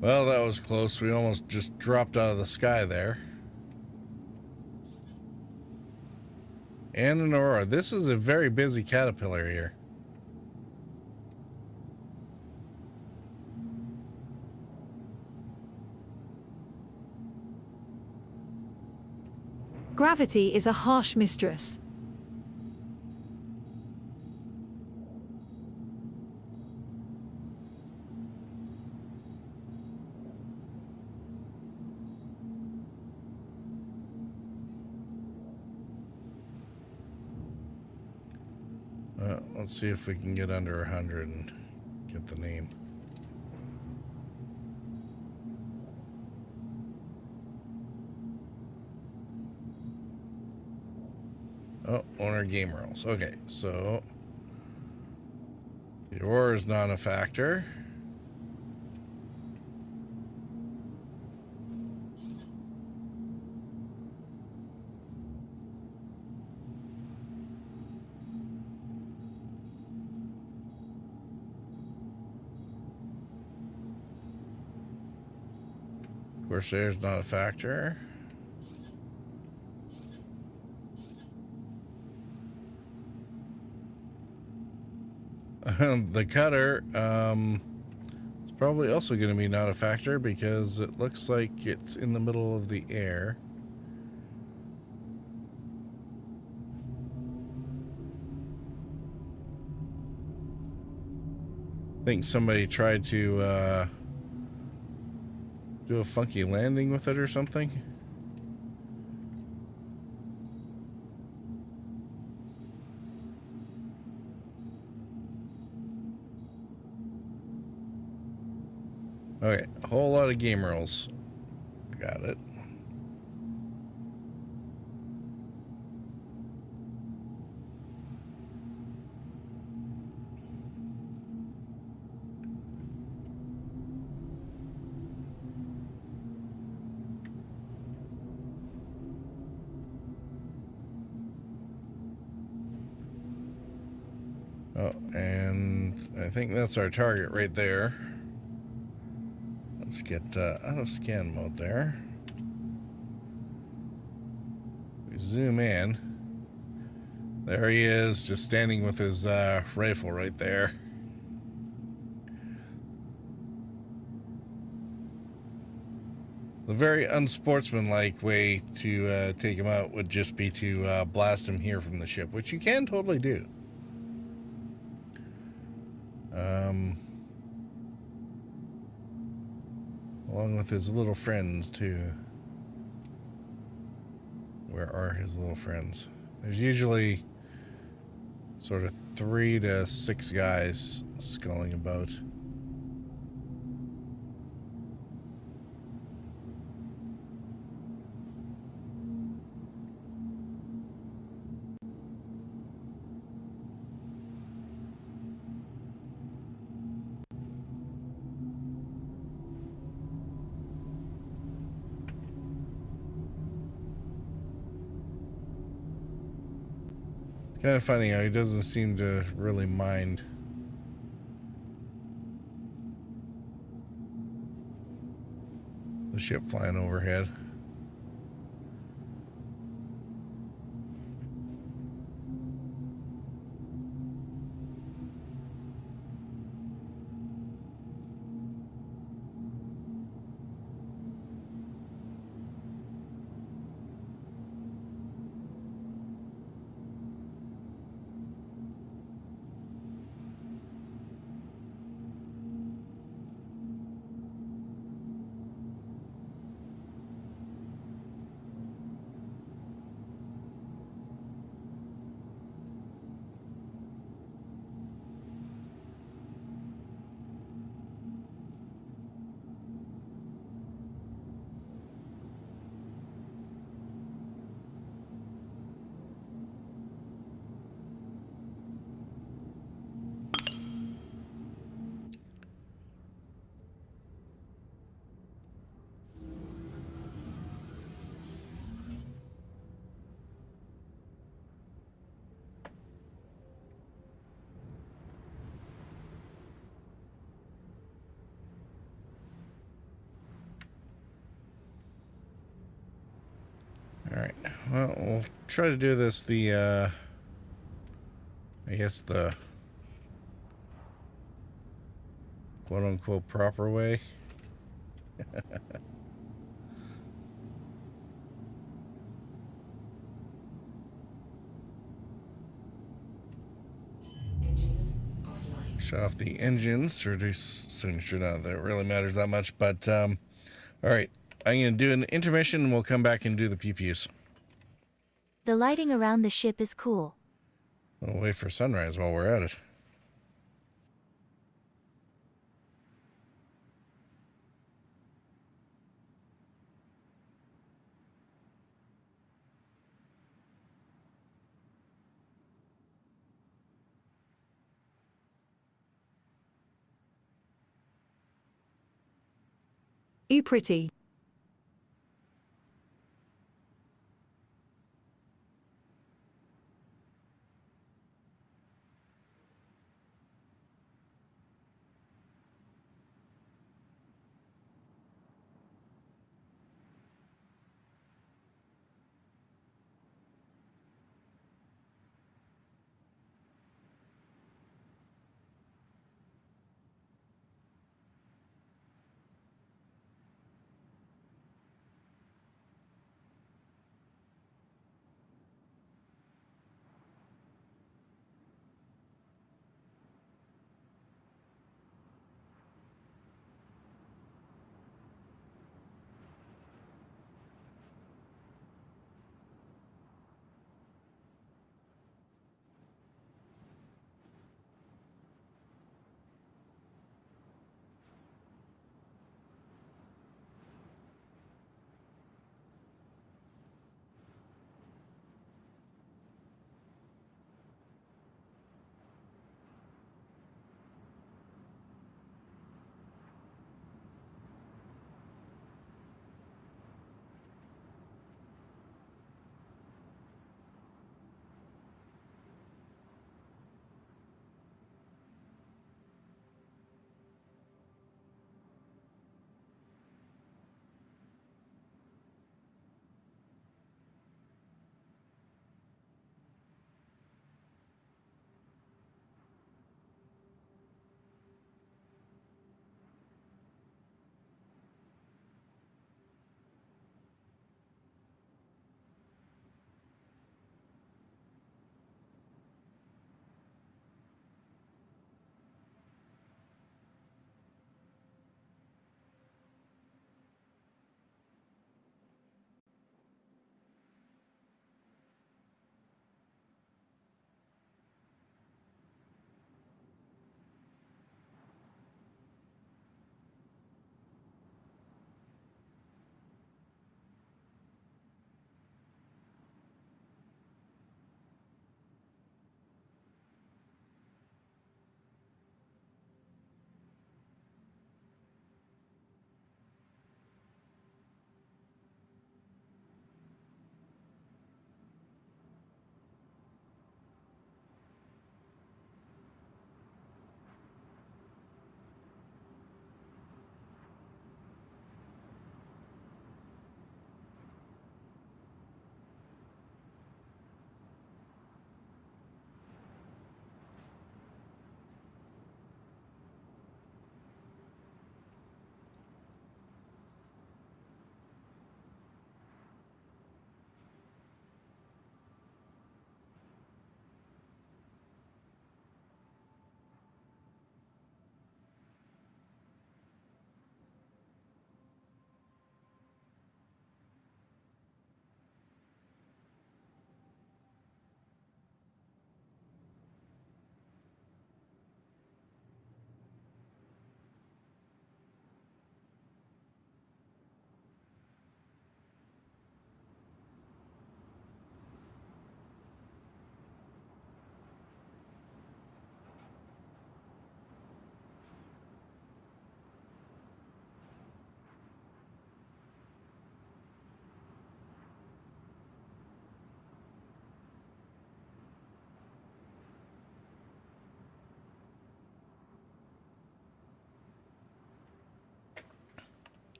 Well, that was close. We almost just dropped out of the sky there. And an Aurora. This is a very busy Caterpillar here. Gravity is a harsh mistress. Let's see if we can get under 100 and get the name. Oh, owner game rules. Okay, so the Aurora is not a factor. Corsair's not a factor. the cutter is probably also going to be not a factor because it looks like it's in the middle of the air. I think somebody tried to do a funky landing with it or something. Okay, a whole lot of game rules. Got it. Oh, and I think that's our target right there. Let's get out of scan mode there. We zoom in. There he is, just standing with his rifle right there. The very unsportsmanlike way to take him out would just be to blast him here from the ship, which you can totally do. Along with his little friends, too. Where are his little friends? There's usually sort of 3 to 6 guys sculling about. It's kind of funny how he doesn't seem to really mind. The ship flying overhead. Alright, well, we'll try to do this the, I guess the quote-unquote proper way. Shut off the engines to reduce signature. Not that it really matters that much, but, alright. I'm going to do an intermission and we'll come back and do the PPUs. The lighting around the ship is cool. We'll wait for sunrise while we're at it. You pretty.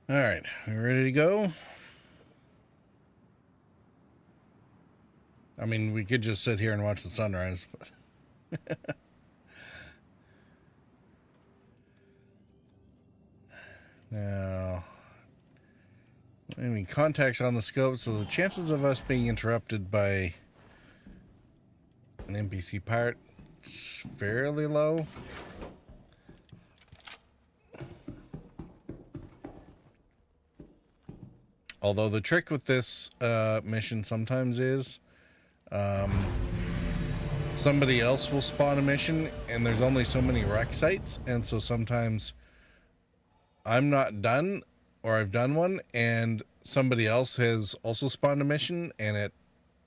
All right, we ready to go? I mean, we could just sit here and watch the sunrise, but now, I mean, contacts on the scope, so the chances of us being interrupted by an NPC pirate is fairly low. Although the trick with this mission sometimes is somebody else will spawn a mission and there's only so many wreck sites, and so sometimes I'm not done or I've done one and somebody else has also spawned a mission and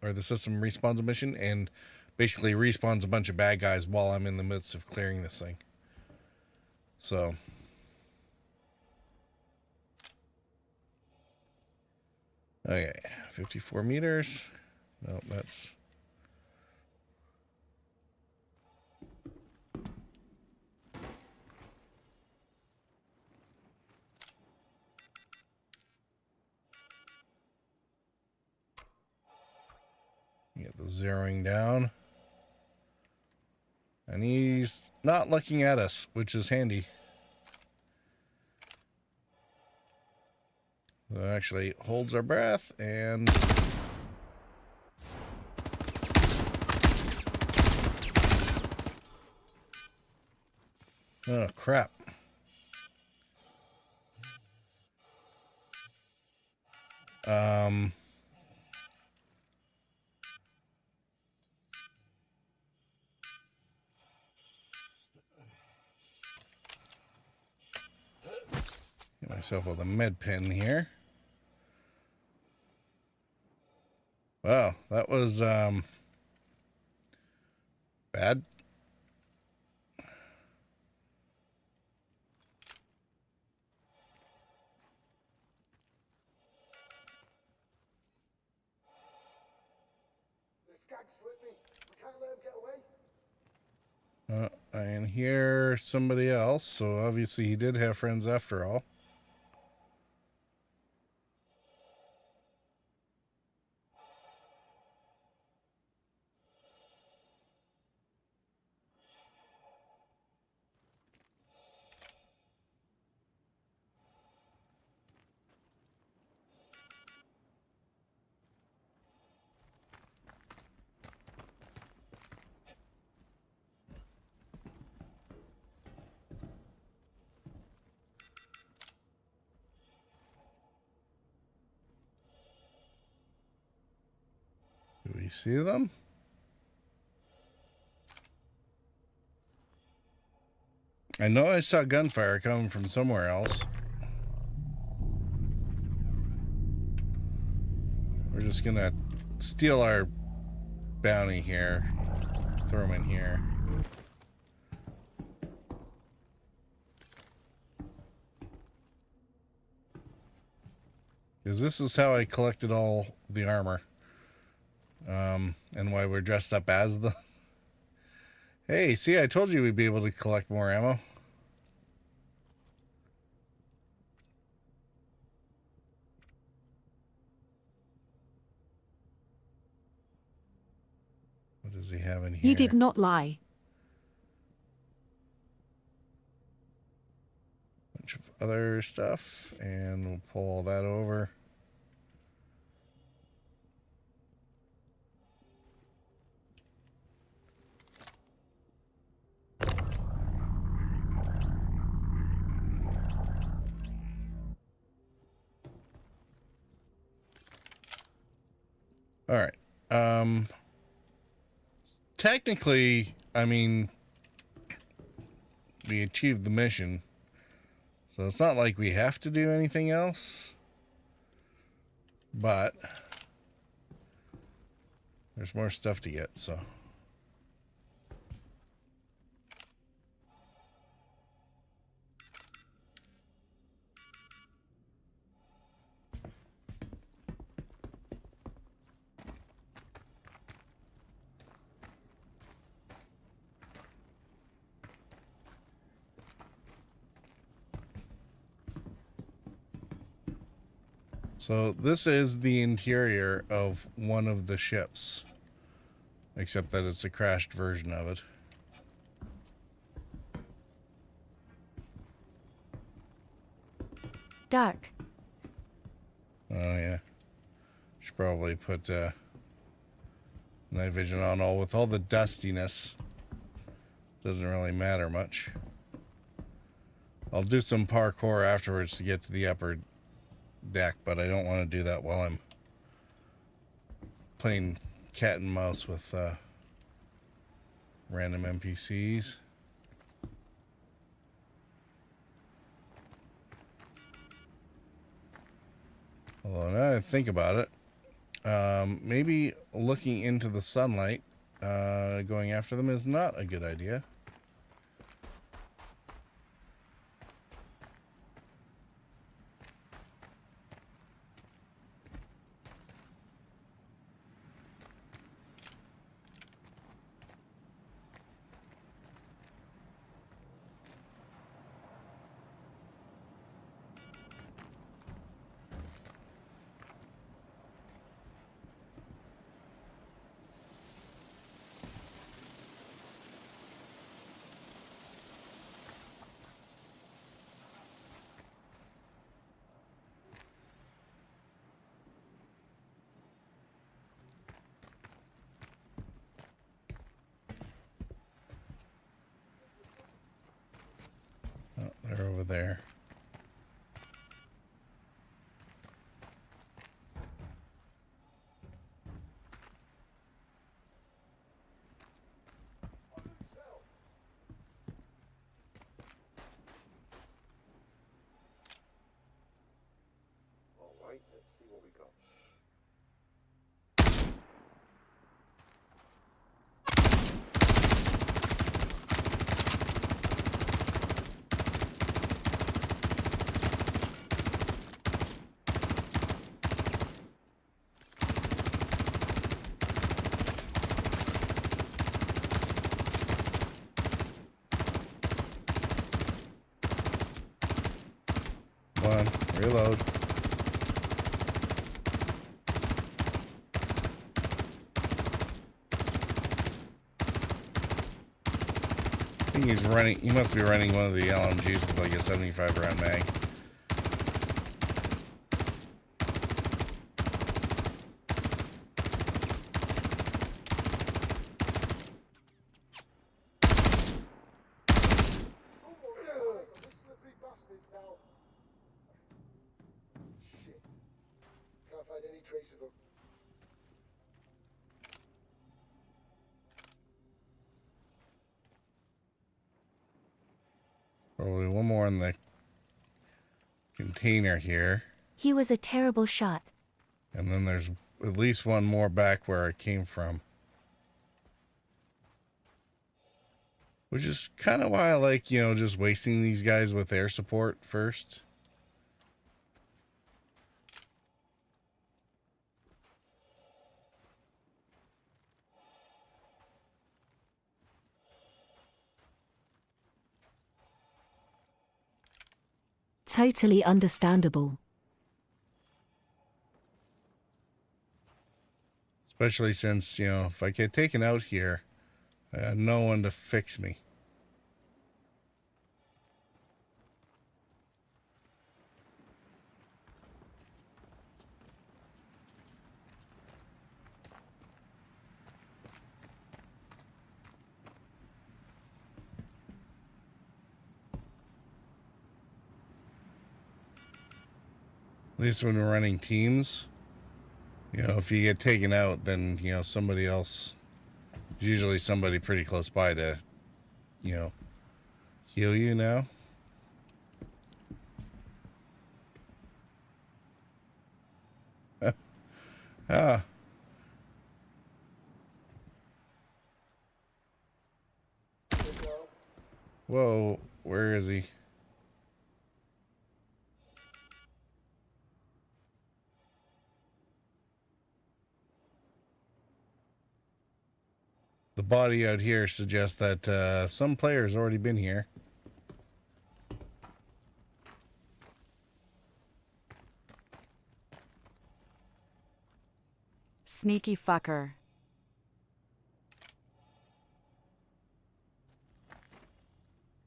the system respawns a mission and basically respawns a bunch of bad guys while I'm in the midst of clearing this thing. So okay, 54 meters. No, that's... Get the zeroing down. And he's not looking at us, which is handy. So it actually holds our breath and... Oh, crap. Get myself with a med pen here. Wow, that was bad. And here somebody else, so obviously he did have friends after all. Do we see them? I know I saw gunfire coming from somewhere else. We're just gonna steal our bounty here. Throw him in here. Because this is how I collected all the armor. And why we're dressed up as the... Hey, see, I told you we'd be able to collect more ammo. What does he have in here? You did not lie. Bunch of other stuff, and we'll pull all that over. All right. Technically, I mean, we achieved the mission, so it's not like we have to do anything else, but there's more stuff to get, so. So this is the interior of one of the ships, except that it's a crashed version of it. Dark. Oh yeah, should probably put night vision on. All with all the dustiness, doesn't really matter much. I'll do some parkour afterwards to get to the upper deck, but I don't want to do that while I'm playing cat and mouse with random NPCs. Although now that I think about it, maybe looking into the sunlight, going after them is not a good idea. Oh, they're over there. Alright, let's see what we got. Come on, reload. I think he's running. He must be running one of the LMGs with like a 75 round mag. Shit. Can't find any trace of him. Probably one more in the container here. He was a terrible shot. And then there's at least one more back where it came from. Which is kind of why I like, just wasting these guys with air support first. Totally understandable. Especially since, if I get taken out here, I got no one to fix me. At least when we're running teams, if you get taken out, then, somebody else, usually somebody pretty close by to, heal you now. Ah. Whoa, where is he? The body out here suggests that some player's already been here. Sneaky fucker.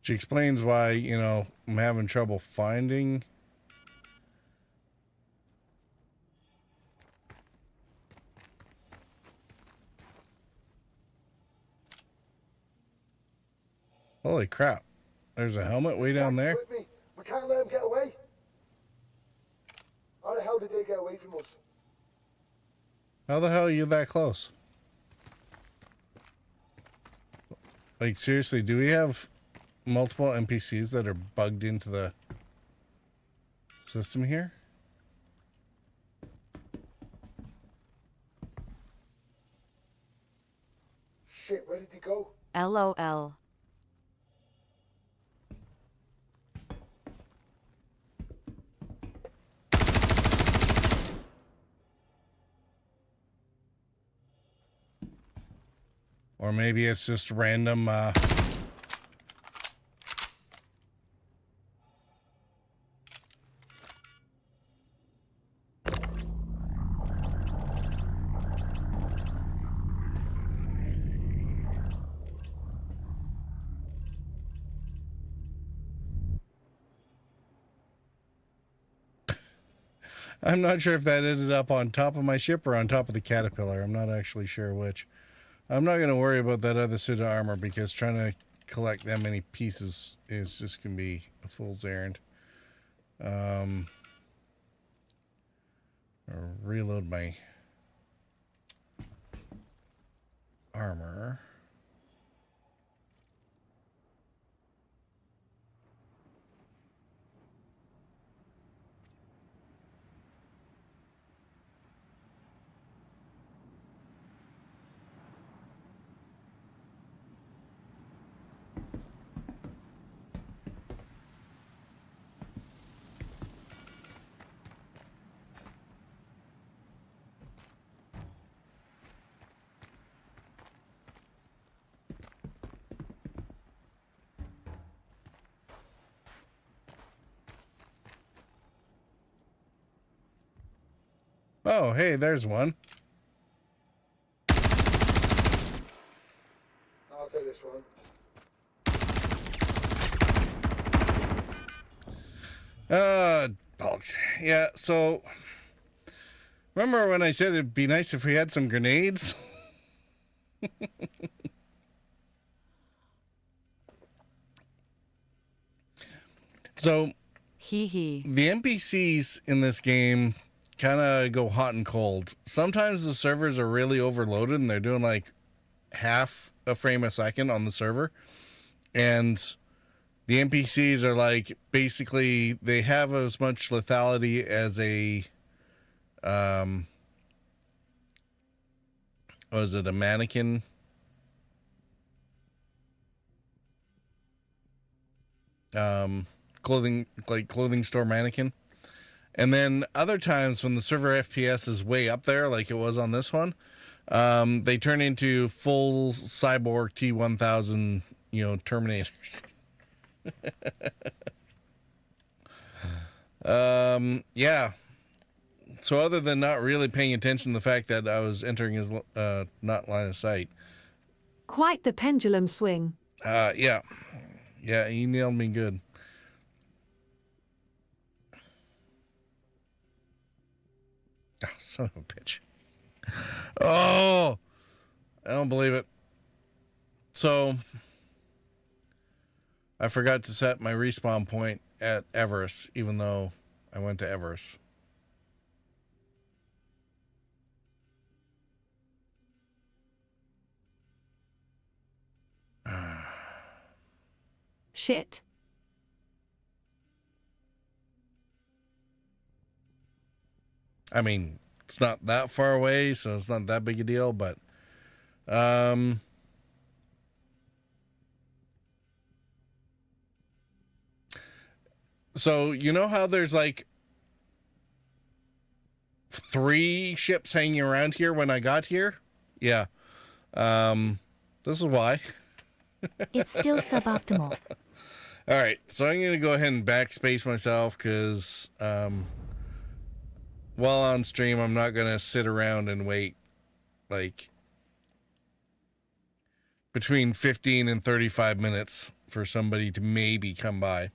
She explains why, you know, I'm having trouble finding. Holy crap. There's a helmet way down there. With me. We can't let them get away. How the hell did they get away from us? How the hell are you that close? Like, seriously, do we have multiple NPCs that are bugged into the system here? Shit, where did he go? LOL. Or maybe it's just random, I'm not sure if that ended up on top of my ship or on top of the caterpillar. I'm not actually sure which. I'm not going to worry about that other suit of armor because trying to collect that many pieces is just going to be a fool's errand. I'll reload my armor. Oh, hey, there's one. I'll take this one. Bollocks. Yeah, so remember when I said it'd be nice if we had some grenades? So, Hee. The NPCs in this game kind of go hot and cold. Sometimes the servers are really overloaded and they're doing like half a frame a second on the server. And the NPCs are like, basically, they have as much lethality as a, was it a mannequin? Clothing store mannequin. And then other times when the server FPS is way up there, like it was on this one, they turn into full cyborg T-1000, Terminators. Yeah. So other than not really paying attention to the fact that I was entering his not line of sight. Quite the pendulum swing. Yeah. Yeah, he nailed me good. Oh, son of a bitch. Oh, I don't believe it. So, I forgot to set my respawn point at Everest, even though I went to Everest. Shit. I mean, it's not that far away, so it's not that big a deal, but so you know how there's like 3 ships hanging around here when I got here? Yeah. This is why. It's still suboptimal. All right, so I'm going to go ahead and backspace myself because while on stream, I'm not going to sit around and wait like between 15 and 35 minutes for somebody to maybe come by.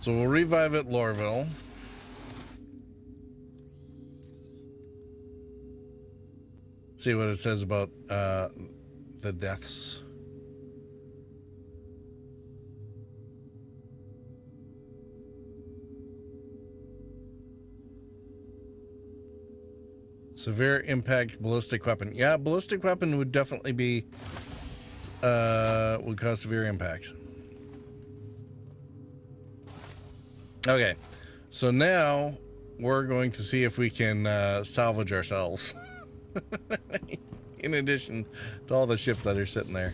So we'll revive at Lorville. See what it says about the deaths. Severe impact ballistic weapon. Yeah, ballistic weapon would definitely be would cause severe impacts. Okay, so now we're going to see if we can salvage ourselves. In addition to all the ships that are sitting there.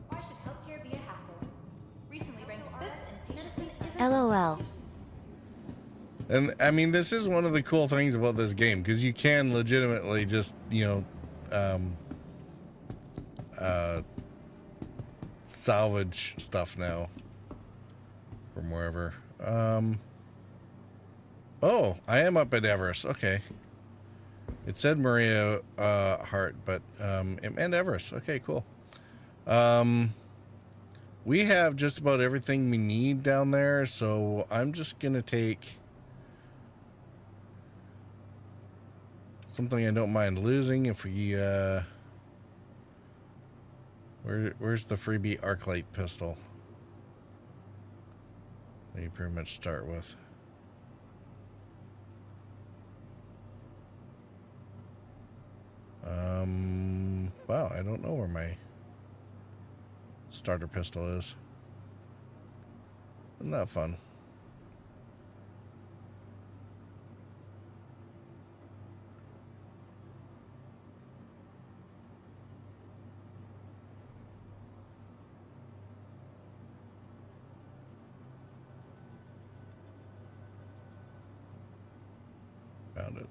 Why should healthcare be a hassle? Recently ranked 5th in medicine isn't LOL. And I mean, this is one of the cool things about this game, because you can legitimately just, salvage stuff now from wherever. Oh, I am up at Everest. Okay. It said Maria Hart, but it meant Everest. Okay, cool. We have just about everything we need down there, so I'm just gonna take something I don't mind losing. If we where's the freebie arclight pistol that you pretty much start with? Wow, I don't know where my starter pistol is. Isn't that fun? Found it.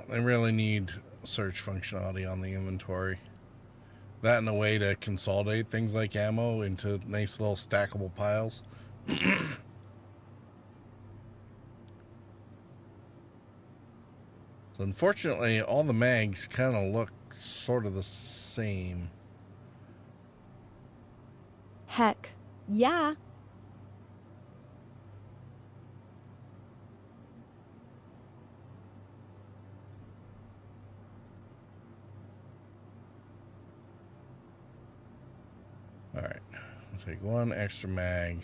I really need search functionality on the inventory. That and a way to consolidate things like ammo into nice little stackable piles. So unfortunately, all the mags kind of look sort of the same. Heck, yeah. All right, I'll take one extra mag.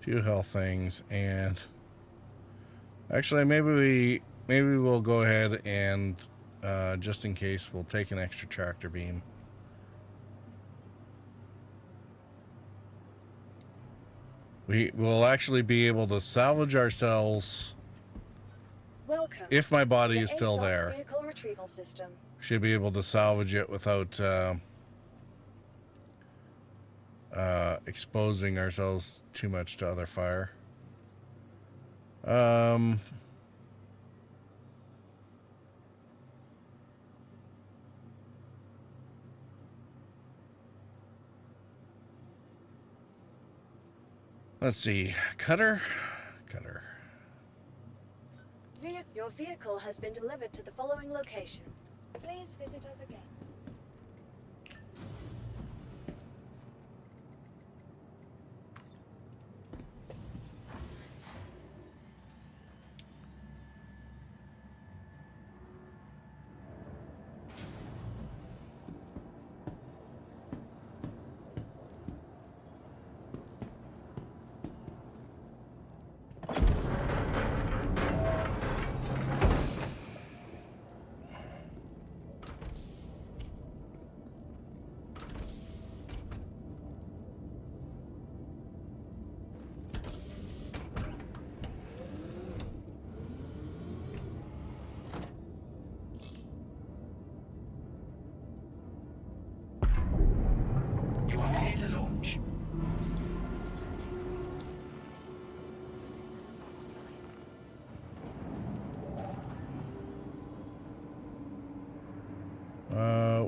Few health things, and actually maybe we'll go ahead and just in case, we'll take an extra tractor beam. We will actually be able to salvage ourselves. Welcome. If my body to is the still ASOP there. Vehicle retrieval system. Should be able to salvage it without exposing ourselves too much to other fire. Let's see. Cutter. Your vehicle has been delivered to the following location. Please visit us again.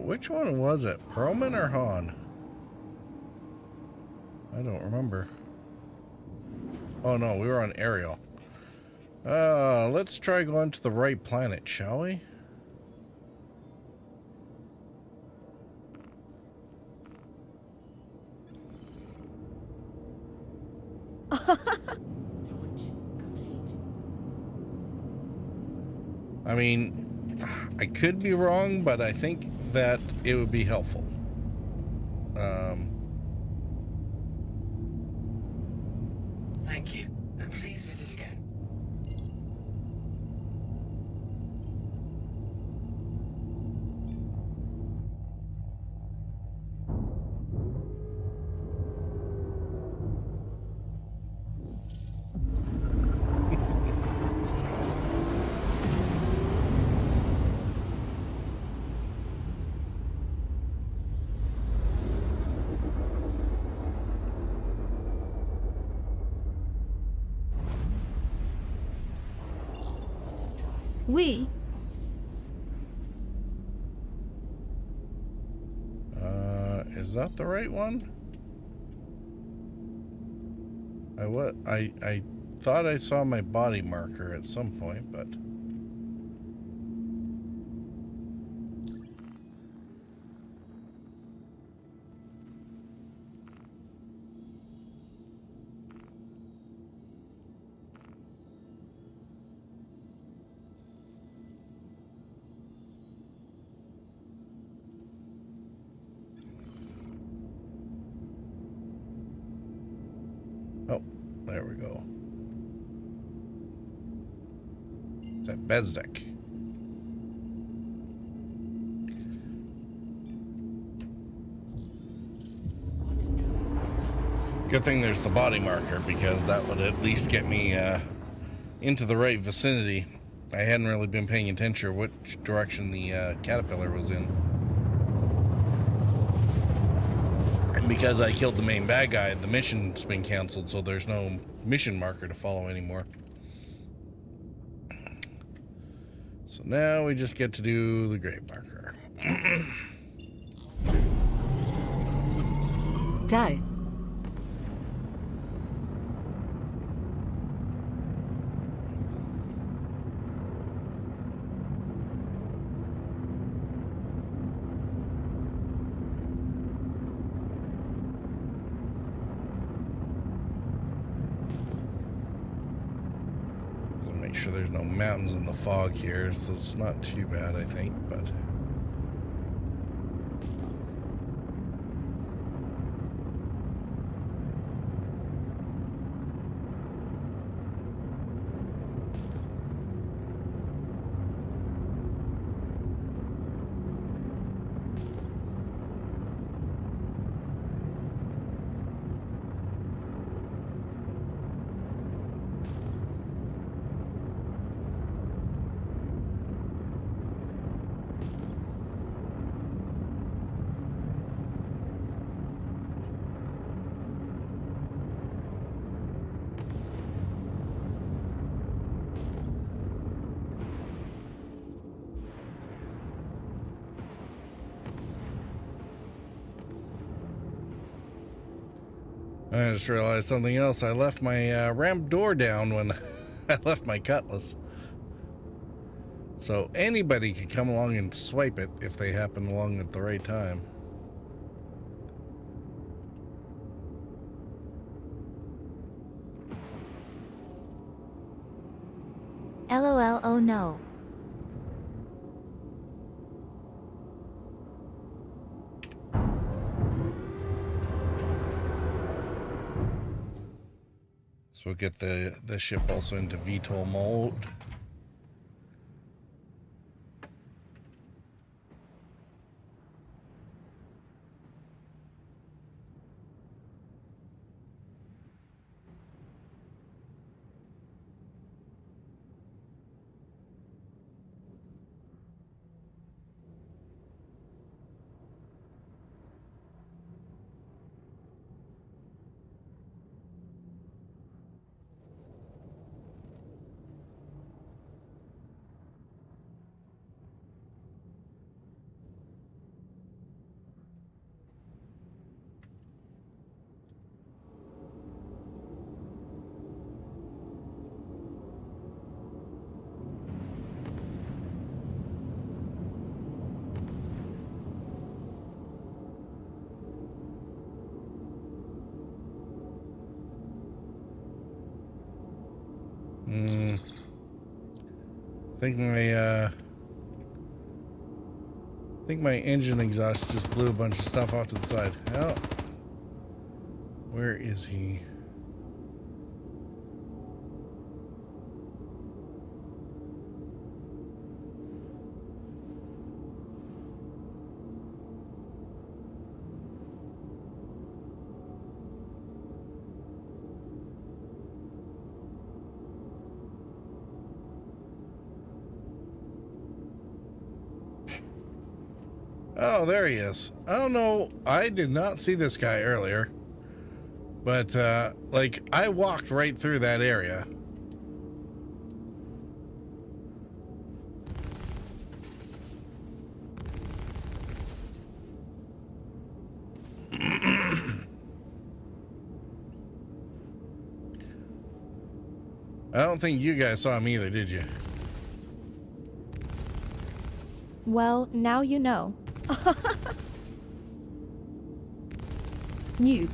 Which one was it? Perlman or Han? I don't remember. Oh no, we were on Ariel. Let's try going to the right planet, shall we? I mean, I could be wrong, but I think that it would be helpful. Thank you, and please visit again. We? Is that the right one? I thought I saw my body marker at some point, but oh, there we go. It's at Bezdek. Good thing there's the body marker, because that would at least get me into the right vicinity. I hadn't really been paying attention which direction the caterpillar was in. And because I killed the main bad guy, the mission's been canceled, so there's no mission marker to follow anymore. So now we just get to do the grave marker. Doe. Make sure there's no mountains in the fog here, so it's not too bad, I think, but I just realized something else. I left my ramp door down when I left my cutlass. So anybody could come along and swipe it if they happen along at the right time. LOL, oh no. So we'll get the ship also into VTOL mode. I think my engine exhaust just blew a bunch of stuff off to the side. Oh. Where is he? Oh, there he is. I don't know. I did not see this guy earlier. But, like, I walked right through that area. I don't think you guys saw him either, did you? Well, now you know. Noob.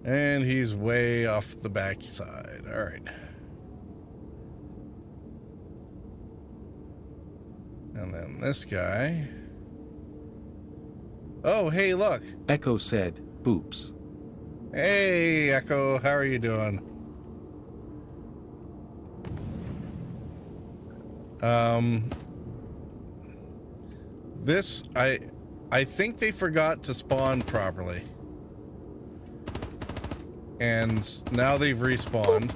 And he's way off the back side. All right. And then this guy. Oh, hey, look. Echo said, "Boops." Hey, Echo, how are you doing? This, I think they forgot to spawn properly. And now they've respawned.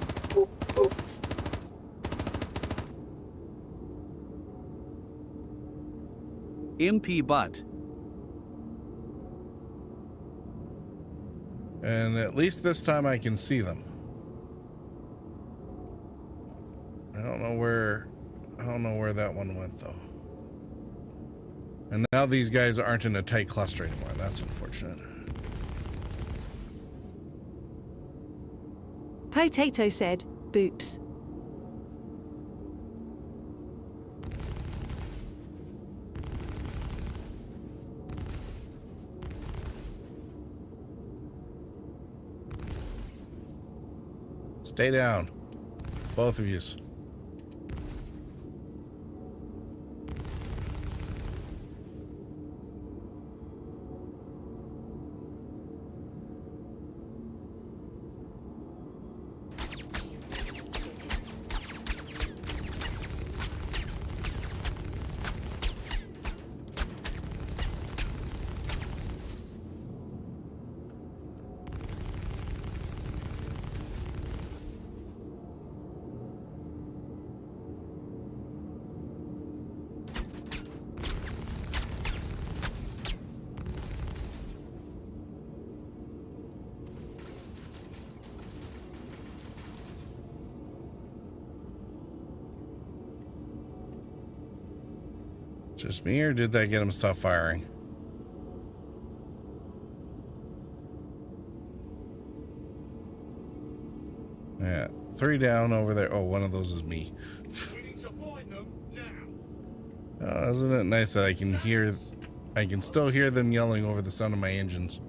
MP butt. And at least this time I can see them. I don't know where that one went though. And now these guys aren't in a tight cluster anymore. That's unfortunate. Potato said, "Boops." Stay down. Both of yous. Just me, or did that get him stop firing? Yeah, 3 down over there. Oh, one of those is me. Oh, isn't it nice that I can still hear them yelling over the sound of my engines.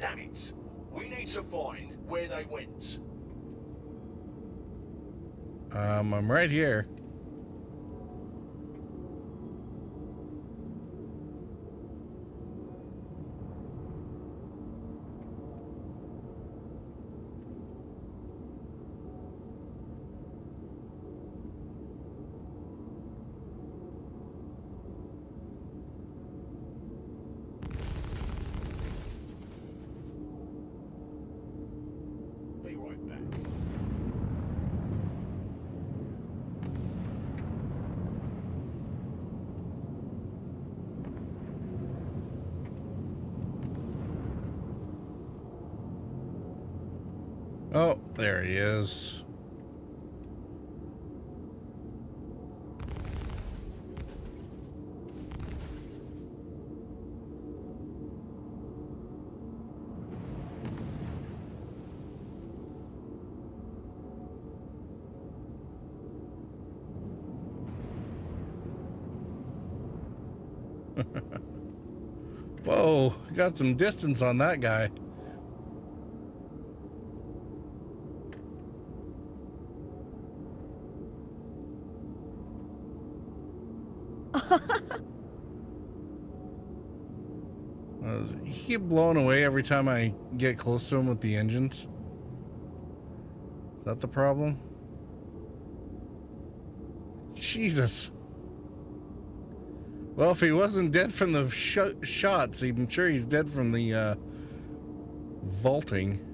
Damn it. We need to find where they went. I'm right here. Be right back. Oh, there he is. Whoa, got some distance on that guy. He keep blowing away every time I get close to him with the engines. Is that the problem? Jesus. Well, if he wasn't dead from the shots, I'm sure he's dead from the vaulting.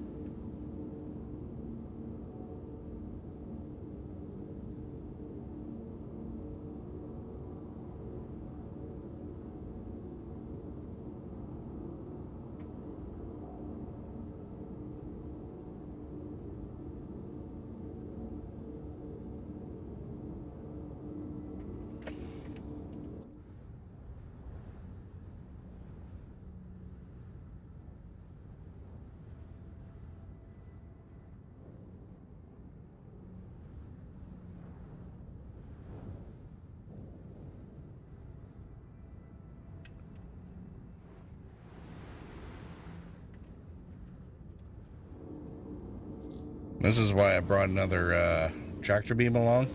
This is why I brought another tractor beam along.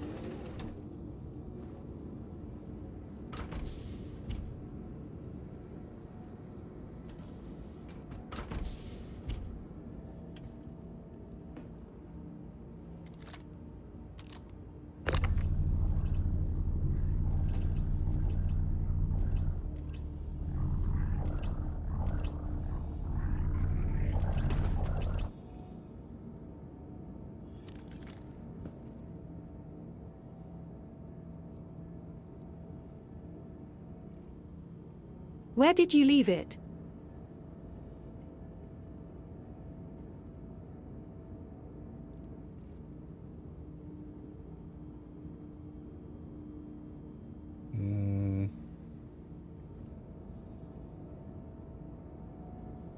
Where did you leave it?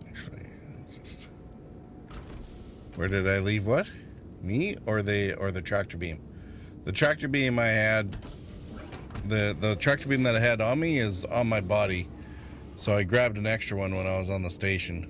Actually, just where did I leave what? Me or the tractor beam? The tractor beam I had, the tractor beam that I had on me is on my body. So I grabbed an extra one when I was on the station.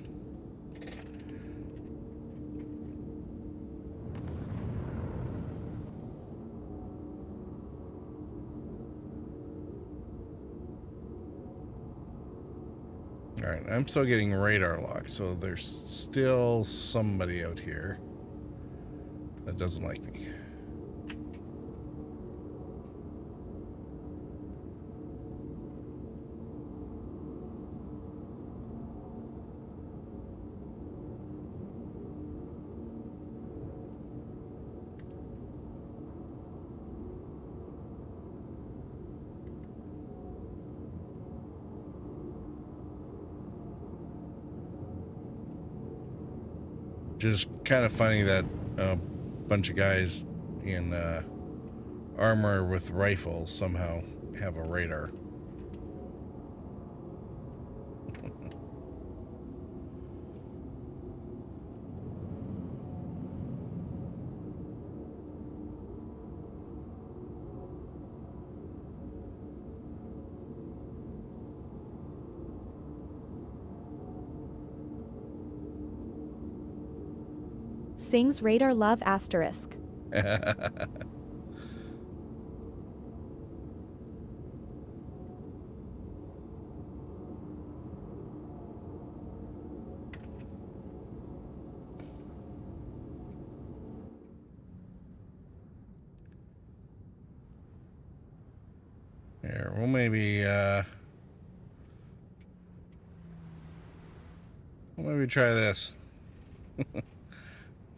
Alright, I'm still getting radar lock, so there's still somebody out here that doesn't like me. Just kind of funny that a bunch of guys in armor with rifles somehow have a radar. Sings Radar Love asterisk. Here, we'll maybe try this.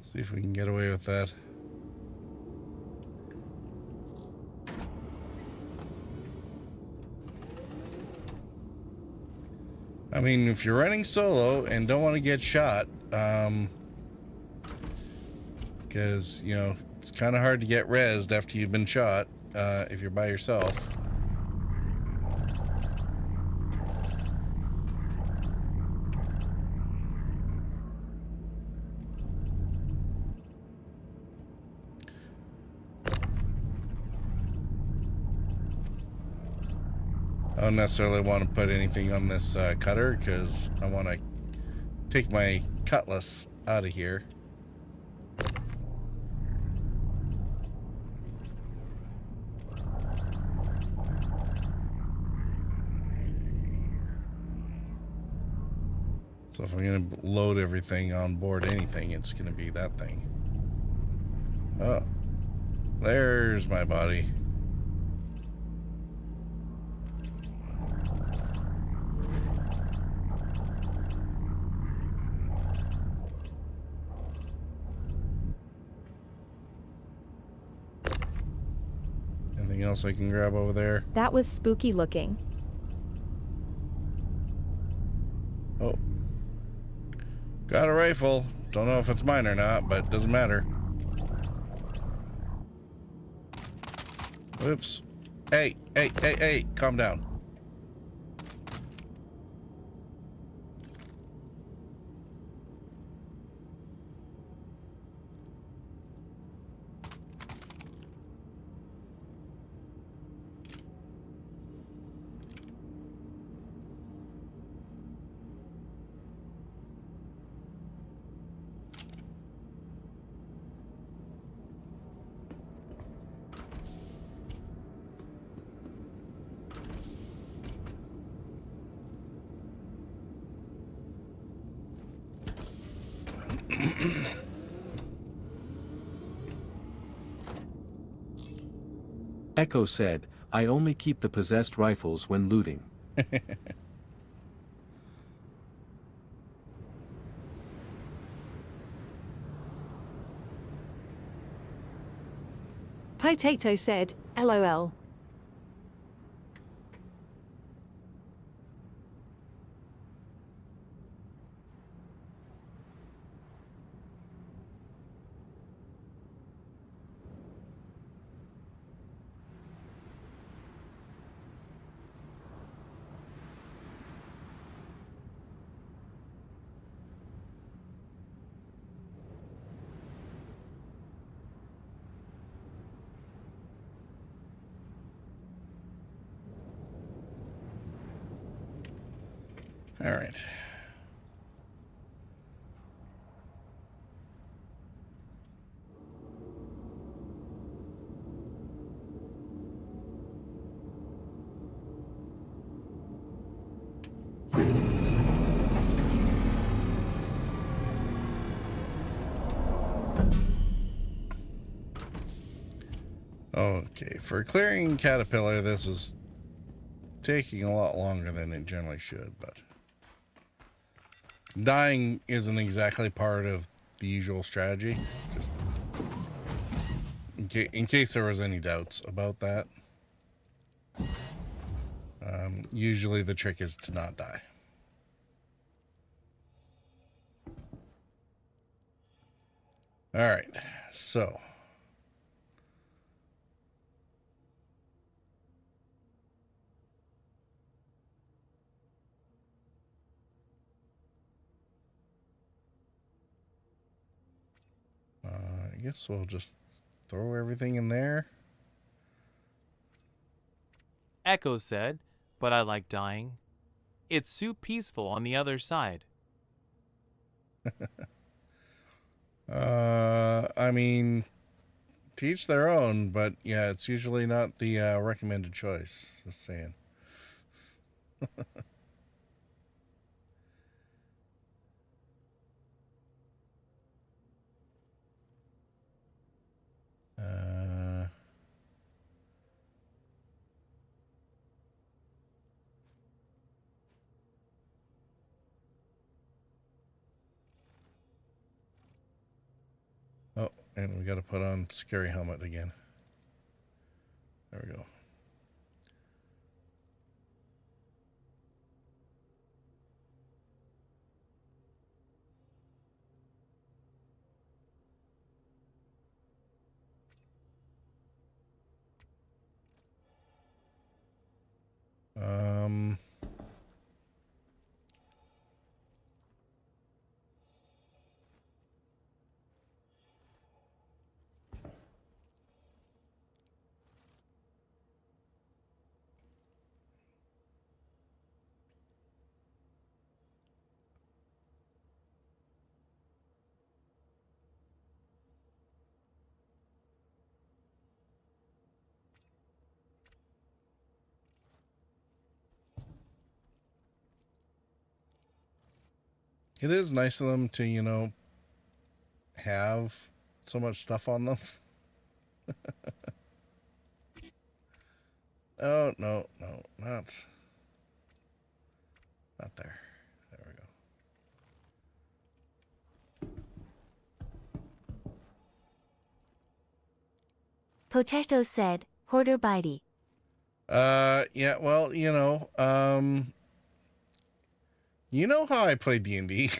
See if we can get away with that. I mean, if you're running solo and don't want to get shot, because, you know, it's kind of hard to get rezzed after you've been shot, if you're by yourself. don't necessarily want to put anything on this cutter because I want to take my cutlass out of here. So if I'm going to load everything on board anything, it's going to be that thing. Oh, there's my body. Anything else I can grab over there? That was spooky looking. Oh. Got a rifle. Don't know if it's mine or not, but it doesn't matter. Oops. Hey, hey, hey, hey, calm down. Echo said, I only keep the possessed rifles when looting. Potato said, LOL. All right. Okay, for clearing caterpillar, this is taking a lot longer than it generally should, but dying isn't exactly part of the usual strategy. Just in case there was any doubts about that. Usually the trick is to not die. All right, so I guess we'll just throw everything in there. Echo said, but I like dying. It's so peaceful on the other side. I mean, to each their own, but yeah, it's usually not the recommended choice. Just saying. Oh, and we got to put on scary helmet again. There we go. It is nice of them to, you know, have so much stuff on them. Oh, no, not there. There we go. Potato said, Hoarder Bitey. Yeah, well, you know how I play D&D.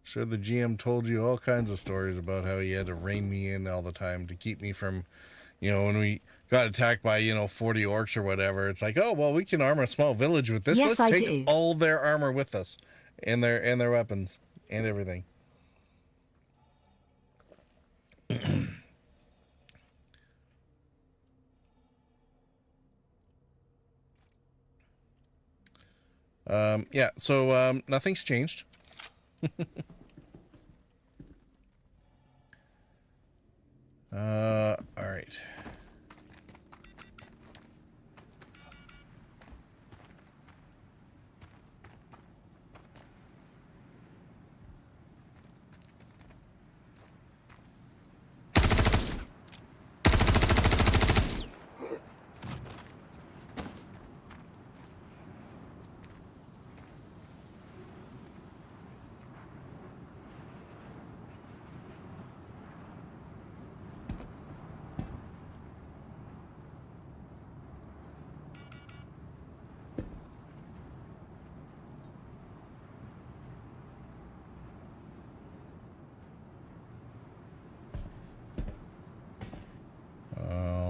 Sure, the GM told you all kinds of stories about how he had to rein me in all the time to keep me from, you know, when we got attacked by, 40 orcs or whatever. It's like, oh, well, we can arm a small village with this. Yes, Let's I take do. all their armor with us and their weapons and everything. Yeah, so nothing's changed. All right.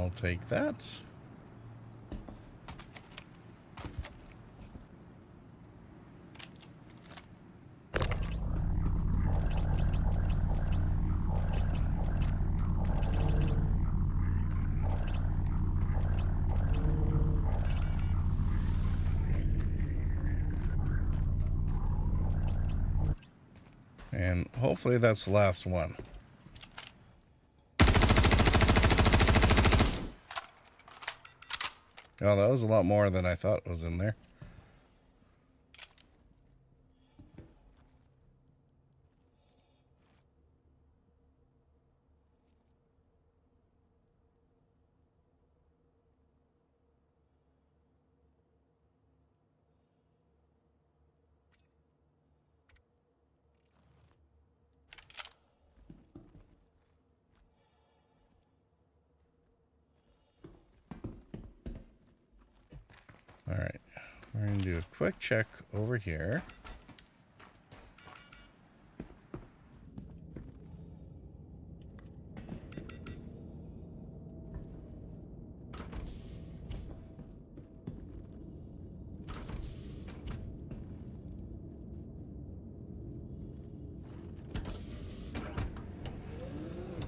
I'll take that. And hopefully that's the last one. Oh, that was a lot more than I thought was in there. All right, we're going to do a quick check over here.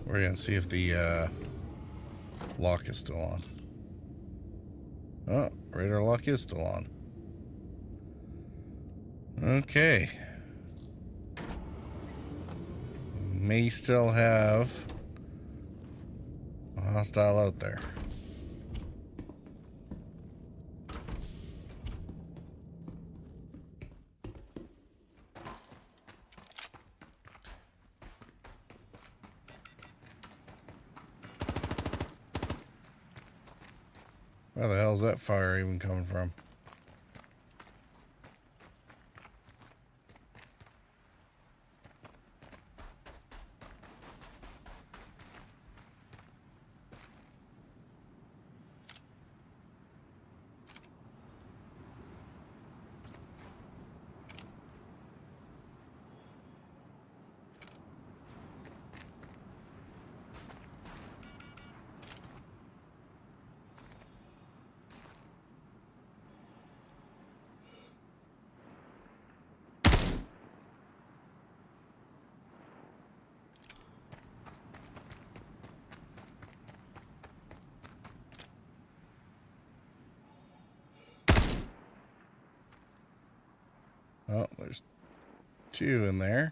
We're going to see if the lock is still on. Oh, radar lock is still on. Okay. May still have a hostile out there. Where the hell is that fire even coming from? Oh, there's two in there.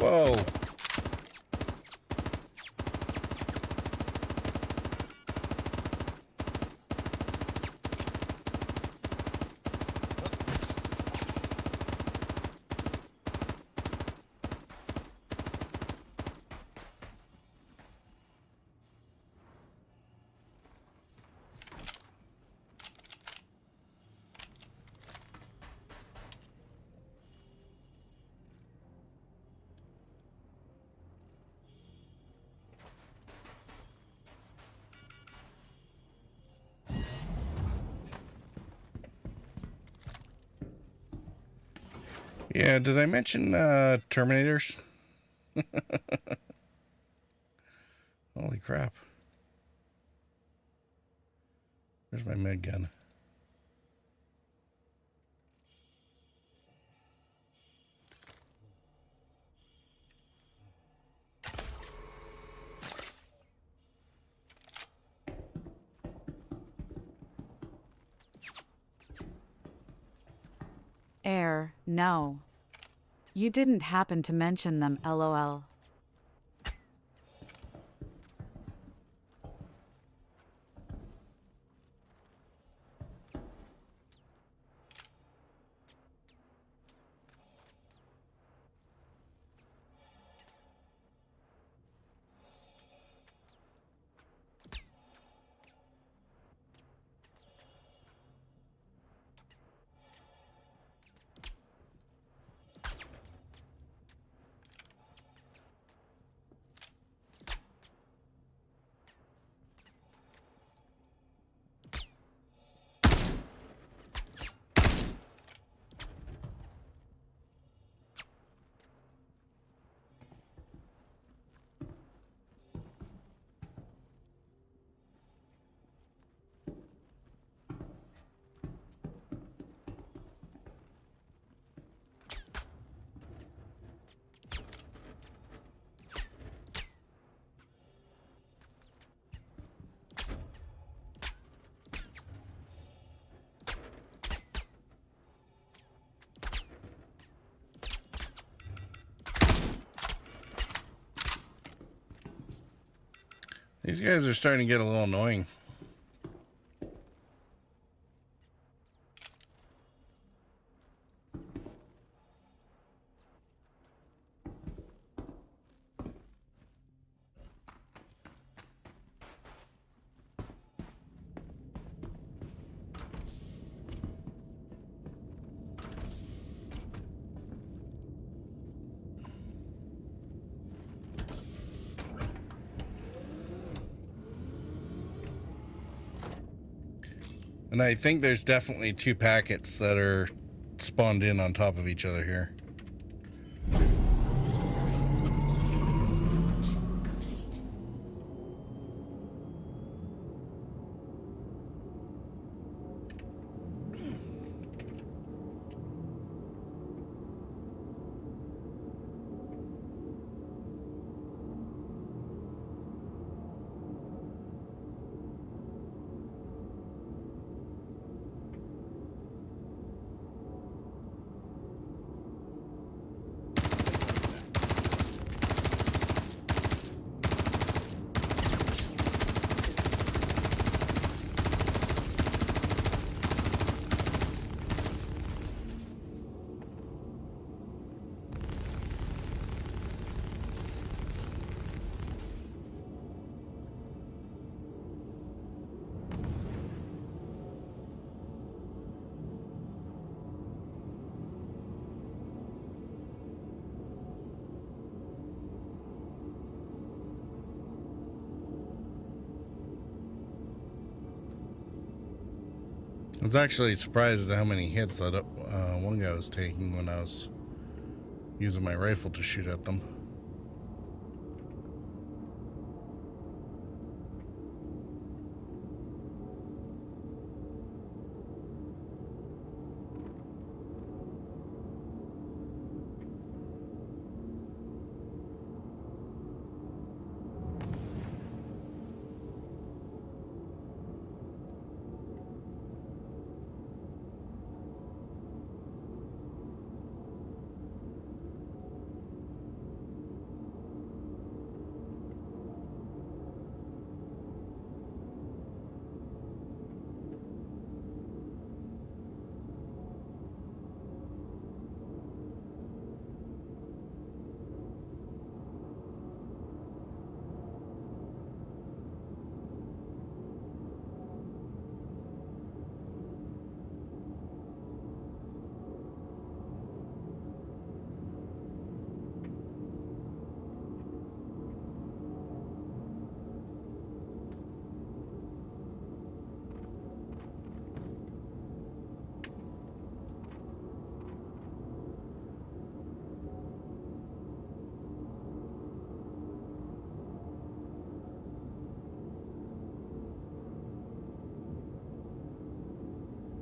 Whoa. Yeah, did I mention Terminators? Holy crap. Where's my med gun? Air, no. You didn't happen to mention them, lol. These guys are starting to get a little annoying. And I think there's definitely two packets that are spawned in on top of each other here. I was actually surprised at how many hits that one guy was taking when I was using my rifle to shoot at them.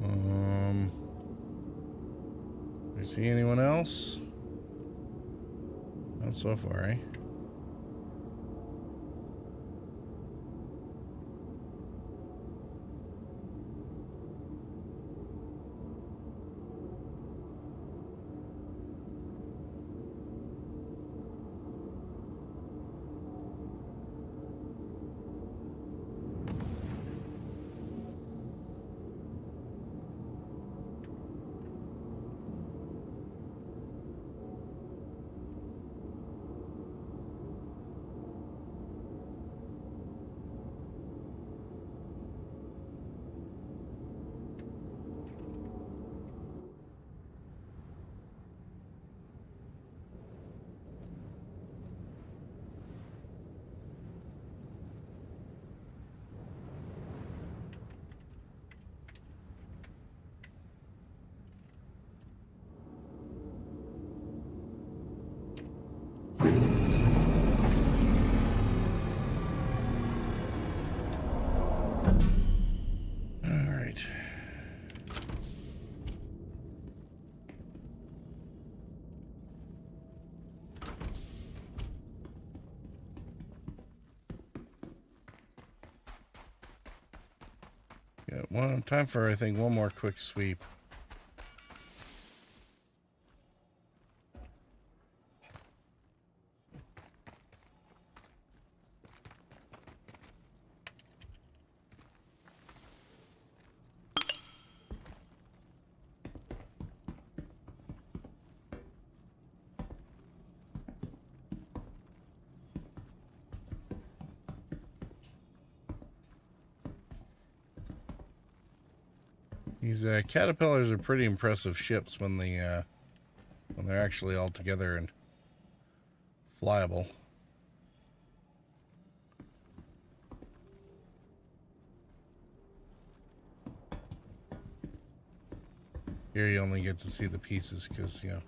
Do you see anyone else? Not so far, eh? Yeah, time for, I think, one more quick sweep. These caterpillars are pretty impressive ships when they're actually all together and flyable. Here you only get to see the pieces because, you know,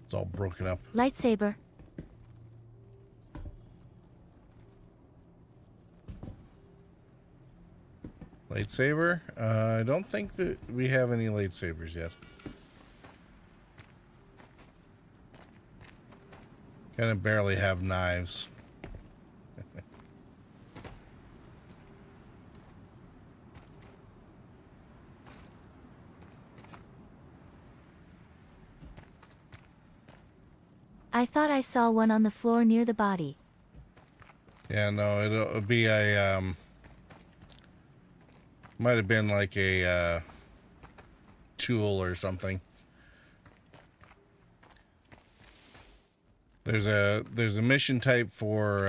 it's all broken up. Lightsaber. Lightsaber? I don't think that we have any lightsabers yet. Kind of barely have knives. I thought I saw one on the floor near the body. Yeah, no, it'll be a, might have been like a, tool or something. There's a mission type for,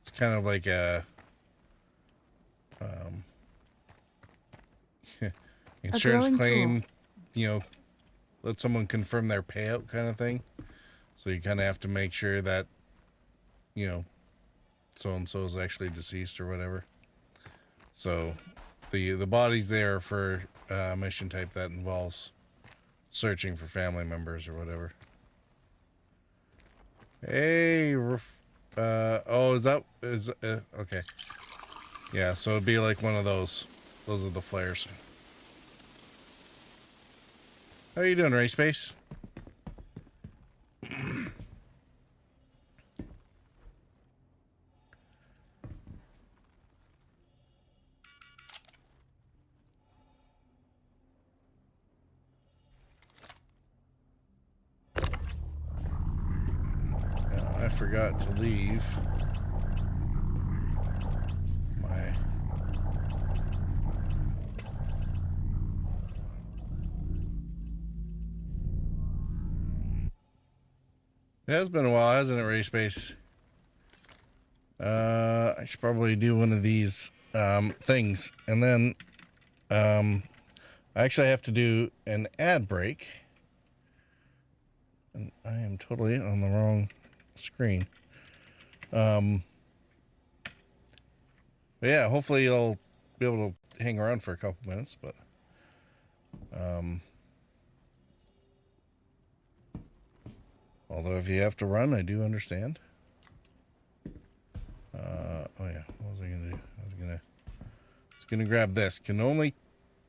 it's kind of like a, insurance claim, you know, let someone confirm their payout kind of thing. So you kind of have to make sure that, you know, so-and-so is actually deceased or whatever. So the body's there for a mission type that involves searching for family members or whatever. Hey, oh, is okay. Yeah, so it'd be like one of those. Those are the flares. How are you doing, Ray Space? I forgot to leave my... It has been a while, hasn't it, Ray Space? I should probably do one of these things. And then I actually have to do an ad break. And I am totally on the wrong screen. But yeah, hopefully you'll be able to hang around for a couple minutes, but although if you have to run, I do understand. Oh yeah, what was I gonna do? going to grab this. Can only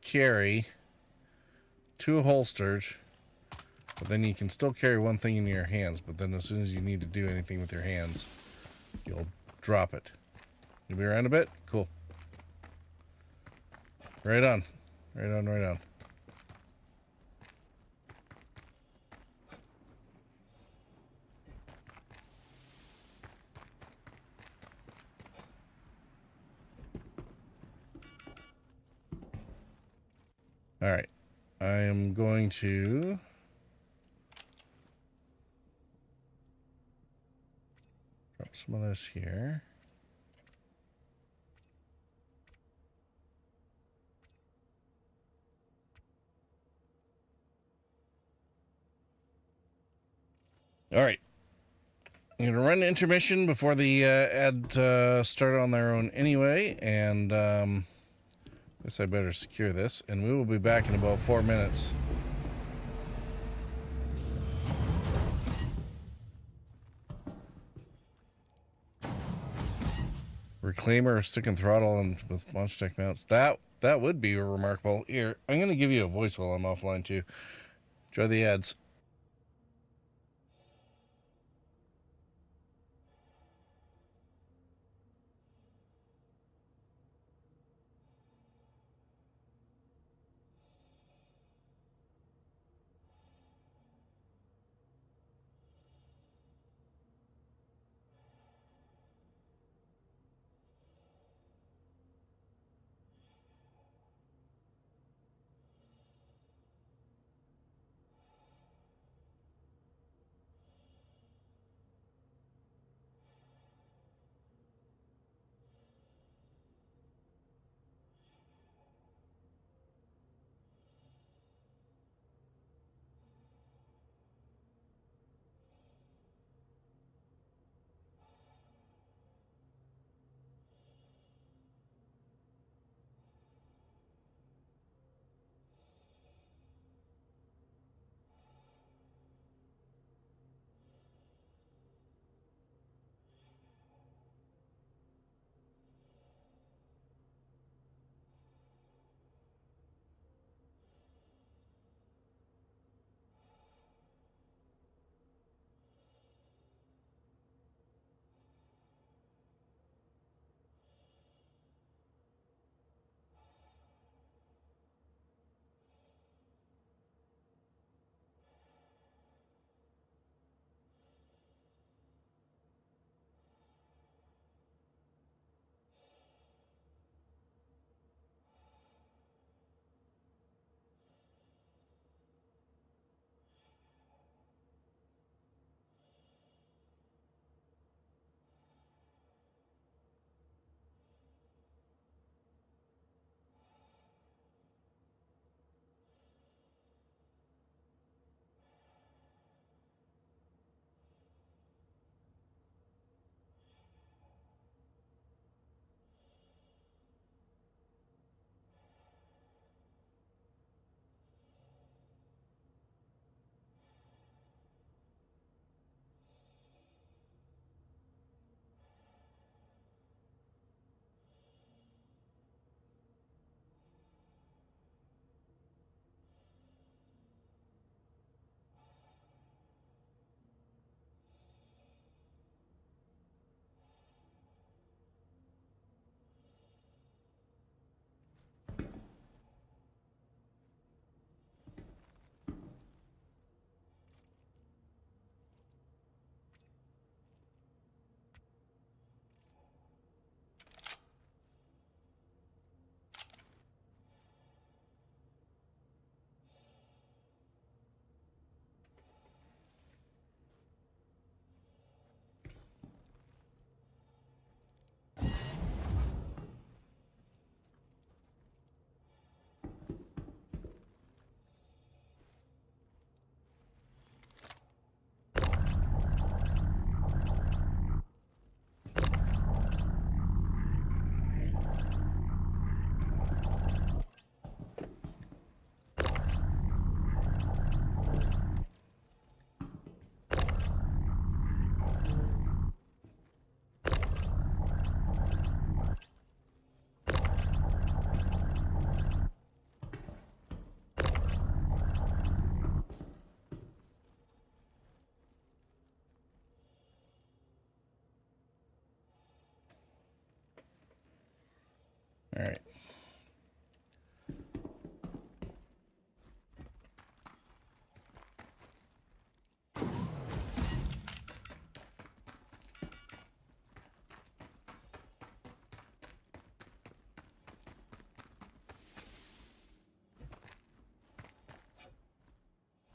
carry 2 holstered, but then you can still carry one thing in your hands. But then as soon as you need to do anything with your hands, you'll drop it. You'll be around a bit? Cool. Right on. Right on, right on. All right. I am going to drop some of this here. All right. I'm going to run an intermission before the ad start on their own anyway, and guess I better secure this, and we will be back in about 4 minutes. Reclaimer, stick and throttle, and with launch tech mounts. That would be remarkable. Here, I'm going to give you a voice while I'm offline too. Enjoy the ads.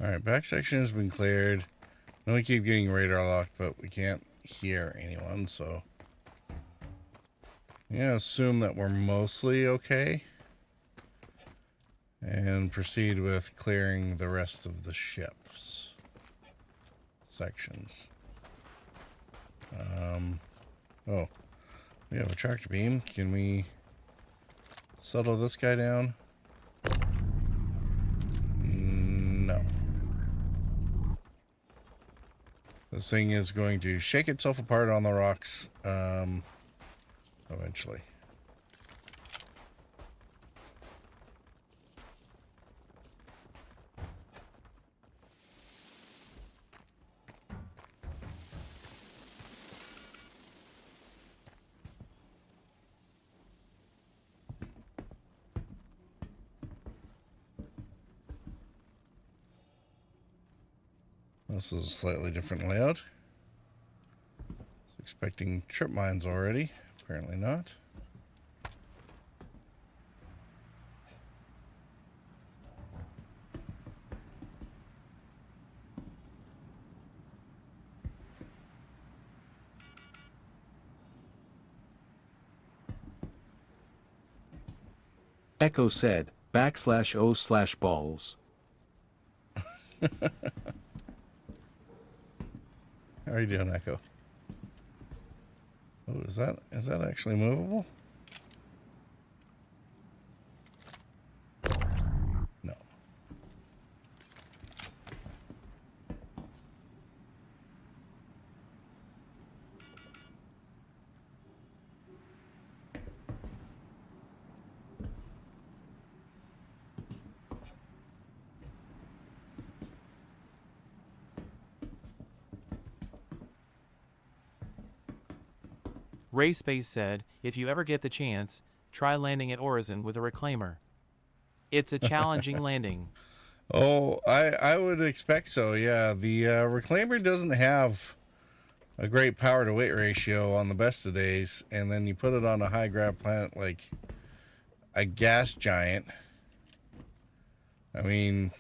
Alright, back section has been cleared. Now we keep getting radar locked, but we can't hear anyone, so I'm gonna assume that we're mostly okay. And proceed with clearing the rest of the ship's sections. Oh, we have a tractor beam. Can we settle this guy down? No. This thing is going to shake itself apart on the rocks eventually. This is a slightly different layout. I was expecting trip mines already. Apparently not. Echo said, /o/balls. How are you doing, Echo? Oh, is that actually movable? No. Ray Space said, if you ever get the chance, try landing at Orizon with a reclaimer. It's a challenging landing. Oh, I would expect so, yeah. The reclaimer doesn't have a great power to weight ratio on the best of days, and then you put it on a high grav planet like a gas giant. I mean,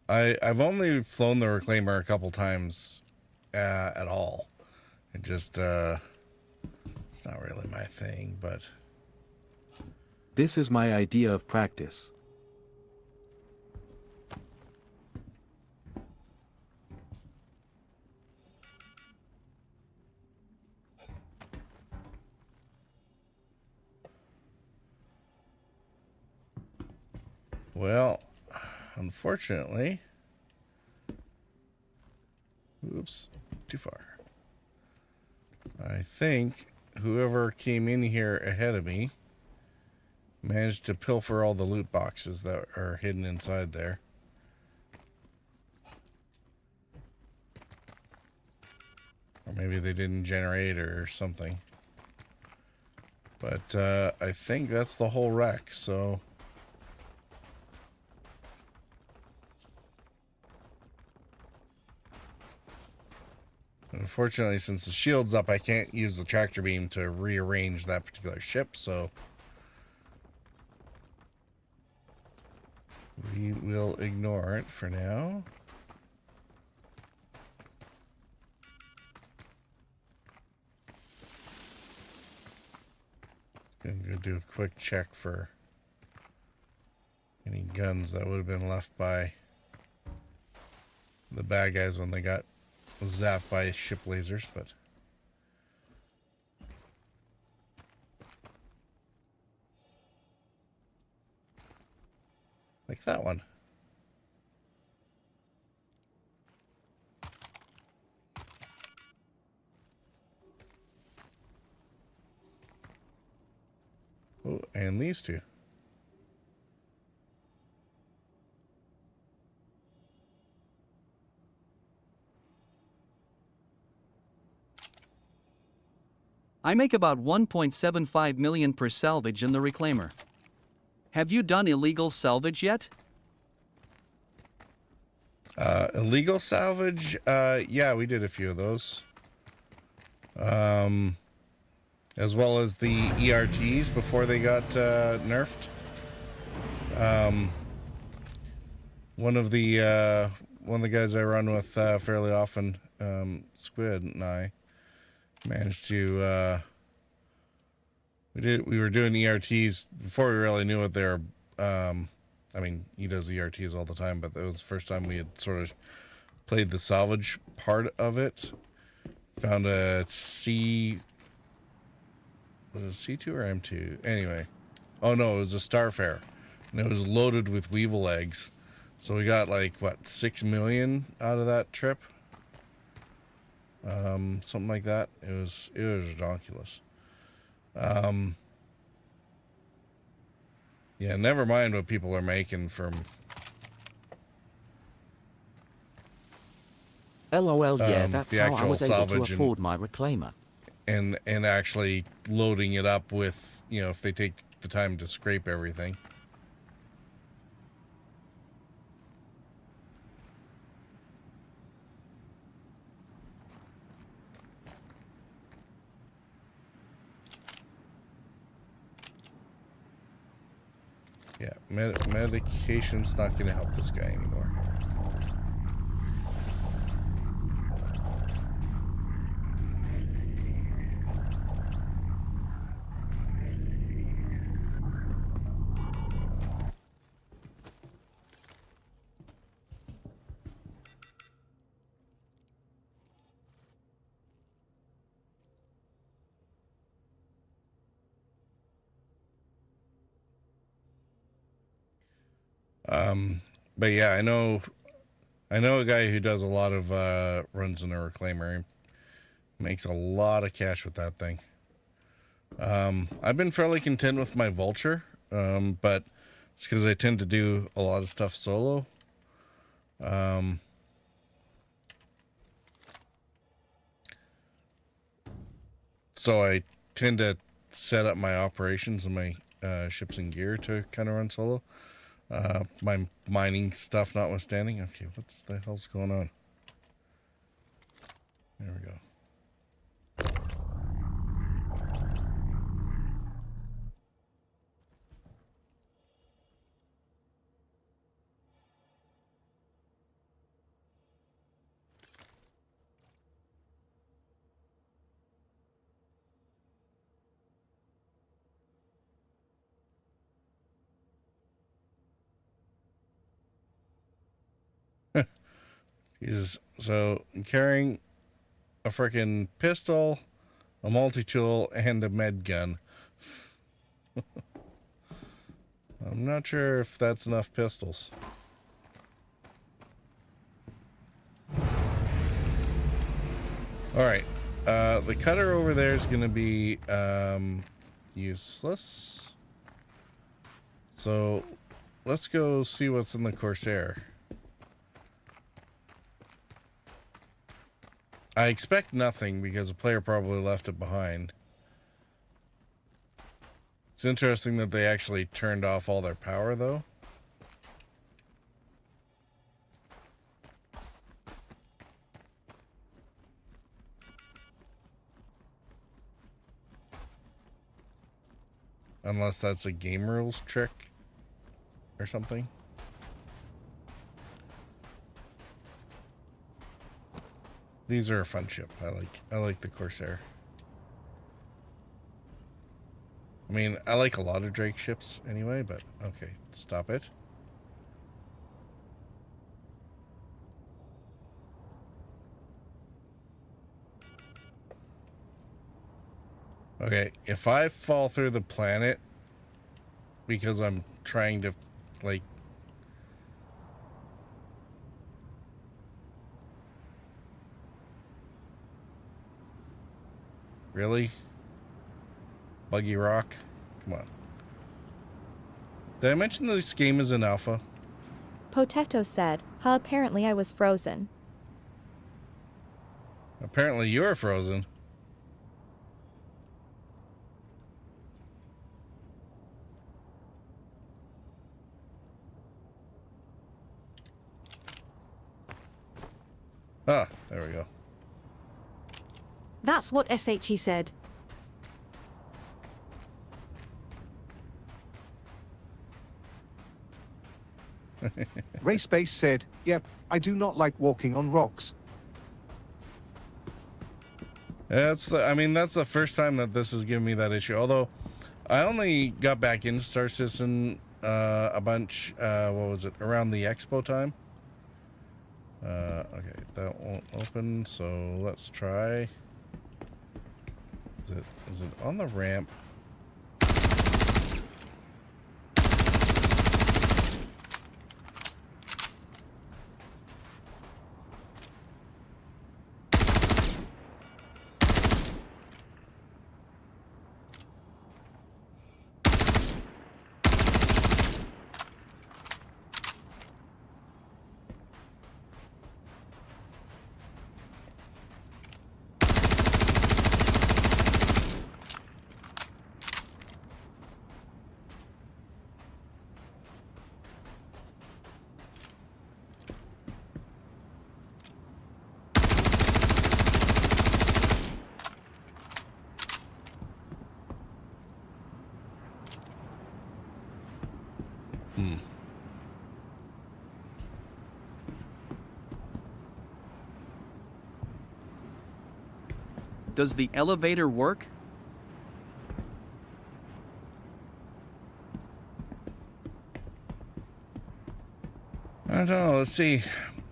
I've only flown the reclaimer a couple times at all. It just, it's not really my thing, but... This is my idea of practice. Well, unfortunately... Oops, too far. I think whoever came in here ahead of me managed to pilfer all the loot boxes that are hidden inside there. Or maybe they didn't generate or something. But I think that's the whole wreck, so... Unfortunately, since the shield's up, I can't use the tractor beam to rearrange that particular ship, so we will ignore it for now. Gonna go do a quick check for any guns that would have been left by the bad guys when they got zapped by ship lasers, but like that one. Oh, and these two. I make about 1.75 million per salvage in the reclaimer. Have you done illegal salvage yet? Illegal salvage? Yeah, we did a few of those. As well as the ERTs before they got nerfed. one of the guys I run with fairly often, Squid and I managed to we were doing ERTs before we really knew what they were. I mean, he does ERTs all the time, but that was the first time we had sort of played the salvage part of it. Found a C. Was it C2 or M2? Anyway. Oh no, it was a Starfare. And it was loaded with weevil eggs. So we got like, what, 6 million out of that trip? Something like that. It was ridiculous. Yeah, never mind what people are making from... LOL, yeah, that's the how I actual was able to salvage afford my reclaimer. And actually loading it up with, you know, if they take the time to scrape everything. Yeah, medication's not going to help this guy anymore. But yeah, I know a guy who does a lot of runs in a reclaimer. He makes a lot of cash with that thing. I've been fairly content with my vulture, but it's because I tend to do a lot of stuff solo. So I tend to set up my operations and my ships and gear to kind of run solo. My mining stuff notwithstanding. Okay, what's the hell's going on? There we go. Jesus. So I'm carrying a freaking pistol, a multi-tool, and a med gun. I'm not sure if that's enough pistols. Alright. The cutter over there is going to be useless. So let's go see what's in the Corsair. I expect nothing because a player probably left it behind. It's interesting that they actually turned off all their power, though. Unless that's a game rules trick or something. These are a fun ship. I like the Corsair. I mean, I like a lot of Drake ships anyway, but okay, stop it. Okay, if I fall through the planet because I'm trying to, like, really? Buggy Rock? Come on. Did I mention this game is an alpha? Potato said, "Huh, apparently I was frozen." Apparently you're frozen. Ah, there we go. That's what SHE said. Rayspace said, yep, I do not like walking on rocks. That's the first time that this has given me that issue. Although I only got back into Star Citizen a bunch, what was it, around the expo time. Okay, that won't open, so let's try. Is it on the ramp? Does the elevator work? I don't know. Let's see.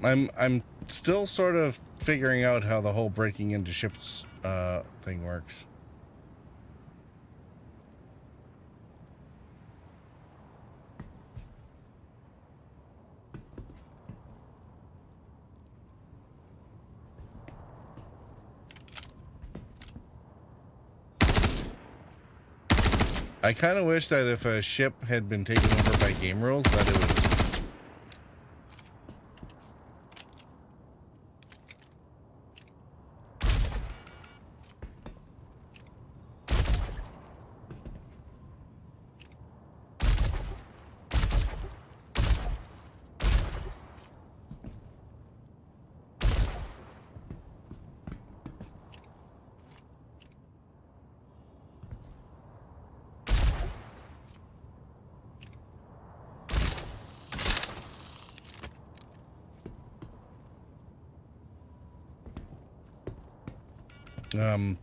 I'm still sort of figuring out how the whole breaking into ships thing works. I kind of wish that if a ship had been taken over by game rules, that it would.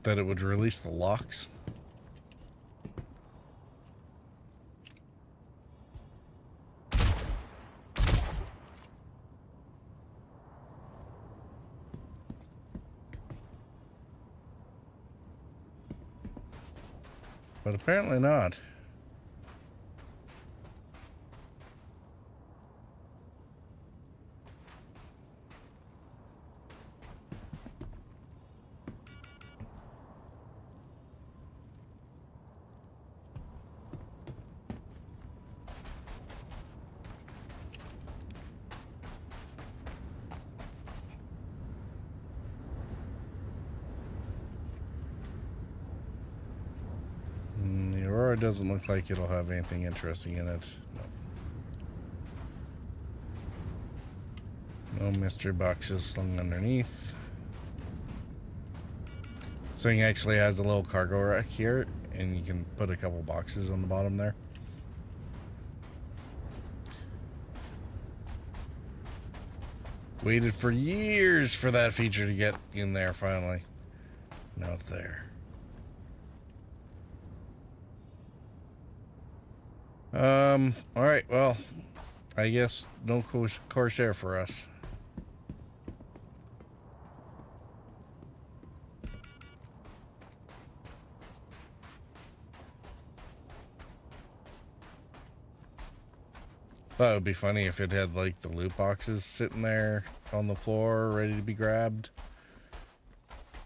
That it would release the locks. But apparently not. The Aurora doesn't look like it'll have anything interesting in it. No mystery boxes slung underneath. This thing actually has a little cargo rack here, and you can put a couple boxes on the bottom there. Waited for years for that feature to get in there finally. Now it's there. Alright, well, I guess no Corsair for us. Thought it would be funny if it had like the loot boxes sitting there on the floor ready to be grabbed.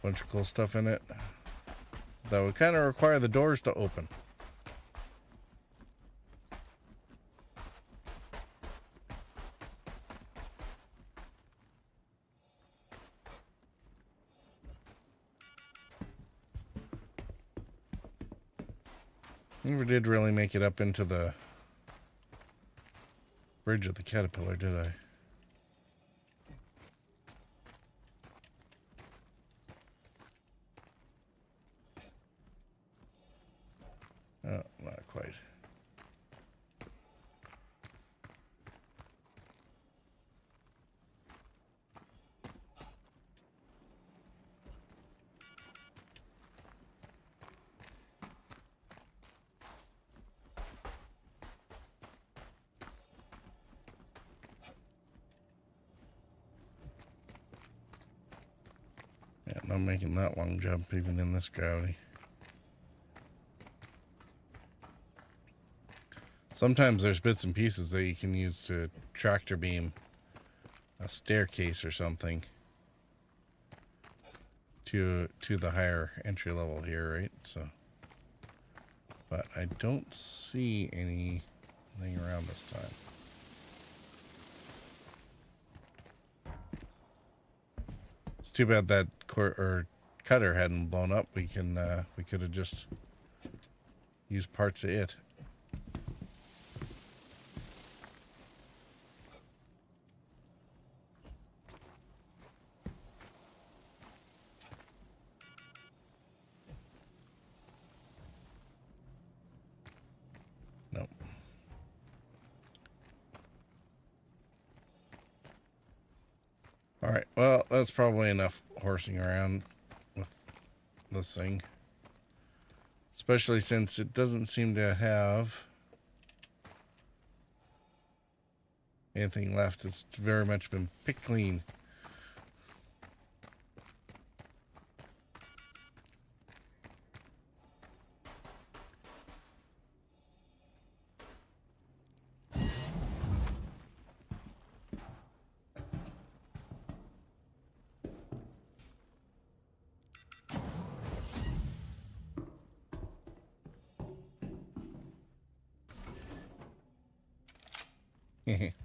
Bunch of cool stuff in it. That would kind of require the doors to open. Never did really make it up into the Bridge of the Caterpillar, did I? Oh, not quite. not making that long jump even in this gravity. Sometimes there's bits and pieces that you can use to tractor beam a staircase or something to the higher entry level here, right? So, but I don't see anything around this time. It's too bad that cutter hadn't blown up. We could have just used parts of it. Nope. All right. Well, that's probably enough horsing around with this thing. Especially since it doesn't seem to have anything left. It's very much been picked clean.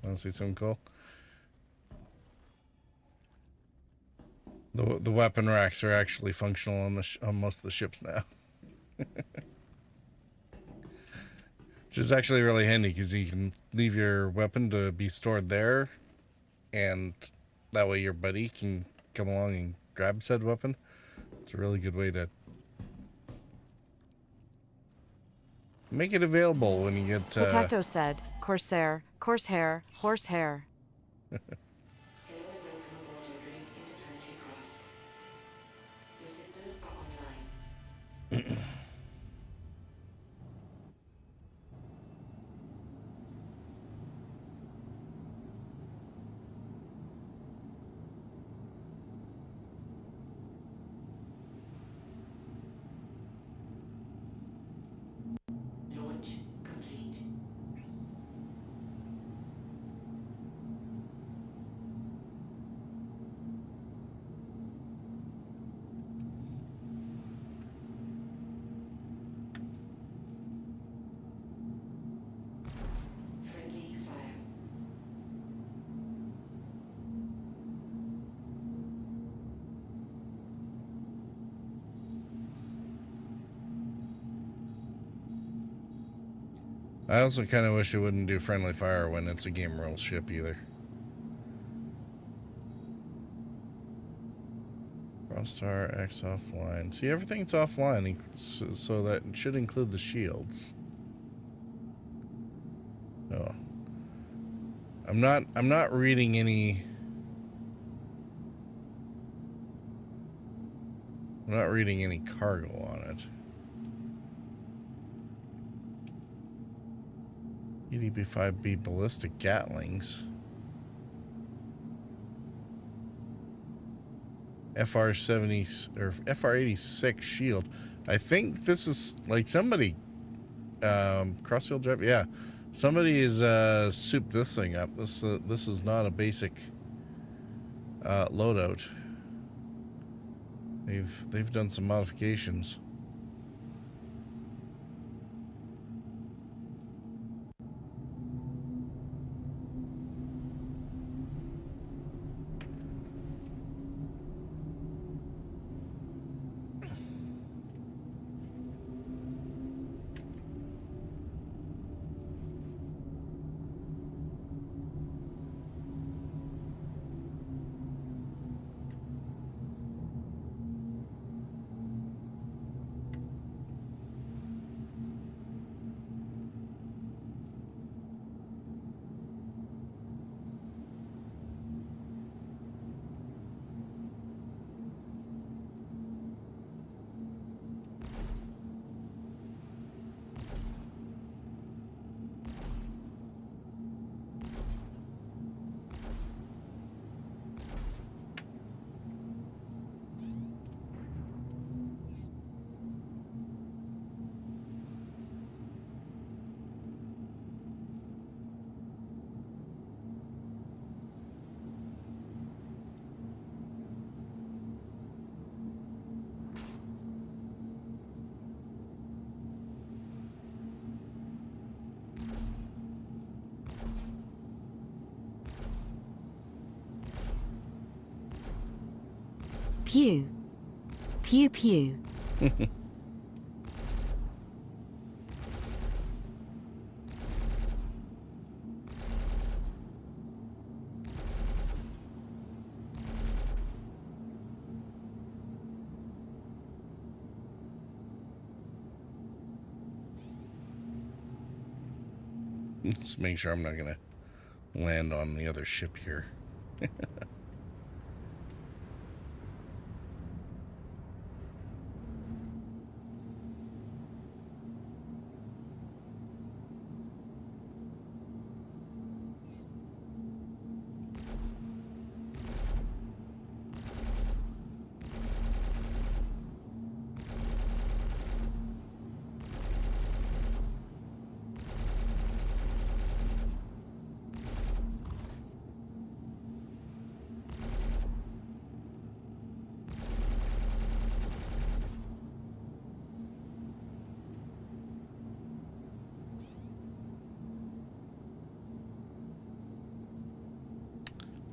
Want to see something cool? The weapon racks are actually functional on most of the ships now. Which is actually really handy because you can leave your weapon to be stored there, and that way your buddy can come along and grab said weapon. It's a really good way to make it available when you get... Potato said, Corsair, Corsair, Horsehair. I also kind of wish it wouldn't do friendly fire when it's a game rule ship either. Frostar X offline. See, everything's offline, so that should include the shields. Oh, I'm not reading any. I'm not reading any cargo on it. EDB-5B ballistic Gatlings. FR-70 or FR-86 shield. I think this is like somebody crossfield drive. Yeah, somebody is souped this thing up. This is not a basic loadout. They've done some modifications. Pew. Pew pew. Let's make sure I'm not gonna land on the other ship here.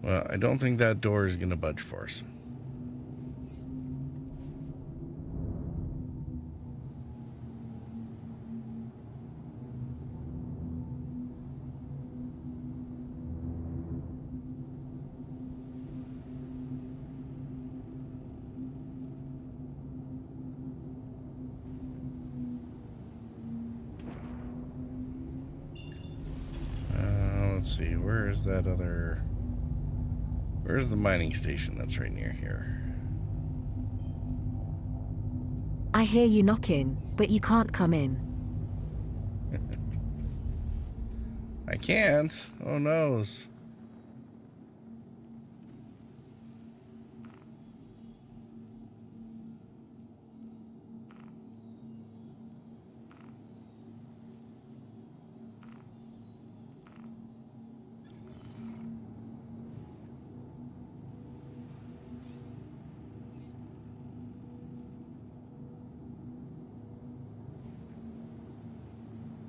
Well, I don't think that door is going to budge for us. Let's see, where's that other... Where's the mining station that's right near here? I hear you knocking, but you can't come in. I can't. Oh noes.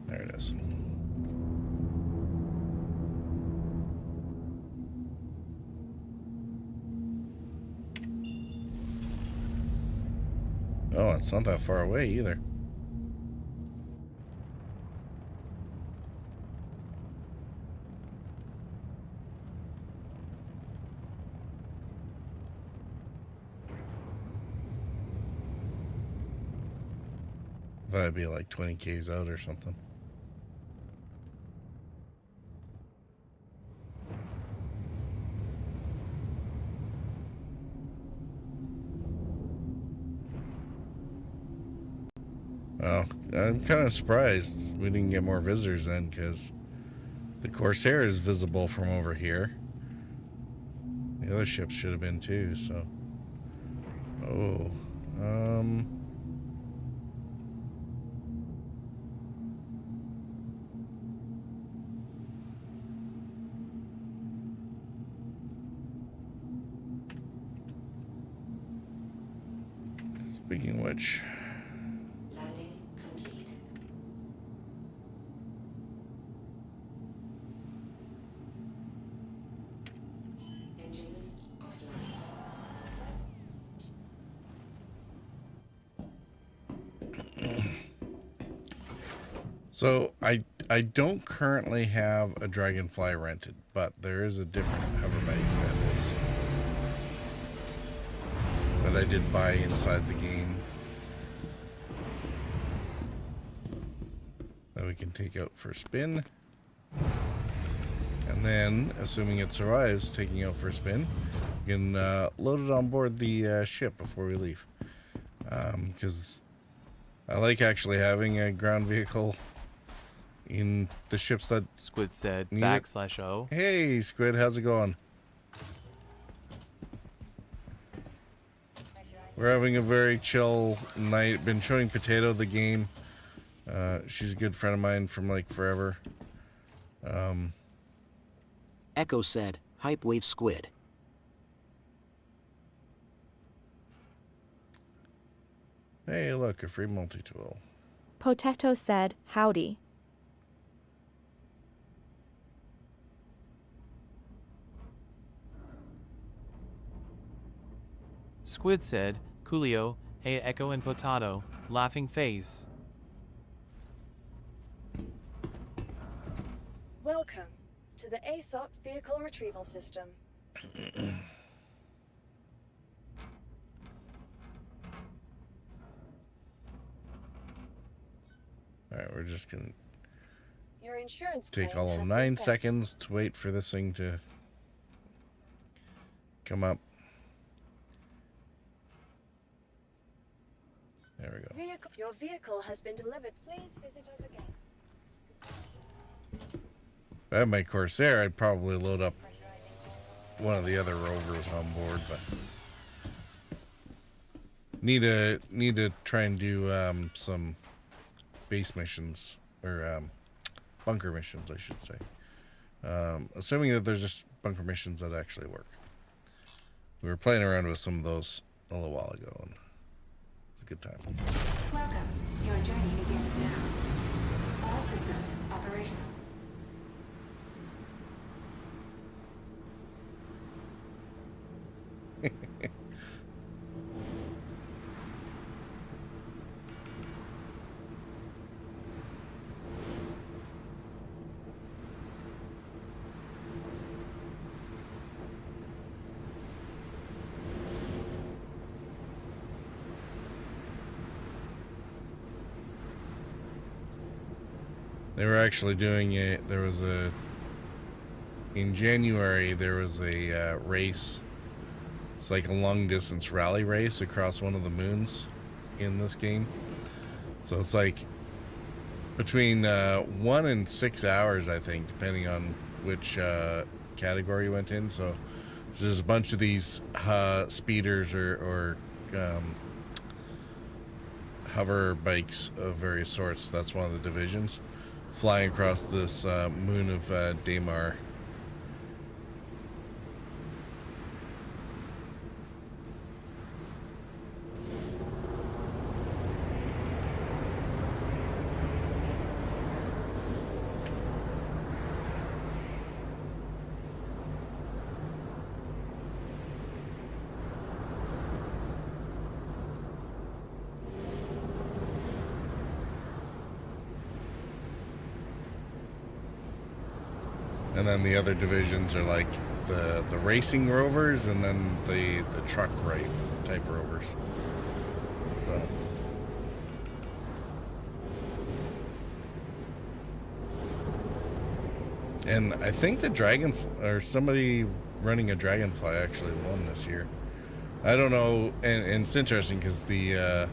There it is. Oh, it's not that far away either. That'd be like 20 Ks out or something. Well, I'm kind of surprised we didn't get more visitors then, because the Corsair is visible from over here. The other ships should have been too, so... Oh, speaking of which... Landing complete. Engines offline. So, I don't currently have a Dragonfly rented, but there is a different hoverbike that I did buy inside the game that we can take out for a spin. And then, assuming it survives taking out for a spin, we can load it on board the ship before we leave. Because I like actually having a ground vehicle in the ships that... Squid said need it. /O. Hey, Squid, how's it going? We're having a very chill night. Been showing Potato the game. She's a good friend of mine from like forever. Echo said, hype wave Squid. Hey, look, a free multi-tool. Potato said, howdy. Squid said, Coolio, Hey Echo and Potato, laughing face. Welcome to the ASOP Vehicle Retrieval System. Alright, we're just gonna Your insurance take claim all of has 9 been set. seconds to wait for this thing to come up. There we go. Your vehicle has been delivered. Please visit us again. If I had my Corsair, I'd probably load up one of the other rovers on board, but need to try and do some base missions or bunker missions, I should say. Assuming that there's just bunker missions that actually work. We were playing around with some of those a little while ago, and it was a good time. Welcome. Your journey begins now. All systems operational. They were actually doing in January, there was a race. It's like a long distance rally race across one of the moons in this game. So it's like between 1 and 6 hours, I think, depending on which category you went in. So there's a bunch of these speeders or hover bikes of various sorts. That's one of the divisions, flying across this moon of Daymar. And then the other divisions are like the racing rovers and then the truck type rovers. So and I think the somebody running a Dragonfly actually won this year. I don't know, and it's interesting because I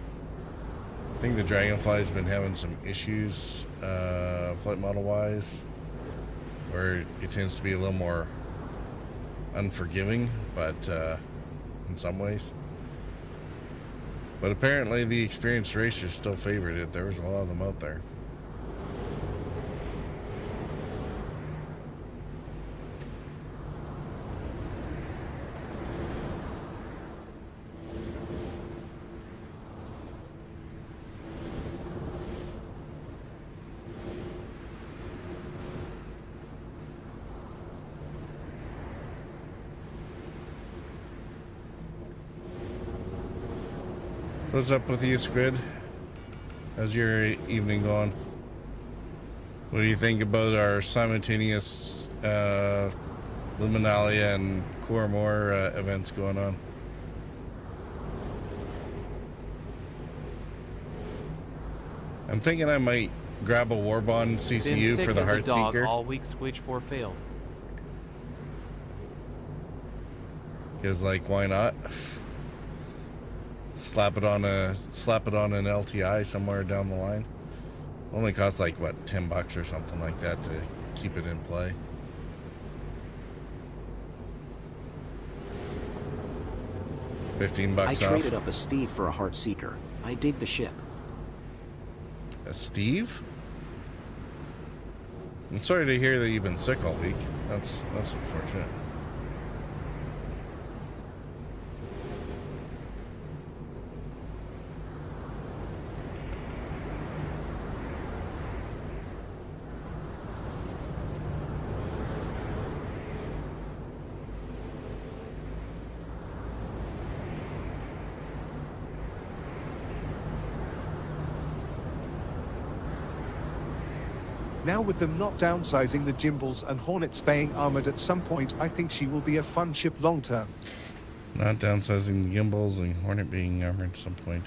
think the Dragonfly's been having some issues flight model wise, where it tends to be a little more unforgiving, but in some ways. But apparently the experienced racers still favored it. There was a lot of them out there. What's up with you, Squid? How's your evening going? What do you think about our simultaneous Luminalia and Cormor events going on? I'm thinking I might grab a Warbond CCU for the Heartseeker. All week Switch 4 failed. Because, like, why not? Slap it on an LTI somewhere down the line. Only costs like what, $10 or something like that to keep it in play. $15 I off. traded up a Steve for a Heartseeker. I dig the ship. A Steve? I'm sorry to hear that you've been sick all week. That's unfortunate. Now with them not downsizing the gimbals and Hornets being armored at some point, I think she will be a fun ship long term. Not downsizing the gimbals and Hornet being armored at some point.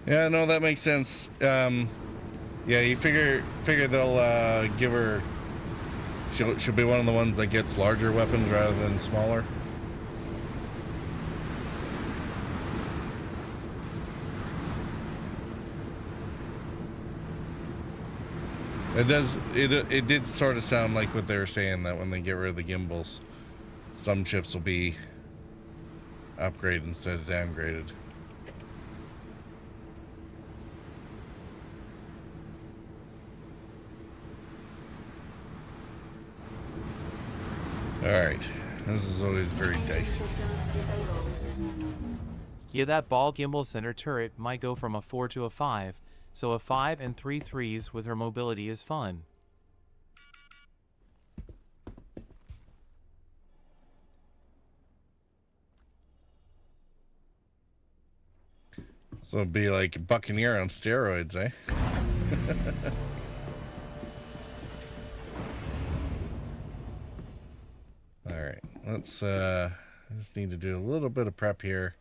Yeah, no, that makes sense. Yeah, you figure they'll give her. She'll be one of the ones that gets larger weapons rather than smaller. It did sort of sound like what they were saying, that when they get rid of the gimbals, some ships will be upgraded instead of downgraded. Alright, this is always very dicey. Yeah, that ball gimbal center turret might go from a 4 to a 5, so a 5 and 3 3s with her mobility is fun. So it'd be like Buccaneer on steroids, eh? Alright, let's I just need to do a little bit of prep here.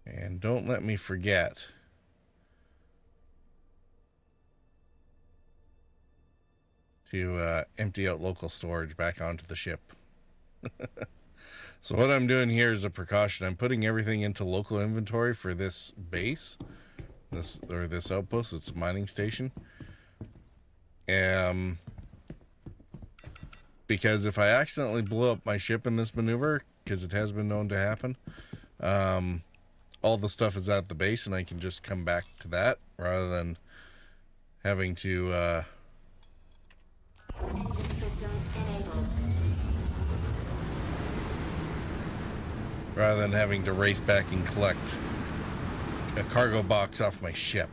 And don't let me forget to empty out local storage back onto the ship. So what I'm doing here is a precaution. I'm putting everything into local inventory for this base, this outpost. It's a mining station. Because if I accidentally blow up my ship in this maneuver, because it has been known to happen, all the stuff is at the base and I can just come back to that rather than having to Engine systems enabled. race back and collect a cargo box off my ship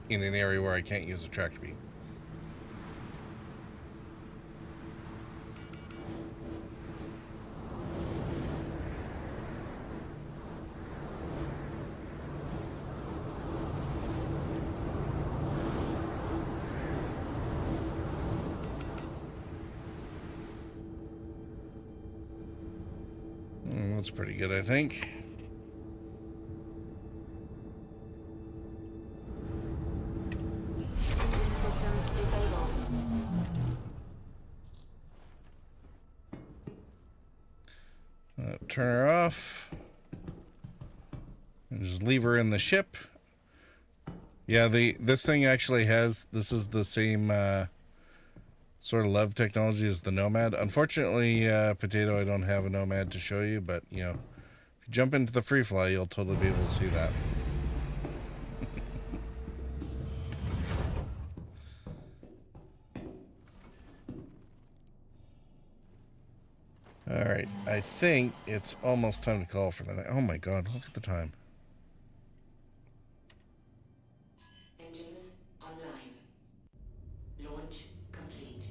in an area where I can't use a tractor beam. That's pretty good, I think. Engine systems disabled. Turn her off. And just leave her in the ship. Yeah, this thing actually has, this is the same sort of love technology as the Nomad. Unfortunately, Potato, I don't have a Nomad to show you, but you know, if you jump into the freefly, you'll totally be able to see that. All right, I think it's almost time to call for the night. Oh my God, look at the time. Engines online. Launch complete.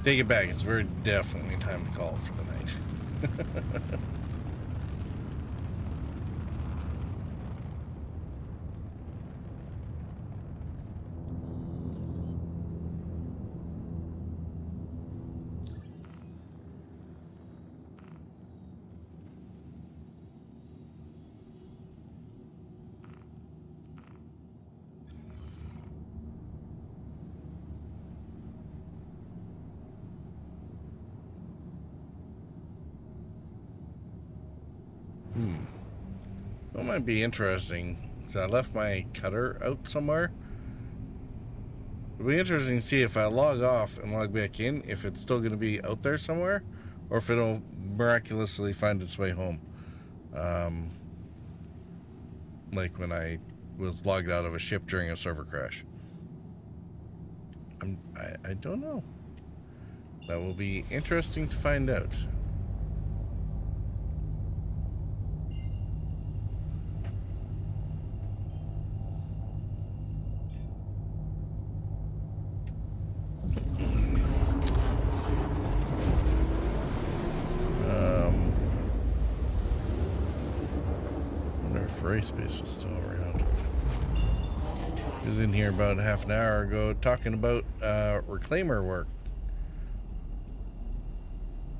Take it back. It's very definitely time to call for the night. That might be interesting. So I left my cutter out somewhere. It'll be interesting to see if I log off and log back in, if it's still going to be out there somewhere, or if it'll miraculously find its way home. Like when I was logged out of a ship during a server crash? I don't know. That will be interesting to find out. Wonder if Ray Space was still around. He was in here about half an hour ago talking about reclaimer work.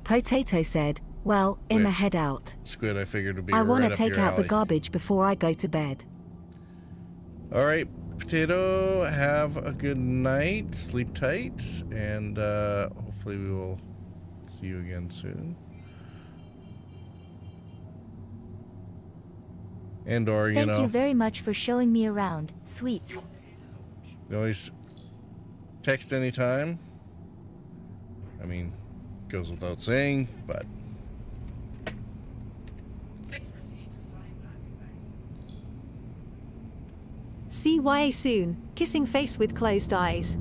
Potato said, well, in my Which, head out. Squid, I figured would be I want right to up take your out the alley. garbage before I go to bed. All right, Potato, have a good night. Sleep tight, and hopefully we will see you again soon. And or, Thank you very much for showing me around, sweets. you always text anytime. I mean, goes without saying, but See YA soon, kissing face with closed eyes.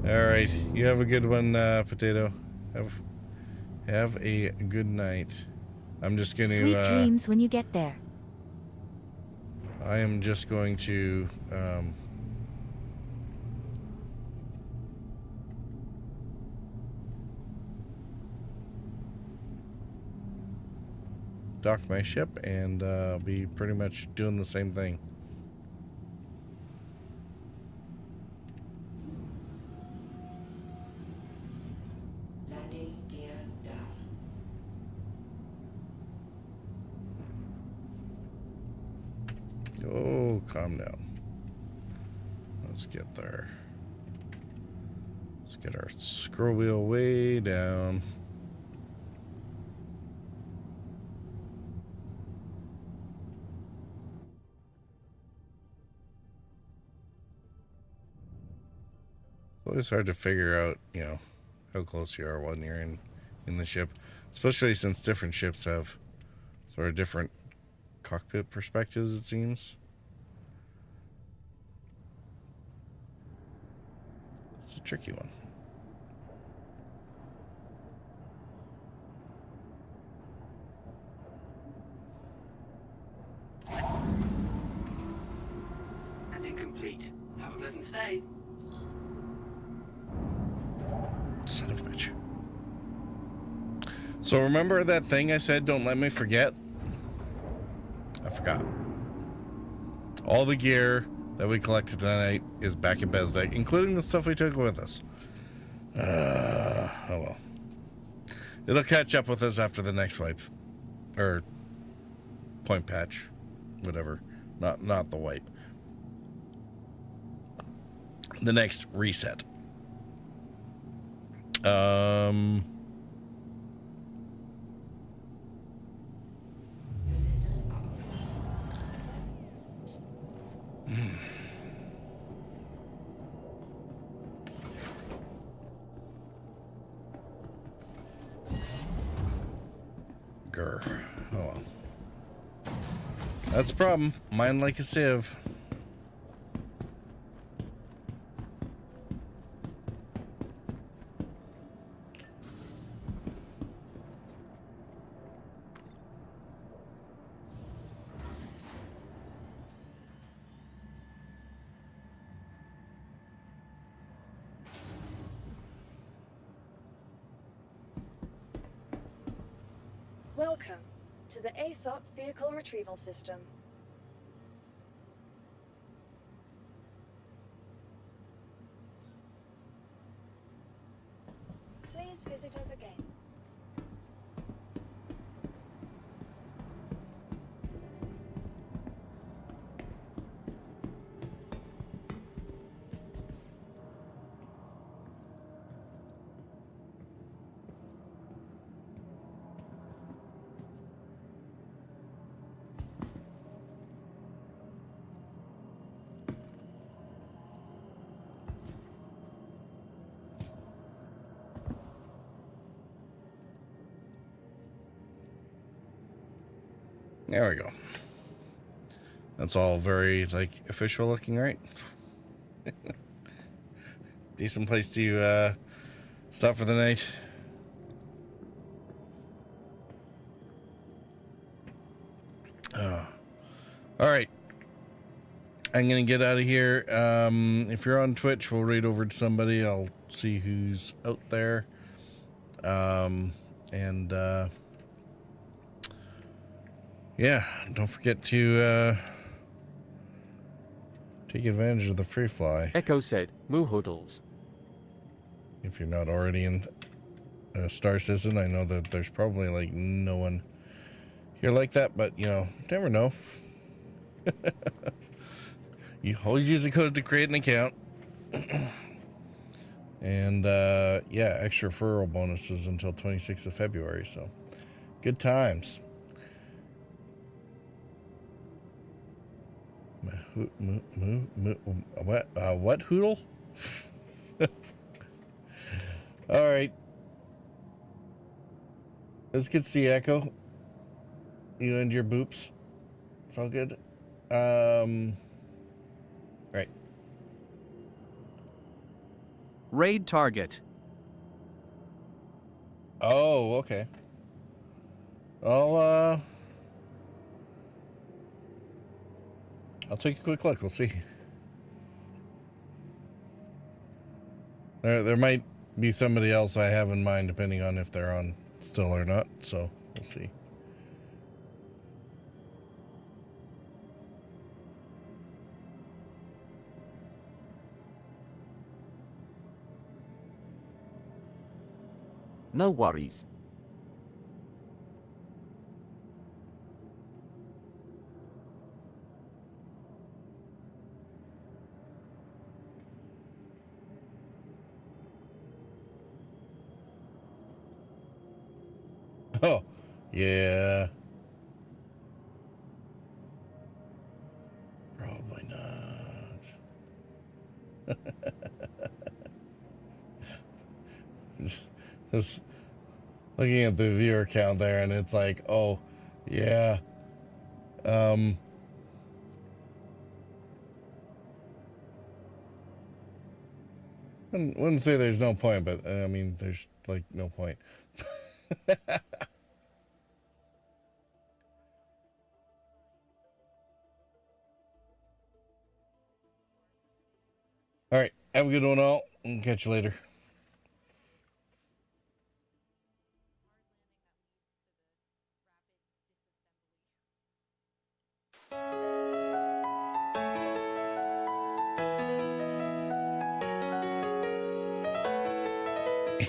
all right. You have a good one, Potato. Have a good night. I'm just going Sweet to. dreams when you get there. I am just going to. Dock my ship and be pretty much doing the same thing. Landing gear down. Oh, calm down. Let's get there. Let's get our scroll wheel way down. It's always hard to figure out, how close you are when you're in the ship, especially since different ships have sort of different cockpit perspectives, it seems. It's a tricky one. Landing complete. Have a pleasant stay. Son of a bitch. So remember that thing I said, don't let me forget? I forgot. All the gear that we collected tonight is back in Bezdek, including the stuff we took with us. Oh well. It'll catch up with us after the next wipe. Or point patch. Whatever. Not the wipe. The next reset. Grr. Oh well. That's a problem. Mine like a sieve. Welcome to the ASOP Vehicle Retrieval System. Please visit us again. There we go. That's all very like official looking, right? Decent place to stop for the night. All right. I'm going to get out of here. If you're on Twitch, we'll raid over to somebody. I'll see who's out there. Yeah, don't forget to take advantage of the freefly. Echo said, Moo Hoodles. If you're not already in Star Citizen, I know that there's probably like no one here like that, but you know, never know. You always use a code to create an account. And yeah, extra referral bonuses until 26th of February, so good times. What hoodle? All right. Let's get to see Echo. You and your boops. It's all good. Right. Raid target. Oh, okay. I'll take a quick look. We'll see. There might be somebody else I have in mind, depending on if they're on still or not. So we'll see. No worries. Oh, yeah. Probably not. Just looking at the viewer count there, and it's like, oh, yeah. Wouldn't say there's no point, but I mean, there's like no point. All right, have a good one, all. And catch you later.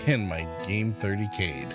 And my game 30K'd.